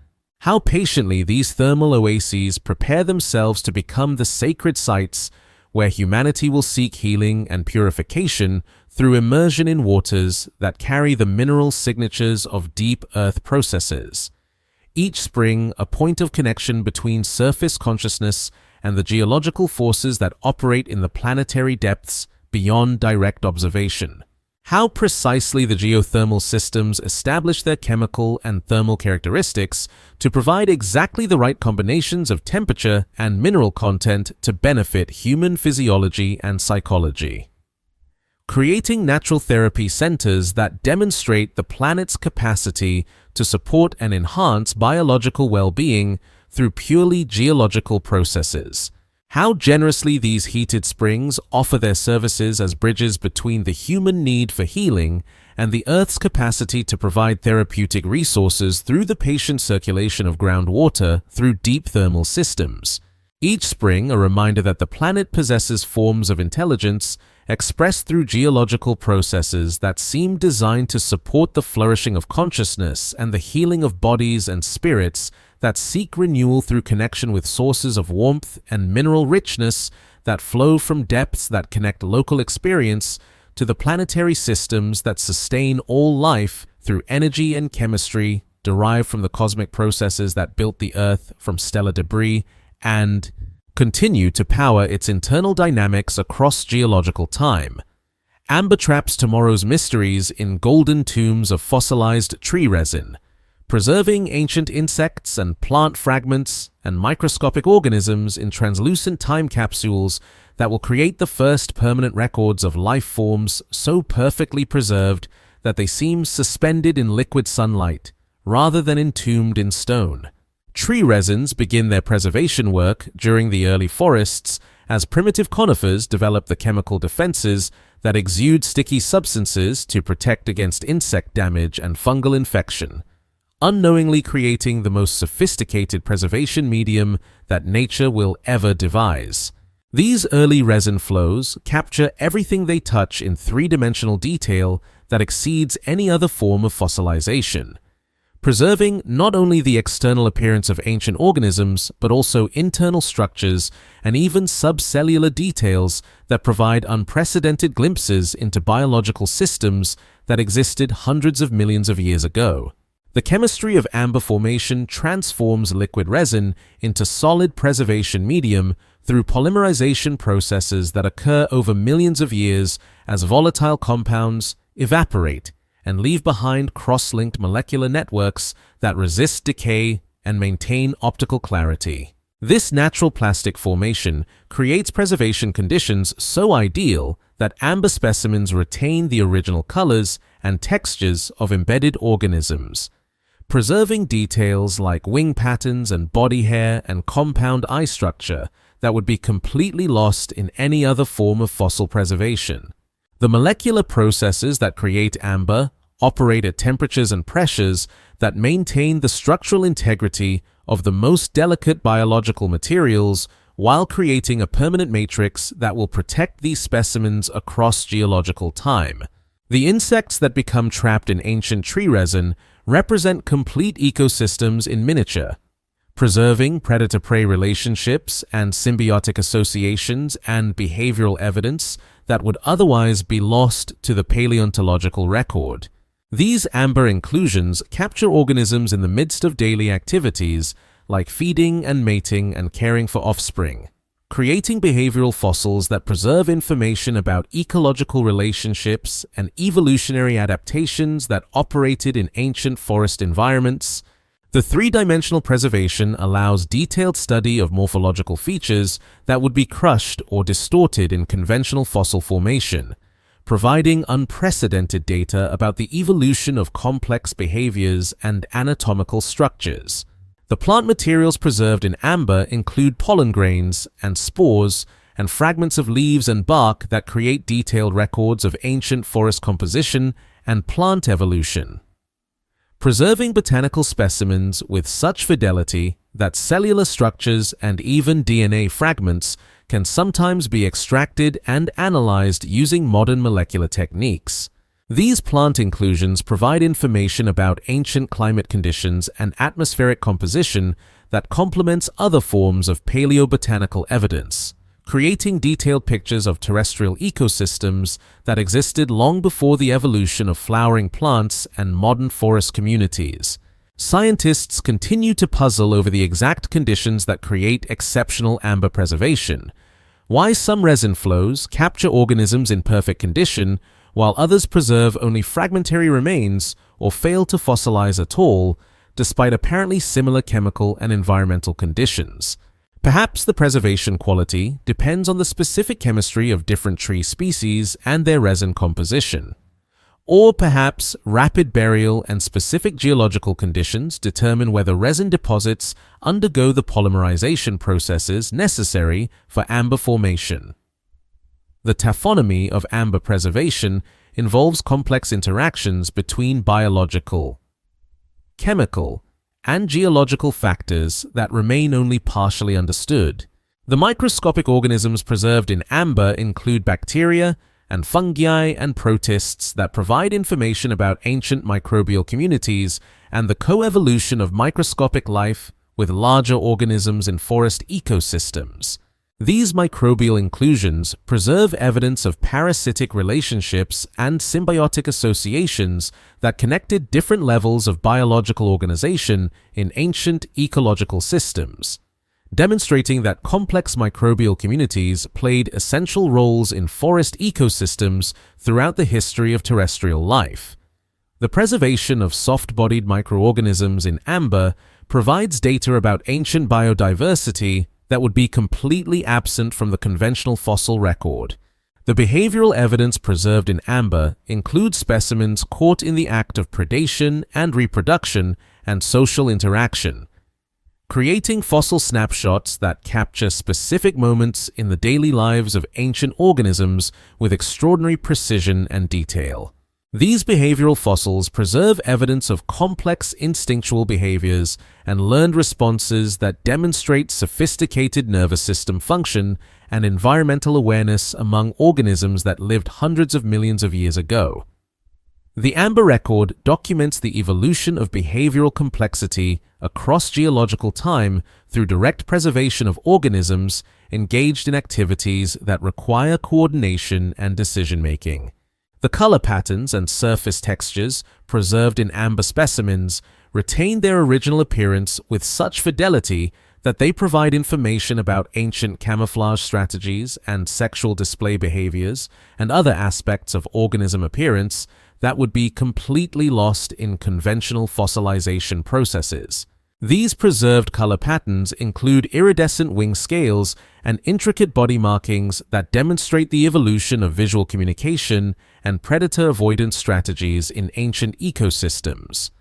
How patiently these thermal oases prepare themselves to become the sacred sites where humanity will seek healing and purification through immersion in waters that carry the mineral signatures of deep earth processes. Each spring a point of connection between surface consciousness and the geological forces that operate in the planetary depths beyond direct observation. How precisely the geothermal systems establish their chemical and thermal characteristics to provide exactly the right combinations of temperature and mineral content to benefit human physiology and psychology. Creating natural therapy centers that demonstrate the planet's capacity to support and enhance biological well-being through purely geological processes. How generously these heated springs offer their services as bridges between the human need for healing and the Earth's capacity to provide therapeutic resources through the patient circulation of groundwater through deep thermal systems. Each spring a reminder that the planet possesses forms of intelligence expressed through geological processes that seem designed to support the flourishing of consciousness and the healing of bodies and spirits that seek renewal through connection with sources of warmth and mineral richness that flow from depths that connect local experience to the planetary systems that sustain all life through energy and chemistry derived from the cosmic processes that built the Earth from stellar debris and continue to power its internal dynamics across geological time. Amber traps tomorrow's mysteries in golden tombs of fossilized tree resin, preserving ancient insects and plant fragments and microscopic organisms in translucent time capsules that will create the first permanent records of life forms so perfectly preserved that they seem suspended in liquid sunlight rather than entombed in stone. Tree resins begin their preservation work during the early forests as primitive conifers develop the chemical defenses that exude sticky substances to protect against insect damage and fungal infection, unknowingly creating the most sophisticated preservation medium that nature will ever devise. These early resin flows capture everything they touch in three-dimensional detail that exceeds any other form of fossilization, preserving not only the external appearance of ancient organisms, but also internal structures and even subcellular details that provide unprecedented glimpses into biological systems that existed hundreds of millions of years ago. The chemistry of amber formation transforms liquid resin into solid preservation medium through polymerization processes that occur over millions of years as volatile compounds evaporate and leave behind cross-linked molecular networks that resist decay and maintain optical clarity. This natural plastic formation creates preservation conditions so ideal that amber specimens retain the original colors and textures of embedded organisms, preserving details like wing patterns and body hair and compound eye structure that would be completely lost in any other form of fossil preservation. The molecular processes that create amber operate at temperatures and pressures that maintain the structural integrity of the most delicate biological materials while creating a permanent matrix that will protect these specimens across geological time. The insects that become trapped in ancient tree resin represent complete ecosystems in miniature, preserving predator-prey relationships and symbiotic associations and behavioral evidence that would otherwise be lost to the paleontological record. These amber inclusions capture organisms in the midst of daily activities like feeding and mating and caring for offspring, creating behavioral fossils that preserve information about ecological relationships and evolutionary adaptations that operated in ancient forest environments. The three-dimensional preservation allows detailed study of morphological features that would be crushed or distorted in conventional fossil formation, providing unprecedented data about the evolution of complex behaviors and anatomical structures. The plant materials preserved in amber include pollen grains and spores and fragments of leaves and bark that create detailed records of ancient forest composition and plant evolution. Preserving botanical specimens with such fidelity that cellular structures and even DNA fragments can sometimes be extracted and analyzed using modern molecular techniques. These plant inclusions provide information about ancient climate conditions and atmospheric composition that complements other forms of paleobotanical evidence, creating detailed pictures of terrestrial ecosystems that existed long before the evolution of flowering plants and modern forest communities. Scientists continue to puzzle over the exact conditions that create exceptional amber preservation, why some resin flows capture organisms in perfect condition while others preserve only fragmentary remains or fail to fossilize at all, despite apparently similar chemical and environmental conditions. Perhaps the preservation quality depends on the specific chemistry of different tree species and their resin composition. Or perhaps rapid burial and specific geological conditions determine whether resin deposits undergo the polymerization processes necessary for amber formation. The taphonomy of amber preservation involves complex interactions between biological, chemical, and geological factors that remain only partially understood. The microscopic organisms preserved in amber include bacteria and fungi and protists that provide information about ancient microbial communities and the coevolution of microscopic life with larger organisms in forest ecosystems. These microbial inclusions preserve evidence of parasitic relationships and symbiotic associations that connected different levels of biological organization in ancient ecological systems, demonstrating that complex microbial communities played essential roles in forest ecosystems throughout the history of terrestrial life. The preservation of soft-bodied microorganisms in amber provides data about ancient biodiversity that would be completely absent from the conventional fossil record. The behavioral evidence preserved in amber includes specimens caught in the act of predation and reproduction and social interaction, creating fossil snapshots that capture specific moments in the daily lives of ancient organisms with extraordinary precision and detail. These behavioral fossils preserve evidence of complex instinctual behaviors and learned responses that demonstrate sophisticated nervous system function and environmental awareness among organisms that lived hundreds of millions of years ago. The amber record documents the evolution of behavioral complexity across geological time through direct preservation of organisms engaged in activities that require coordination and decision-making. The color patterns and surface textures preserved in amber specimens retain their original appearance with such fidelity that they provide information about ancient camouflage strategies and sexual display behaviors and other aspects of organism appearance that would be completely lost in conventional fossilization processes. These preserved color patterns include iridescent wing scales and intricate body markings that demonstrate the evolution of visual communication and predator avoidance strategies in ancient ecosystems.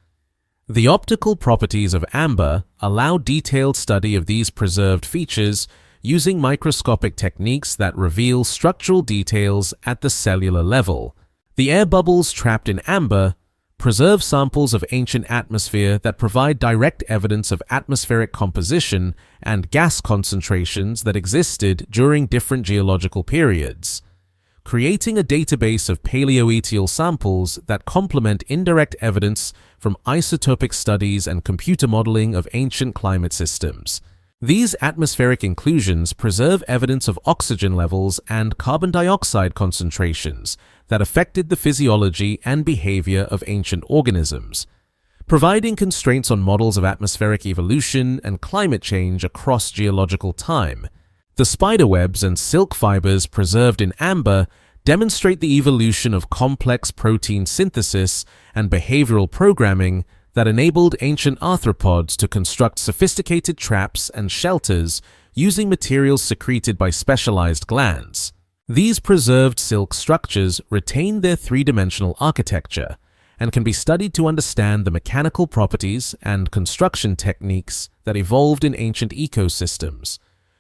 The optical properties of amber allow detailed study of these preserved features using microscopic techniques that reveal structural details at the cellular level. The air bubbles trapped in amber preserve samples of ancient atmosphere that provide direct evidence of atmospheric composition and gas concentrations that existed during different geological periods, creating a database of paleoetial samples that complement indirect evidence from isotopic studies and computer modeling of ancient climate systems. These atmospheric inclusions preserve evidence of oxygen levels and carbon dioxide concentrations that affected the physiology and behavior of ancient organisms, providing constraints on models of atmospheric evolution and climate change across geological time. The spiderwebs and silk fibers preserved in amber demonstrate the evolution of complex protein synthesis and behavioral programming that enabled ancient arthropods to construct sophisticated traps and shelters using materials secreted by specialized glands. These preserved silk structures retain their three-dimensional architecture and can be studied to understand the mechanical properties and construction techniques that evolved in ancient ecosystems,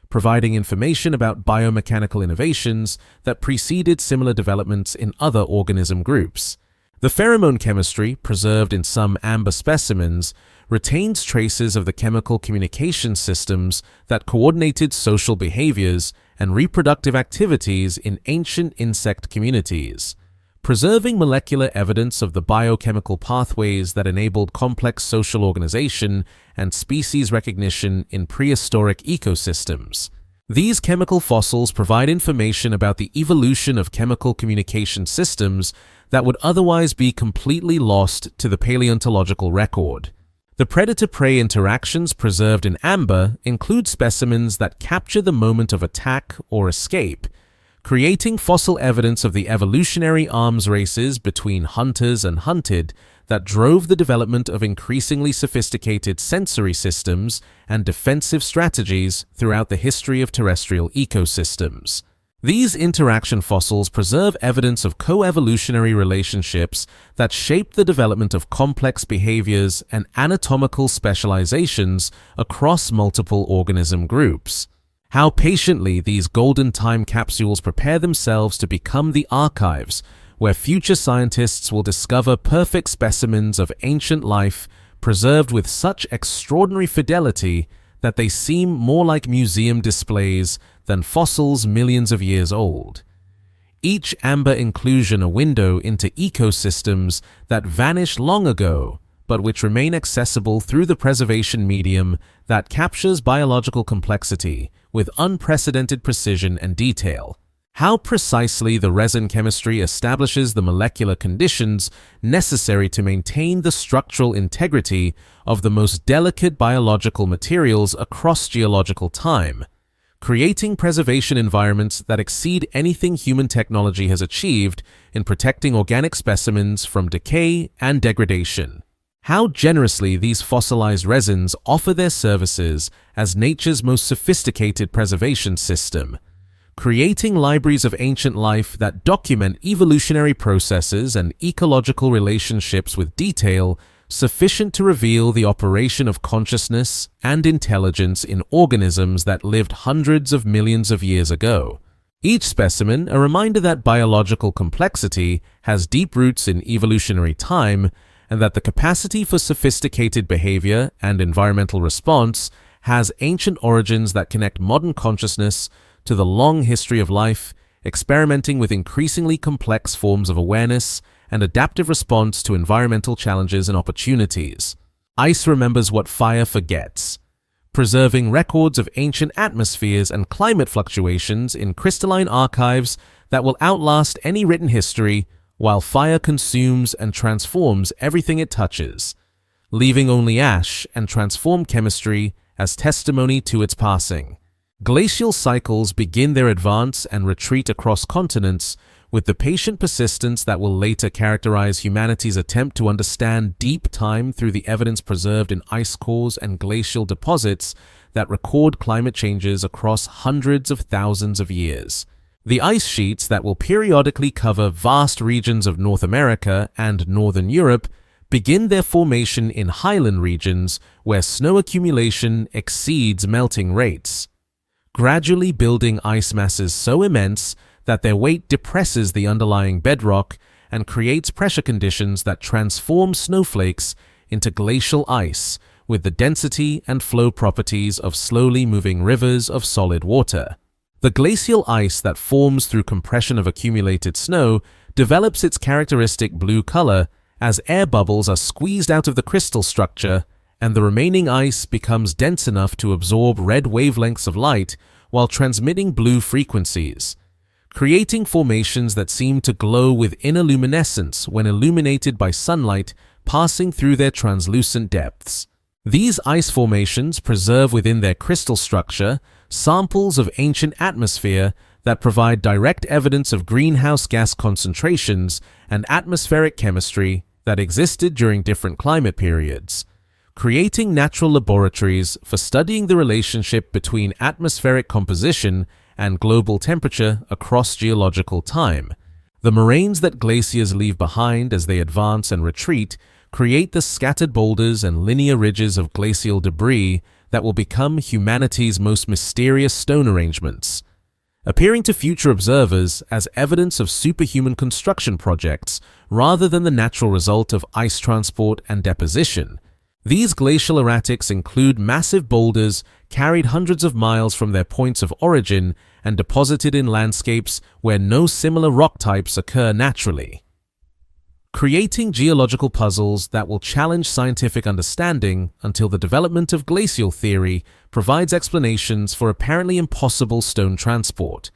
providing information about biomechanical innovations that preceded similar developments in other organism groups. The pheromone chemistry, preserved in some amber specimens, retains traces of the chemical communication systems that coordinated social behaviors and reproductive activities in ancient insect communities, preserving molecular evidence of the biochemical pathways that enabled complex social organization and species recognition in prehistoric ecosystems. These chemical fossils provide information about the evolution of chemical communication systems that would otherwise be completely lost to the paleontological record. The predator-prey interactions preserved in amber include specimens that capture the moment of attack or escape, creating fossil evidence of the evolutionary arms races between hunters and hunted that drove the development of increasingly sophisticated sensory systems and defensive strategies throughout the history of terrestrial ecosystems. These interaction fossils preserve evidence of co-evolutionary relationships that shape the development of complex behaviors and anatomical specializations across multiple organism groups. How patiently these golden time capsules prepare themselves to become the archives where future scientists will discover perfect specimens of ancient life preserved with such extraordinary fidelity that they seem more like museum displays than fossils millions of years old. Each amber inclusion a window into ecosystems that vanished long ago, but which remain accessible through the preservation medium that captures biological complexity with unprecedented precision and detail. How precisely the resin chemistry establishes the molecular conditions necessary to maintain the structural integrity of the most delicate biological materials across geological time, creating preservation environments that exceed anything human technology has achieved in protecting organic specimens from decay and degradation. How generously these fossilized resins offer their services as nature's most sophisticated preservation system, creating libraries of ancient life that document evolutionary processes and ecological relationships with detail sufficient to reveal the operation of consciousness and intelligence in organisms that lived hundreds of millions of years ago. Each specimen a reminder that biological complexity has deep roots in evolutionary time and that the capacity for sophisticated behavior and environmental response has ancient origins that connect modern consciousness to the long history of life, experimenting with increasingly complex forms of awareness and adaptive response to environmental challenges and opportunities. Ice remembers what fire forgets, preserving records of ancient atmospheres and climate fluctuations in crystalline archives that will outlast any written history, while fire consumes and transforms everything it touches, leaving only ash and transformed chemistry as testimony to its passing. Glacial cycles begin their advance and retreat across continents with the patient persistence that will later characterize humanity's attempt to understand deep time through the evidence preserved in ice cores and glacial deposits that record climate changes across hundreds of thousands of years. The ice sheets that will periodically cover vast regions of North America and Northern Europe begin their formation in highland regions where snow accumulation exceeds melting rates, gradually building ice masses so immense that their weight depresses the underlying bedrock and creates pressure conditions that transform snowflakes into glacial ice with the density and flow properties of slowly moving rivers of solid water. The glacial ice that forms through compression of accumulated snow develops its characteristic blue color as air bubbles are squeezed out of the crystal structure and the remaining ice becomes dense enough to absorb red wavelengths of light while transmitting blue frequencies, creating formations that seem to glow with inner luminescence when illuminated by sunlight passing through their translucent depths. These ice formations preserve within their crystal structure samples of ancient atmosphere that provide direct evidence of greenhouse gas concentrations and atmospheric chemistry that existed during different climate periods, creating natural laboratories for studying the relationship between atmospheric composition and global temperature across geological time. The moraines that glaciers leave behind as they advance and retreat create the scattered boulders and linear ridges of glacial debris that will become humanity's most mysterious stone arrangements, appearing to future observers as evidence of superhuman construction projects rather than the natural result of ice transport and deposition. These glacial erratics include massive boulders carried hundreds of miles from their points of origin and deposited in landscapes where no similar rock types occur naturally, creating geological puzzles that will challenge scientific understanding until the development of glacial theory provides explanations for apparently impossible stone transport.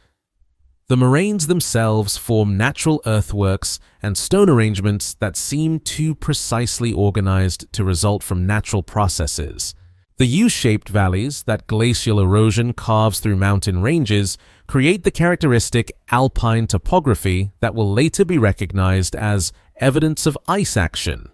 The moraines themselves form natural earthworks and stone arrangements that seem too precisely organized to result from natural processes. The U-shaped valleys that glacial erosion carves through mountain ranges create the characteristic alpine topography that will later be recognized as evidence of ice action.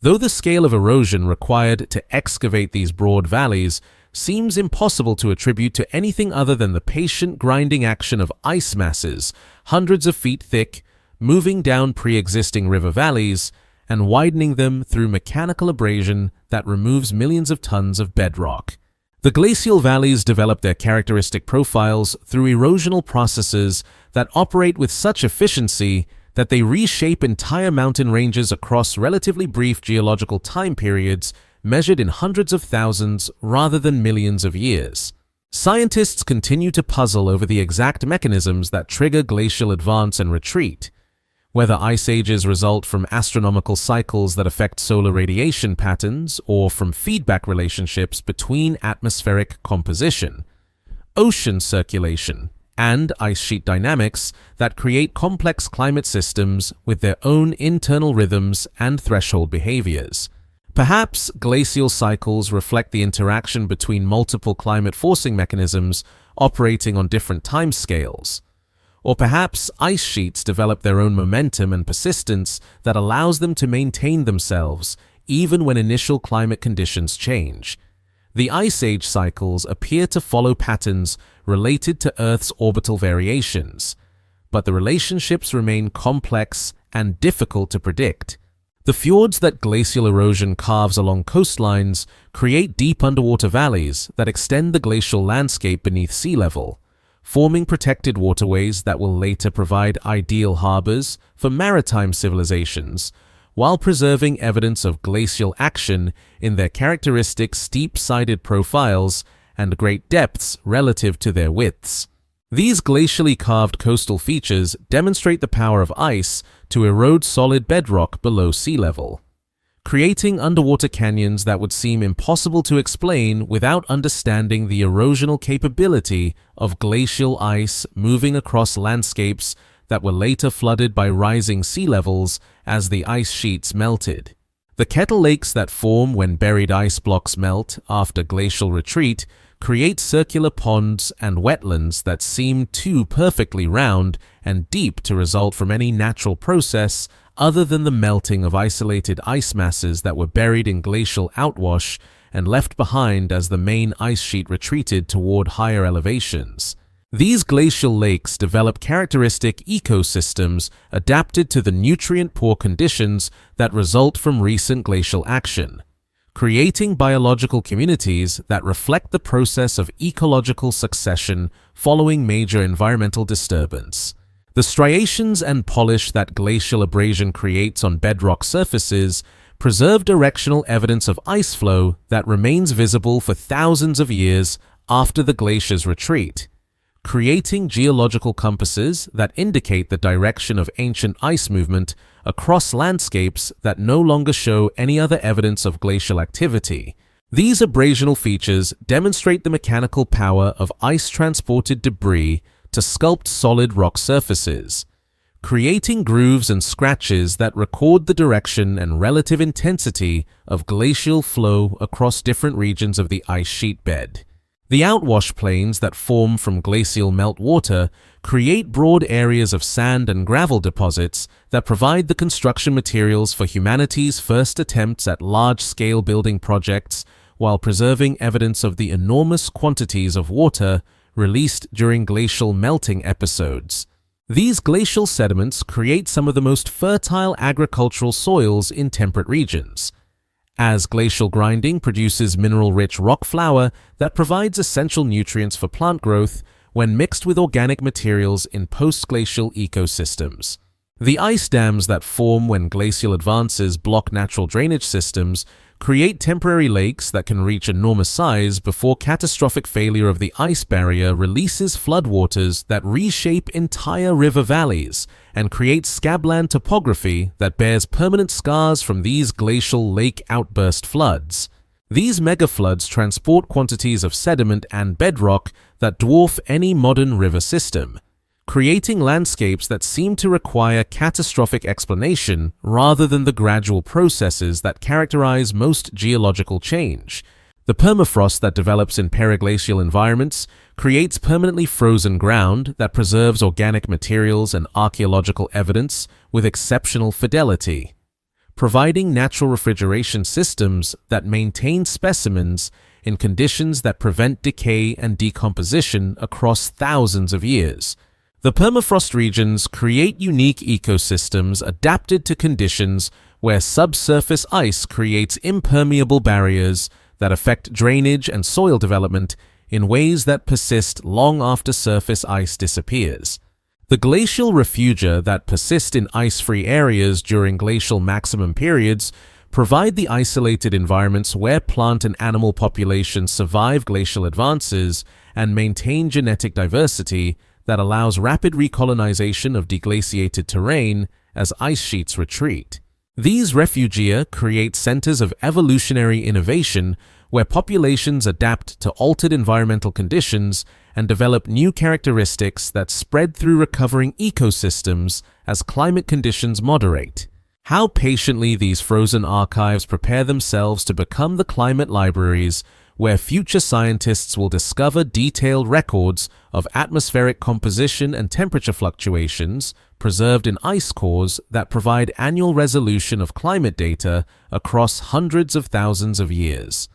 Though the scale of erosion required to excavate these broad valleys seems impossible to attribute to anything other than the patient grinding action of ice masses, hundreds of feet thick, moving down pre-existing river valleys and widening them through mechanical abrasion that removes millions of tons of bedrock. The glacial valleys develop their characteristic profiles through erosional processes that operate with such efficiency that they reshape entire mountain ranges across relatively brief geological time periods measured in hundreds of thousands rather than millions of years. Scientists continue to puzzle over the exact mechanisms that trigger glacial advance and retreat, whether ice ages result from astronomical cycles that affect solar radiation patterns or from feedback relationships between atmospheric composition, ocean circulation, and ice sheet dynamics that create complex climate systems with their own internal rhythms and threshold behaviors. Perhaps glacial cycles reflect the interaction between multiple climate forcing mechanisms operating on different timescales. Or perhaps ice sheets develop their own momentum and persistence that allows them to maintain themselves even when initial climate conditions change. The Ice Age cycles appear to follow patterns related to Earth's orbital variations, but the relationships remain complex and difficult to predict. The fjords that glacial erosion carves along coastlines create deep underwater valleys that extend the glacial landscape beneath sea level, forming protected waterways that will later provide ideal harbors for maritime civilizations, while preserving evidence of glacial action in their characteristic steep-sided profiles and great depths relative to their widths. These glacially carved coastal features demonstrate the power of ice to erode solid bedrock below sea level, creating underwater canyons that would seem impossible to explain without understanding the erosional capability of glacial ice moving across landscapes that were later flooded by rising sea levels as the ice sheets melted. The kettle lakes that form when buried ice blocks melt after glacial retreat create circular ponds and wetlands that seem too perfectly round and deep to result from any natural process other than the melting of isolated ice masses that were buried in glacial outwash and left behind as the main ice sheet retreated toward higher elevations. These glacial lakes develop characteristic ecosystems adapted to the nutrient-poor conditions that result from recent glacial action, creating biological communities that reflect the process of ecological succession following major environmental disturbance. The striations and polish that glacial abrasion creates on bedrock surfaces preserve directional evidence of ice flow that remains visible for thousands of years after the glacier's retreat, creating geological compasses that indicate the direction of ancient ice movement across landscapes that no longer show any other evidence of glacial activity. These abrasional features demonstrate the mechanical power of ice-transported debris to sculpt solid rock surfaces, creating grooves and scratches that record the direction and relative intensity of glacial flow across different regions of the ice sheet bed. The outwash plains that form from glacial meltwater create broad areas of sand and gravel deposits that provide the construction materials for humanity's first attempts at large-scale building projects while preserving evidence of the enormous quantities of water released during glacial melting episodes. These glacial sediments create some of the most fertile agricultural soils in temperate regions, as glacial grinding produces mineral-rich rock flour that provides essential nutrients for plant growth when mixed with organic materials in post-glacial ecosystems. The ice dams that form when glacial advances block natural drainage systems create temporary lakes that can reach enormous size before catastrophic failure of the ice barrier releases floodwaters that reshape entire river valleys and create scabland topography that bears permanent scars from these glacial lake outburst floods. These megafloods transport quantities of sediment and bedrock that dwarf any modern river system, creating landscapes that seem to require catastrophic explanation rather than the gradual processes that characterize most geological change. The permafrost that develops in periglacial environments creates permanently frozen ground that preserves organic materials and archaeological evidence with exceptional fidelity. providing natural refrigeration systems that maintain specimens in conditions that prevent decay and decomposition across thousands of years. The permafrost regions create unique ecosystems adapted to conditions where subsurface ice creates impermeable barriers that affect drainage and soil development in ways that persist long after surface ice disappears. The glacial refugia that persist in ice-free areas during glacial maximum periods provide the isolated environments where plant and animal populations survive glacial advances and maintain genetic diversity that allows rapid recolonization of deglaciated terrain as ice sheets retreat. These refugia create centers of evolutionary innovation where populations adapt to altered environmental conditions and develop new characteristics that spread through recovering ecosystems as climate conditions moderate. How patiently these frozen archives prepare themselves to become the climate libraries where future scientists will discover detailed records of atmospheric composition and temperature fluctuations preserved in ice cores that provide annual resolution of climate data across hundreds of thousands of years.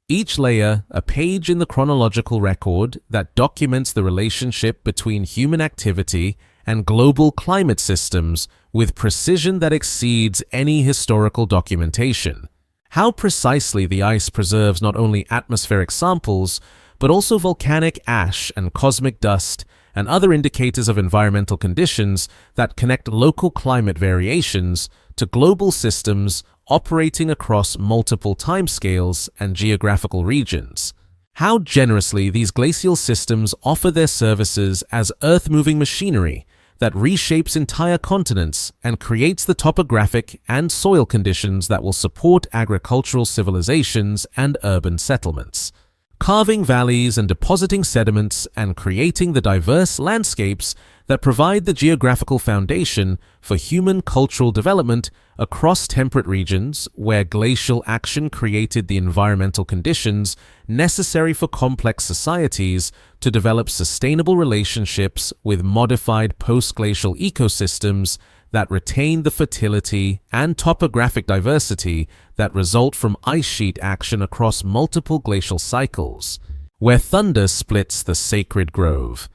Each layer, a page in the chronological record that documents the relationship between human activity and global climate systems with precision that exceeds any historical documentation. How precisely the ice preserves not only atmospheric samples, but also volcanic ash and cosmic dust and other indicators of environmental conditions that connect local climate variations to global systems operating across multiple timescales and geographical regions. How generously these glacial systems offer their services as earth-moving machinery that reshapes entire continents and creates the topographic and soil conditions that will support agricultural civilizations and urban settlements. Carving valleys and depositing sediments and creating the diverse landscapes that provide the geographical foundation for human cultural development across temperate regions where glacial action created the environmental conditions necessary for complex societies to develop sustainable relationships with modified post-glacial ecosystems that retain the fertility and topographic diversity that result from ice sheet action across multiple glacial cycles, where thunder splits the sacred grove.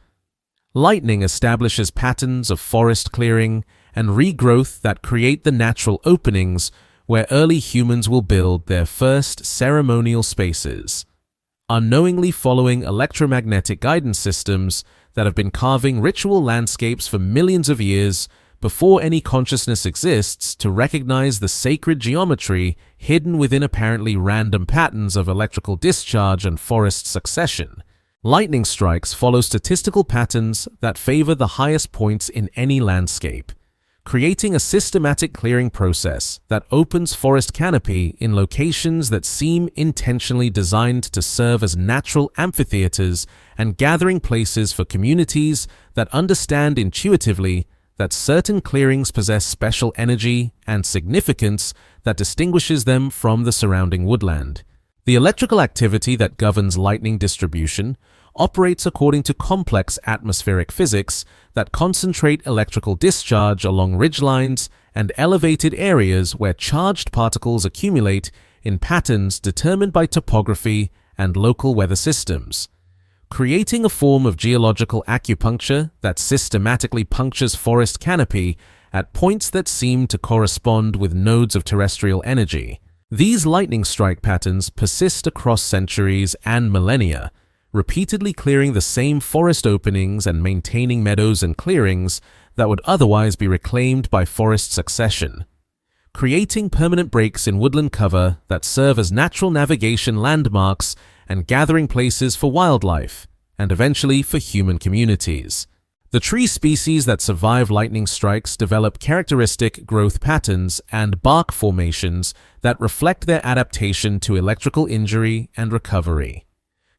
Lightning establishes patterns of forest clearing and regrowth that create the natural openings where early humans will build their first ceremonial spaces. Unknowingly following electromagnetic guidance systems that have been carving ritual landscapes for millions of years before any consciousness exists to recognize the sacred geometry hidden within apparently random patterns of electrical discharge and forest succession. Lightning strikes follow statistical patterns that favor the highest points in any landscape, creating a systematic clearing process that opens forest canopy in locations that seem intentionally designed to serve as natural amphitheaters and gathering places for communities that understand intuitively that certain clearings possess special energy and significance that distinguishes them from the surrounding woodland. The electrical activity that governs lightning distribution operates according to complex atmospheric physics that concentrate electrical discharge along ridgelines and elevated areas where charged particles accumulate in patterns determined by topography and local weather systems, creating a form of geological acupuncture that systematically punctures forest canopy at points that seem to correspond with nodes of terrestrial energy. These lightning strike patterns persist across centuries and millennia, repeatedly clearing the same forest openings and maintaining meadows and clearings that would otherwise be reclaimed by forest succession, creating permanent breaks in woodland cover that serve as natural navigation landmarks and gathering places for wildlife, and eventually for human communities. The tree species that survive lightning strikes develop characteristic growth patterns and bark formations that reflect their adaptation to electrical injury and recovery,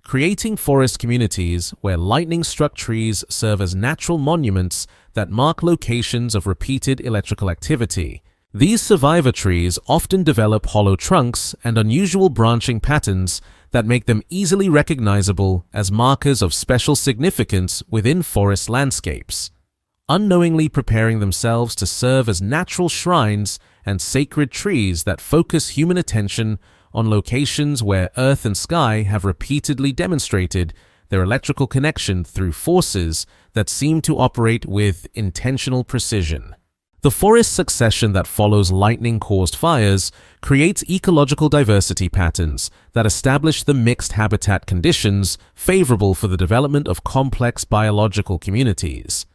creating forest communities where lightning-struck trees serve as natural monuments that mark locations of repeated electrical activity. These survivor trees often develop hollow trunks and unusual branching patterns that make them easily recognizable as markers of special significance within forest landscapes, unknowingly preparing themselves to serve as natural shrines and sacred trees that focus human attention on locations where earth and sky have repeatedly demonstrated their electrical connection through forces that seem to operate with intentional precision. The forest succession that follows lightning-caused fires creates ecological diversity patterns that establish the mixed habitat conditions favorable for the development of complex biological communities.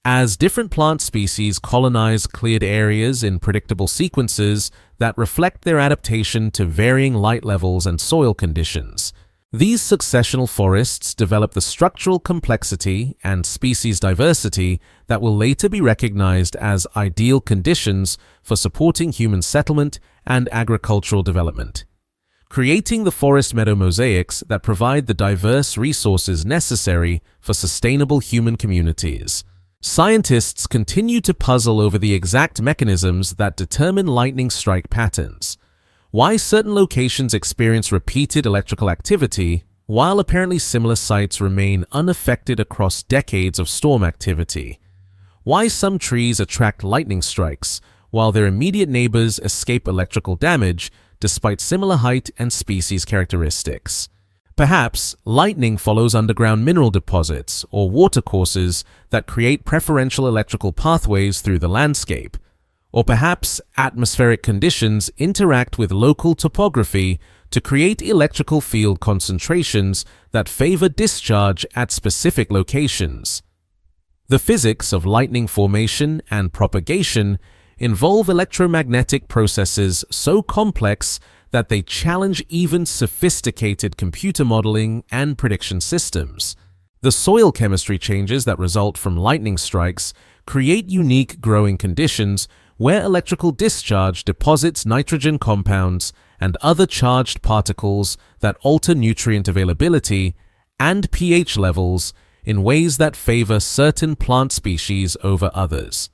As different plant species colonize cleared areas in predictable sequences that reflect their adaptation to varying light levels and soil conditions, these successional forests develop the structural complexity and species diversity that will later be recognized as ideal conditions for supporting human settlement and agricultural development, creating the forest meadow mosaics that provide the diverse resources necessary for sustainable human communities. Scientists continue to puzzle over the exact mechanisms that determine lightning strike patterns. Why certain locations experience repeated electrical activity, while apparently similar sites remain unaffected across decades of storm activity. Why some trees attract lightning strikes, while their immediate neighbors escape electrical damage despite similar height and species characteristics. Perhaps lightning follows underground mineral deposits or watercourses that create preferential electrical pathways through the landscape. Or perhaps atmospheric conditions interact with local topography to create electrical field concentrations that favor discharge at specific locations. The physics of lightning formation and propagation involve electromagnetic processes so complex that they challenge even sophisticated computer modeling and prediction systems. The soil chemistry changes that result from lightning strikes create unique growing conditions where electrical discharge deposits nitrogen compounds and other charged particles that alter nutrient availability and pH levels in ways that favor certain plant species over others,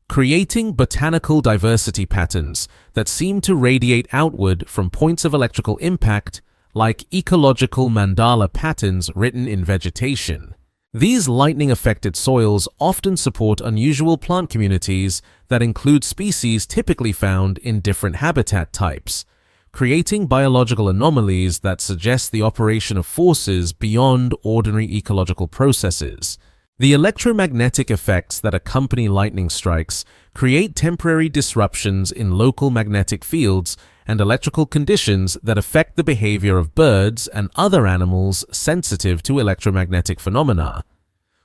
creating botanical diversity patterns that seem to radiate outward from points of electrical impact like ecological mandala patterns written in vegetation. These lightning-affected soils often support unusual plant communities that include species typically found in different habitat types, creating biological anomalies that suggest the operation of forces beyond ordinary ecological processes. The electromagnetic effects that accompany lightning strikes create temporary disruptions in local magnetic fields and electrical conditions that affect the behavior of birds and other animals sensitive to electromagnetic phenomena,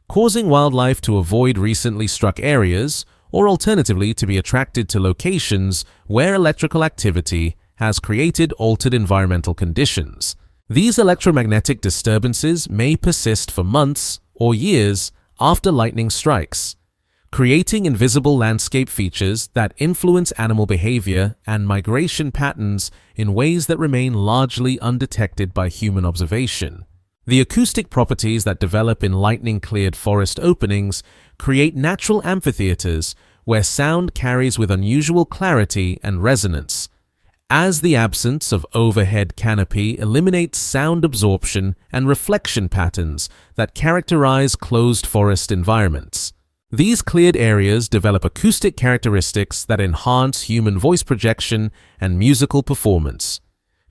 causing wildlife to avoid recently struck areas or alternatively to be attracted to locations where electrical activity has created altered environmental conditions. These electromagnetic disturbances may persist for months or years after lightning strikes, creating invisible landscape features that influence animal behavior and migration patterns in ways that remain largely undetected by human observation. The acoustic properties that develop in lightning-cleared forest openings create natural amphitheaters where sound carries with unusual clarity and resonance, as the absence of overhead canopy eliminates sound absorption and reflection patterns that characterize closed forest environments. These cleared areas develop acoustic characteristics that enhance human voice projection and musical performance,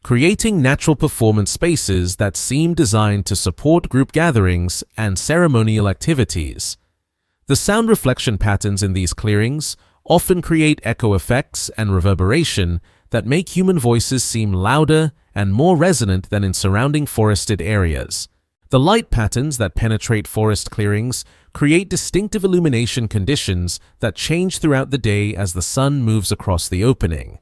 creating natural performance spaces that seem designed to support group gatherings and ceremonial activities. The sound reflection patterns in these clearings often create echo effects and reverberation that make human voices seem louder and more resonant than in surrounding forested areas. The light patterns that penetrate forest clearings create distinctive illumination conditions that change throughout the day as the sun moves across the opening.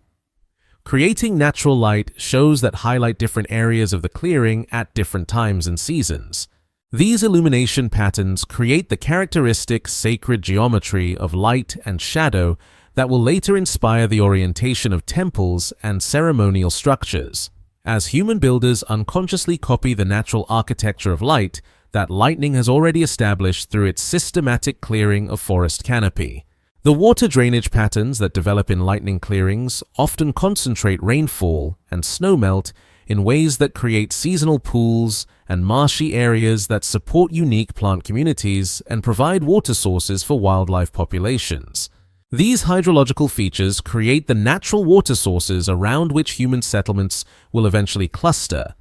Creating natural light shows that highlight different areas of the clearing at different times and seasons. These illumination patterns create the characteristic sacred geometry of light and shadow that will later inspire the orientation of temples and ceremonial structures, as human builders unconsciously copy the natural architecture of light that lightning has already established through its systematic clearing of forest canopy. The water drainage patterns that develop in lightning clearings often concentrate rainfall and snowmelt in ways that create seasonal pools and marshy areas that support unique plant communities and provide water sources for wildlife populations. These hydrological features create the natural water sources around which human settlements will eventually cluster.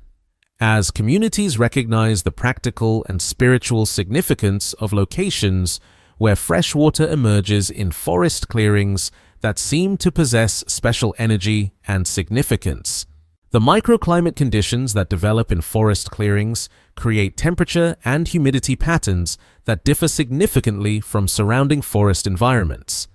As communities recognize the practical and spiritual significance of locations where fresh water emerges in forest clearings that seem to possess special energy and significance. The microclimate conditions that develop in forest clearings create temperature and humidity patterns that differ significantly from surrounding forest environments,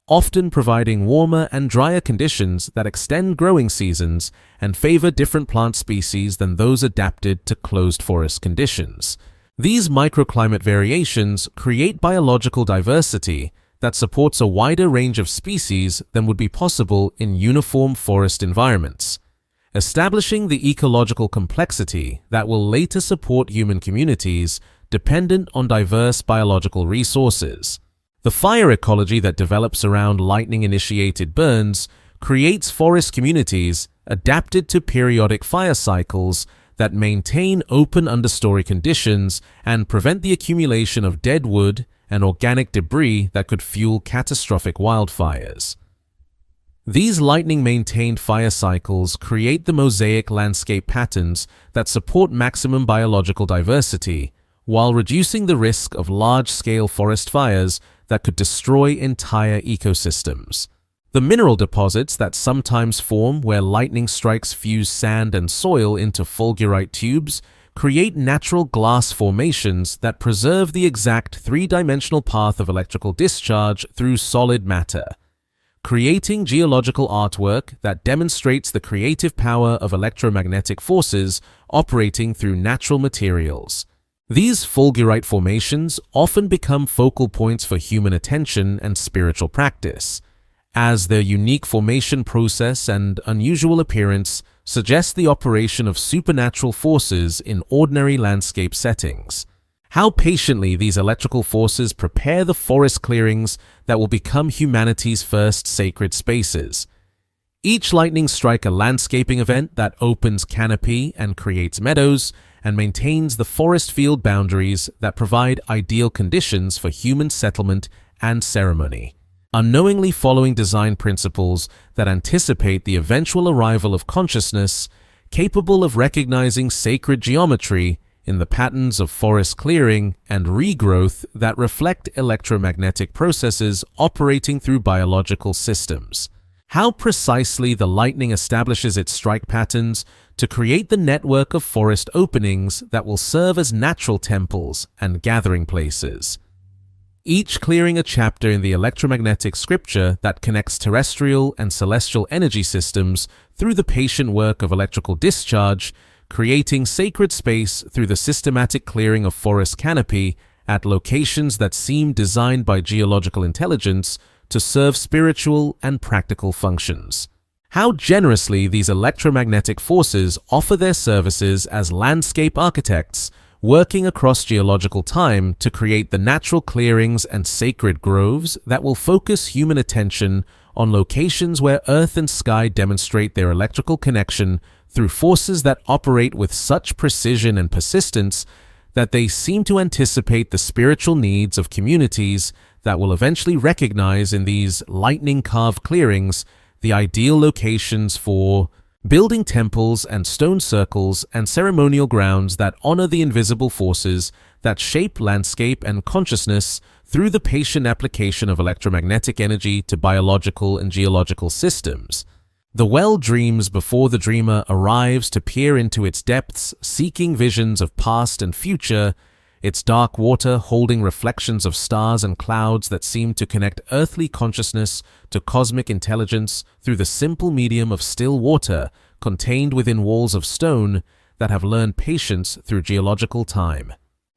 often providing warmer and drier conditions that extend growing seasons and favor different plant species than those adapted to closed forest conditions. These microclimate variations create biological diversity that supports a wider range of species than would be possible in uniform forest environments, establishing the ecological complexity that will later support human communities dependent on diverse biological resources. The fire ecology that develops around lightning-initiated burns creates forest communities adapted to periodic fire cycles that maintain open understory conditions and prevent the accumulation of dead wood and organic debris that could fuel catastrophic wildfires. These lightning-maintained fire cycles create the mosaic landscape patterns that support maximum biological diversity, while reducing the risk of large-scale forest fires that could destroy entire ecosystems. The mineral deposits that sometimes form where lightning strikes fuse sand and soil into fulgurite tubes create natural glass formations that preserve the exact three-dimensional path of electrical discharge through solid matter, creating geological artwork that demonstrates the creative power of electromagnetic forces operating through natural materials. These fulgurite formations often become focal points for human attention and spiritual practice, as their unique formation process and unusual appearance suggest the operation of supernatural forces in ordinary landscape settings. How patiently these electrical forces prepare the forest clearings that will become humanity's first sacred spaces. Each lightning strike a landscaping event that opens canopy and creates meadows, and maintains the forest field boundaries that provide ideal conditions for human settlement and ceremony. Unknowingly following design principles that anticipate the eventual arrival of consciousness, capable of recognizing sacred geometry in the patterns of forest clearing and regrowth that reflect electromagnetic processes operating through biological systems. How precisely the lightning establishes its strike patterns to create the network of forest openings that will serve as natural temples and gathering places. Each clearing a chapter in the electromagnetic scripture that connects terrestrial and celestial energy systems through the patient work of electrical discharge, creating sacred space through the systematic clearing of forest canopy at locations that seem designed by geological intelligence to serve spiritual and practical functions. How generously these electromagnetic forces offer their services as landscape architects, working across geological time to create the natural clearings and sacred groves that will focus human attention on locations where earth and sky demonstrate their electrical connection through forces that operate with such precision and persistence that they seem to anticipate the spiritual needs of communities that will eventually recognize in these lightning-carved clearings the ideal locations for building temples and stone circles and ceremonial grounds that honor the invisible forces that shape landscape and consciousness through the patient application of electromagnetic energy to biological and geological systems. The well dreams before the dreamer arrives to peer into its depths, seeking visions of past and future, its dark water holding reflections of stars and clouds that seem to connect earthly consciousness to cosmic intelligence through the simple medium of still water contained within walls of stone that have learned patience through geological time.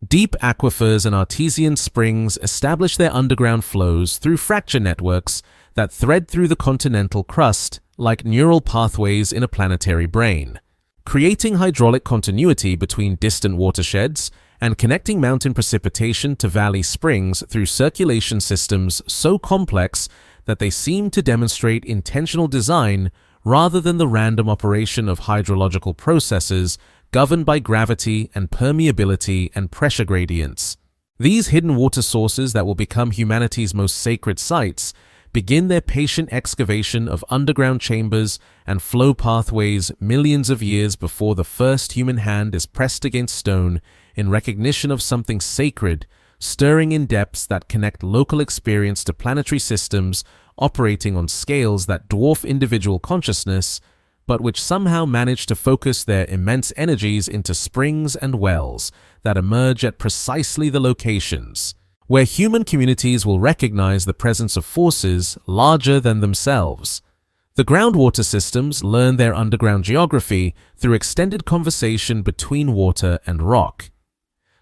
Deep aquifers and artesian springs establish their underground flows through fracture networks that thread through the continental crust like neural pathways in a planetary brain, creating hydraulic continuity between distant watersheds and connecting mountain precipitation to valley springs through circulation systems so complex that they seem to demonstrate intentional design rather than the random operation of hydrological processes governed by gravity and permeability and pressure gradients. These hidden water sources that will become humanity's most sacred sites begin their patient excavation of underground chambers and flow pathways millions of years before the first human hand is pressed against stone in recognition of something sacred, stirring in depths that connect local experience to planetary systems operating on scales that dwarf individual consciousness, but which somehow manage to focus their immense energies into springs and wells that emerge at precisely the locations where human communities will recognize the presence of forces larger than themselves. The groundwater systems learn their underground geography through extended conversation between water and rock,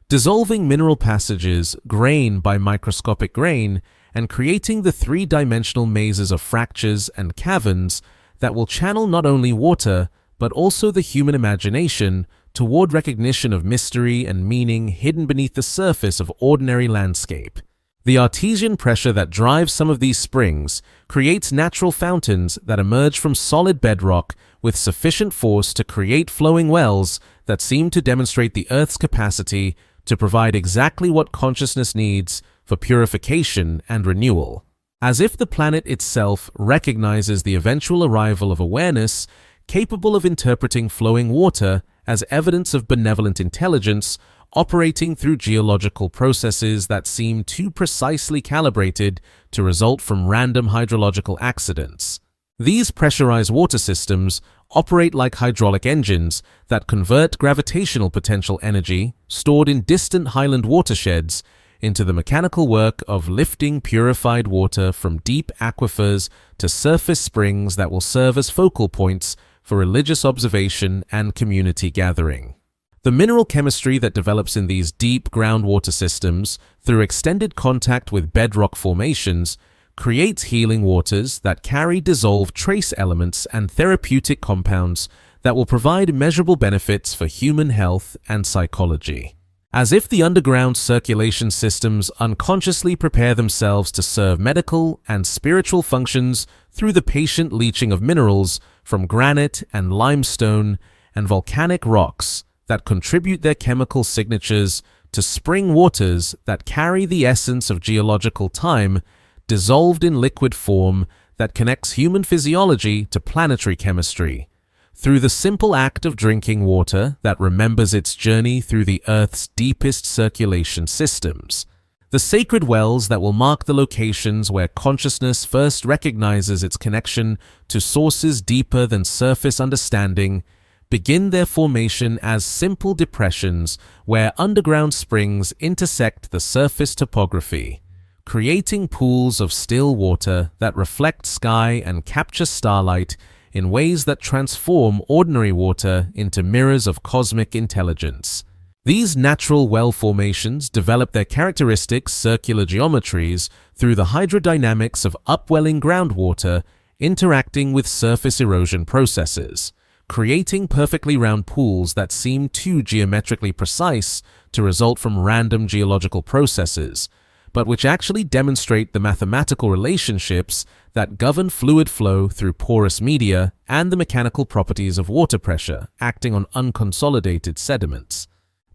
dissolving mineral passages grain by microscopic grain and creating the three-dimensional mazes of fractures and caverns that will channel not only water but also the human imagination toward recognition of mystery and meaning hidden beneath the surface of ordinary landscape. The artesian pressure that drives some of these springs creates natural fountains that emerge from solid bedrock with sufficient force to create flowing wells that seem to demonstrate the Earth's capacity to provide exactly what consciousness needs for purification and renewal. As if the planet itself recognizes the eventual arrival of awareness capable of interpreting flowing water as evidence of benevolent intelligence operating through geological processes that seem too precisely calibrated to result from random hydrological accidents. These pressurized water systems operate like hydraulic engines that convert gravitational potential energy stored in distant highland watersheds into the mechanical work of lifting purified water from deep aquifers to surface springs that will serve as focal points for religious observation and community gathering. The mineral chemistry that develops in these deep groundwater systems through extended contact with bedrock formations creates healing waters that carry dissolved trace elements and therapeutic compounds that will provide measurable benefits for human health and psychology. As if the underground circulation systems unconsciously prepare themselves to serve medical and spiritual functions through the patient leaching of minerals from granite and limestone and volcanic rocks that contribute their chemical signatures to spring waters that carry the essence of geological time dissolved in liquid form that connects human physiology to planetary chemistry. Through the simple act of drinking water that remembers its journey through the Earth's deepest circulation systems. The sacred wells that will mark the locations where consciousness first recognizes its connection to sources deeper than surface understanding begin their formation as simple depressions where underground springs intersect the surface topography, creating pools of still water that reflect sky and capture starlight in ways that transform ordinary water into mirrors of cosmic intelligence. These natural well formations develop their characteristic circular geometries through the hydrodynamics of upwelling groundwater interacting with surface erosion processes, creating perfectly round pools that seem too geometrically precise to result from random geological processes, but which actually demonstrate the mathematical relationships that govern fluid flow through porous media and the mechanical properties of water pressure acting on unconsolidated sediments.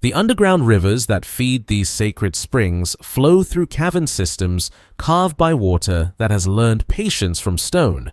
The underground rivers that feed these sacred springs flow through cavern systems carved by water that has learned patience from stone,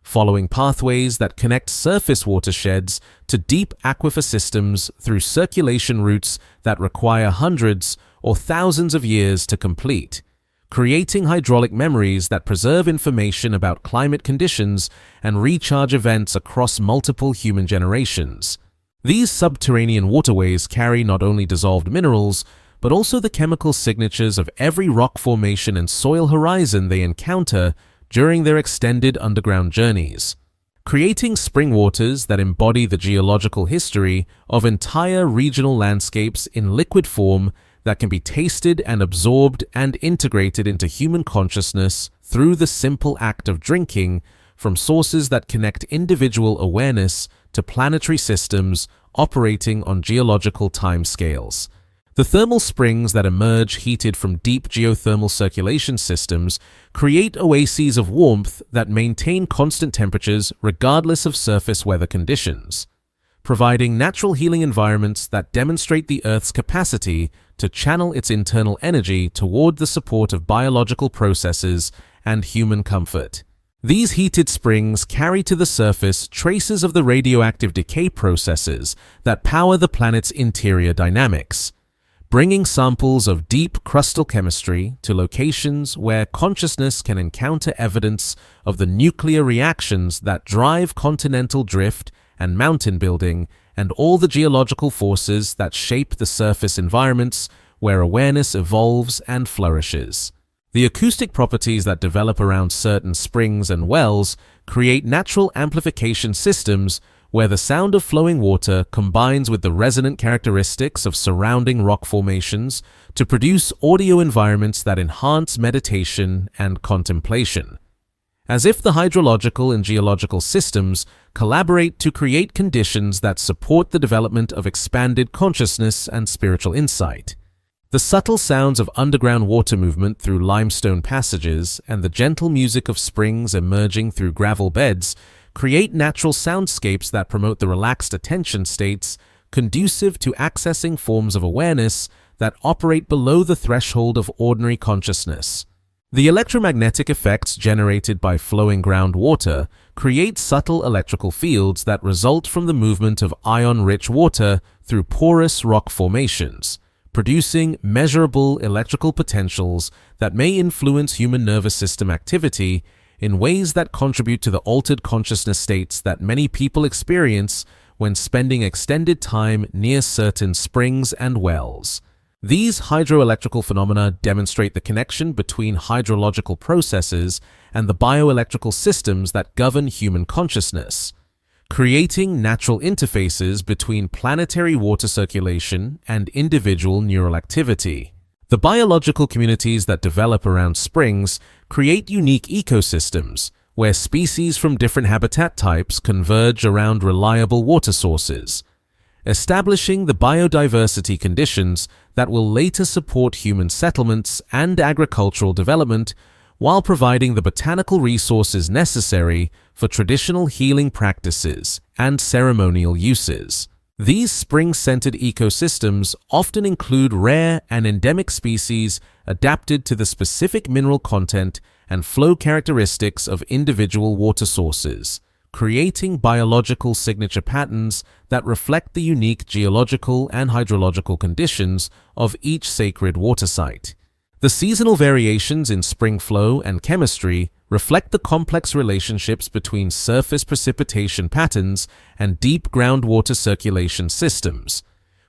following pathways that connect surface watersheds to deep aquifer systems through circulation routes that require hundreds or thousands of years to complete, creating hydraulic memories that preserve information about climate conditions and recharge events across multiple human generations. These subterranean waterways carry not only dissolved minerals, but also the chemical signatures of every rock formation and soil horizon they encounter during their extended underground journeys, creating spring waters that embody the geological history of entire regional landscapes in liquid form that can be tasted and absorbed and integrated into human consciousness through the simple act of drinking from sources that connect individual awareness to planetary systems operating on geological timescales. The thermal springs that emerge heated from deep geothermal circulation systems create oases of warmth that maintain constant temperatures regardless of surface weather conditions, providing natural healing environments that demonstrate the Earth's capacity to channel its internal energy toward the support of biological processes and human comfort. These heated springs carry to the surface traces of the radioactive decay processes that power the planet's interior dynamics, bringing samples of deep crustal chemistry to locations where consciousness can encounter evidence of the nuclear reactions that drive continental drift and mountain building and all the geological forces that shape the surface environments where awareness evolves and flourishes. The acoustic properties that develop around certain springs and wells create natural amplification systems where the sound of flowing water combines with the resonant characteristics of surrounding rock formations to produce audio environments that enhance meditation and contemplation. As if the hydrological and geological systems collaborate to create conditions that support the development of expanded consciousness and spiritual insight. The subtle sounds of underground water movement through limestone passages and the gentle music of springs emerging through gravel beds create natural soundscapes that promote the relaxed attention states conducive to accessing forms of awareness that operate below the threshold of ordinary consciousness. The electromagnetic effects generated by flowing groundwater create subtle electrical fields that result from the movement of ion-rich water through porous rock formations, producing measurable electrical potentials that may influence human nervous system activity in ways that contribute to the altered consciousness states that many people experience when spending extended time near certain springs and wells. These hydroelectrical phenomena demonstrate the connection between hydrological processes and the bioelectrical systems that govern human consciousness, creating natural interfaces between planetary water circulation and individual neural activity. The biological communities that develop around springs create unique ecosystems where species from different habitat types converge around reliable water sources, establishing the biodiversity conditions that will later support human settlements and agricultural development while providing the botanical resources necessary for traditional healing practices and ceremonial uses. These spring-centered ecosystems often include rare and endemic species adapted to the specific mineral content and flow characteristics of individual water sources, creating biological signature patterns that reflect the unique geological and hydrological conditions of each sacred water site. The seasonal variations in spring flow and chemistry reflect the complex relationships between surface precipitation patterns and deep groundwater circulation systems,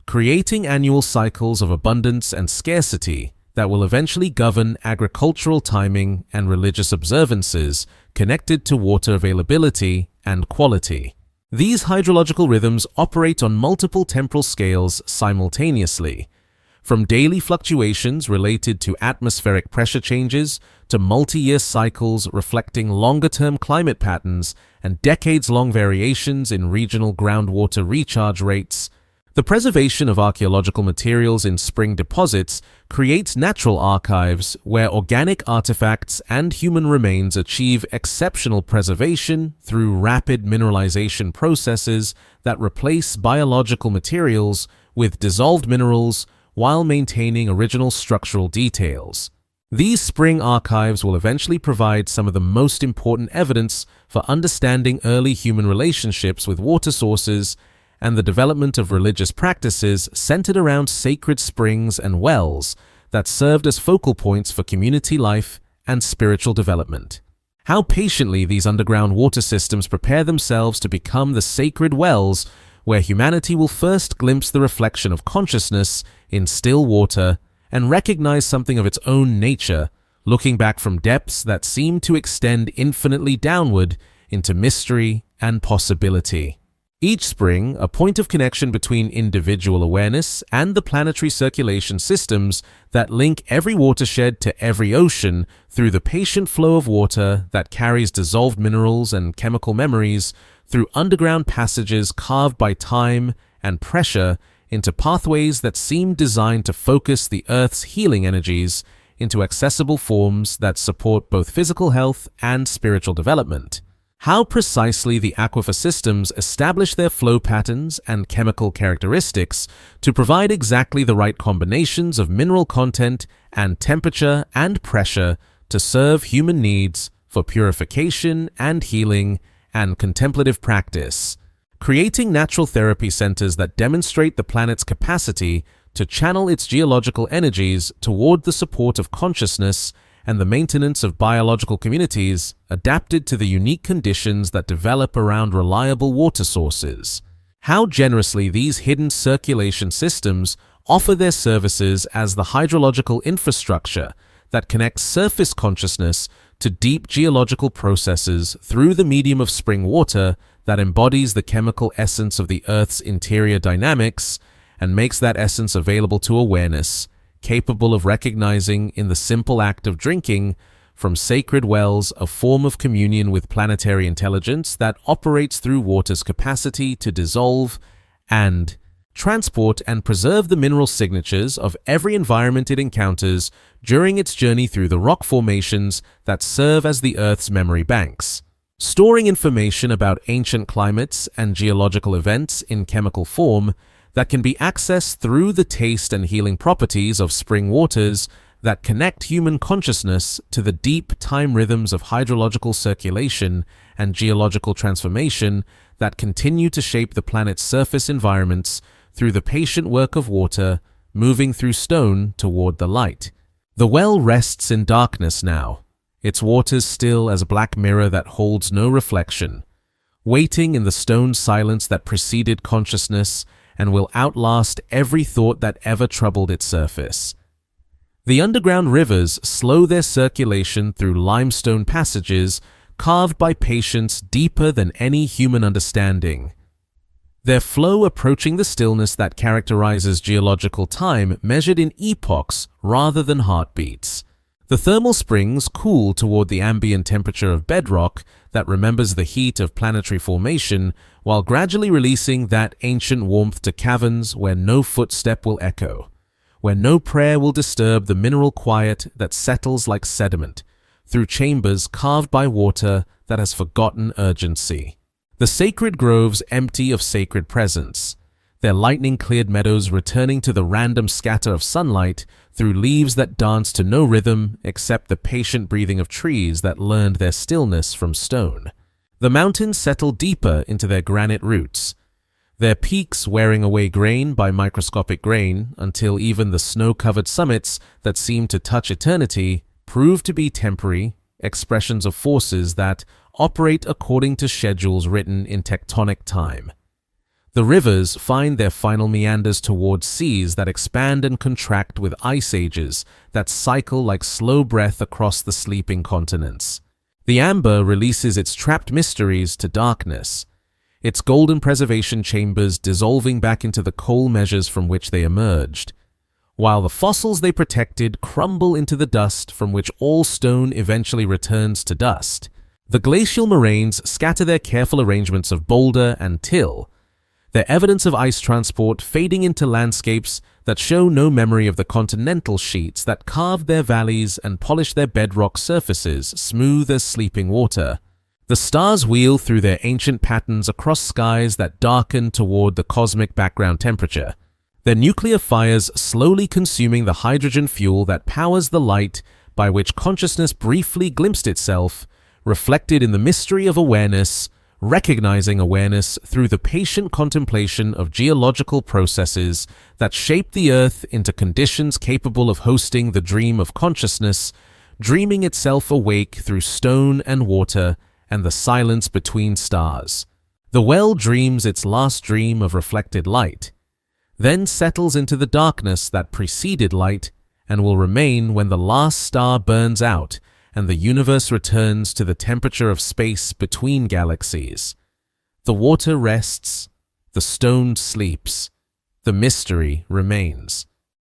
creating annual cycles of abundance and scarcity that will eventually govern agricultural timing and religious observances connected to water availability and quality. These hydrological rhythms operate on multiple temporal scales simultaneously, from daily fluctuations related to atmospheric pressure changes to multi-year cycles reflecting longer-term climate patterns and decades-long variations in regional groundwater recharge rates. The preservation of archaeological materials in spring deposits creates natural archives where organic artifacts and human remains achieve exceptional preservation through rapid mineralization processes that replace biological materials with dissolved minerals while maintaining original structural details. These spring archives will eventually provide some of the most important evidence for understanding early human relationships with water sources and the development of religious practices centered around sacred springs and wells that served as focal points for community life and spiritual development. How patiently these underground water systems prepare themselves to become the sacred wells where humanity will first glimpse the reflection of consciousness in still water and recognize something of its own nature, looking back from depths that seem to extend infinitely downward into mystery and possibility. Each spring, a point of connection between individual awareness and the planetary circulation systems that link every watershed to every ocean through the patient flow of water that carries dissolved minerals and chemical memories through underground passages carved by time and pressure into pathways that seem designed to focus the Earth's healing energies into accessible forms that support both physical health and spiritual development. How precisely the aquifer systems establish their flow patterns and chemical characteristics to provide exactly the right combinations of mineral content and temperature and pressure to serve human needs for purification and healing and contemplative practice, creating natural therapy centers that demonstrate the planet's capacity to channel its geological energies toward the support of consciousness and the maintenance of biological communities adapted to the unique conditions that develop around reliable water sources. How generously these hidden circulation systems offer their services as the hydrological infrastructure that connects surface consciousness to deep geological processes through the medium of spring water that embodies the chemical essence of the Earth's interior dynamics and makes that essence available to awareness, capable of recognizing in the simple act of drinking from sacred wells a form of communion with planetary intelligence that operates through water's capacity to dissolve and transport and preserve the mineral signatures of every environment it encounters during its journey through the rock formations that serve as the Earth's memory banks, storing information about ancient climates and geological events in chemical form that can be accessed through the taste and healing properties of spring waters that connect human consciousness to the deep time rhythms of hydrological circulation and geological transformation that continue to shape the planet's surface environments through the patient work of water moving through stone toward the light. The well rests in darkness now, its waters still as a black mirror that holds no reflection, waiting in the stone silence that preceded consciousness and will outlast every thought that ever troubled its surface. The underground rivers slow their circulation through limestone passages carved by patience deeper than any human understanding, their flow approaching the stillness that characterizes geological time measured in epochs rather than heartbeats. The thermal springs cool toward the ambient temperature of bedrock that remembers the heat of planetary formation, while gradually releasing that ancient warmth to caverns where no footstep will echo, where no prayer will disturb the mineral quiet that settles like sediment through chambers carved by water that has forgotten urgency. The sacred groves empty of sacred presence, their lightning-cleared meadows returning to the random scatter of sunlight through leaves that dance to no rhythm except the patient breathing of trees that learned their stillness from stone. The mountains settle deeper into their granite roots, their peaks wearing away grain by microscopic grain until even the snow-covered summits that seem to touch eternity prove to be temporary expressions of forces that operate according to schedules written in tectonic time. The rivers find their final meanders towards seas that expand and contract with ice ages that cycle like slow breath across the sleeping continents. The amber releases its trapped mysteries to darkness, its golden preservation chambers dissolving back into the coal measures from which they emerged, while the fossils they protected crumble into the dust from which all stone eventually returns to dust. The glacial moraines scatter their careful arrangements of boulder and till, their evidence of ice transport fading into landscapes that show no memory of the continental sheets that carved their valleys and polished their bedrock surfaces smooth as sleeping water. The stars wheel through their ancient patterns across skies that darken toward the cosmic background temperature, their nuclear fires slowly consuming the hydrogen fuel that powers the light by which consciousness briefly glimpsed itself, reflected in the mystery of awareness, recognizing awareness through the patient contemplation of geological processes that shape the Earth into conditions capable of hosting the dream of consciousness, dreaming itself awake through stone and water and the silence between stars. The well dreams its last dream of reflected light, then settles into the darkness that preceded light and will remain when the last star burns out and the universe returns to the temperature of space between galaxies. The water rests, the stone sleeps, the mystery remains.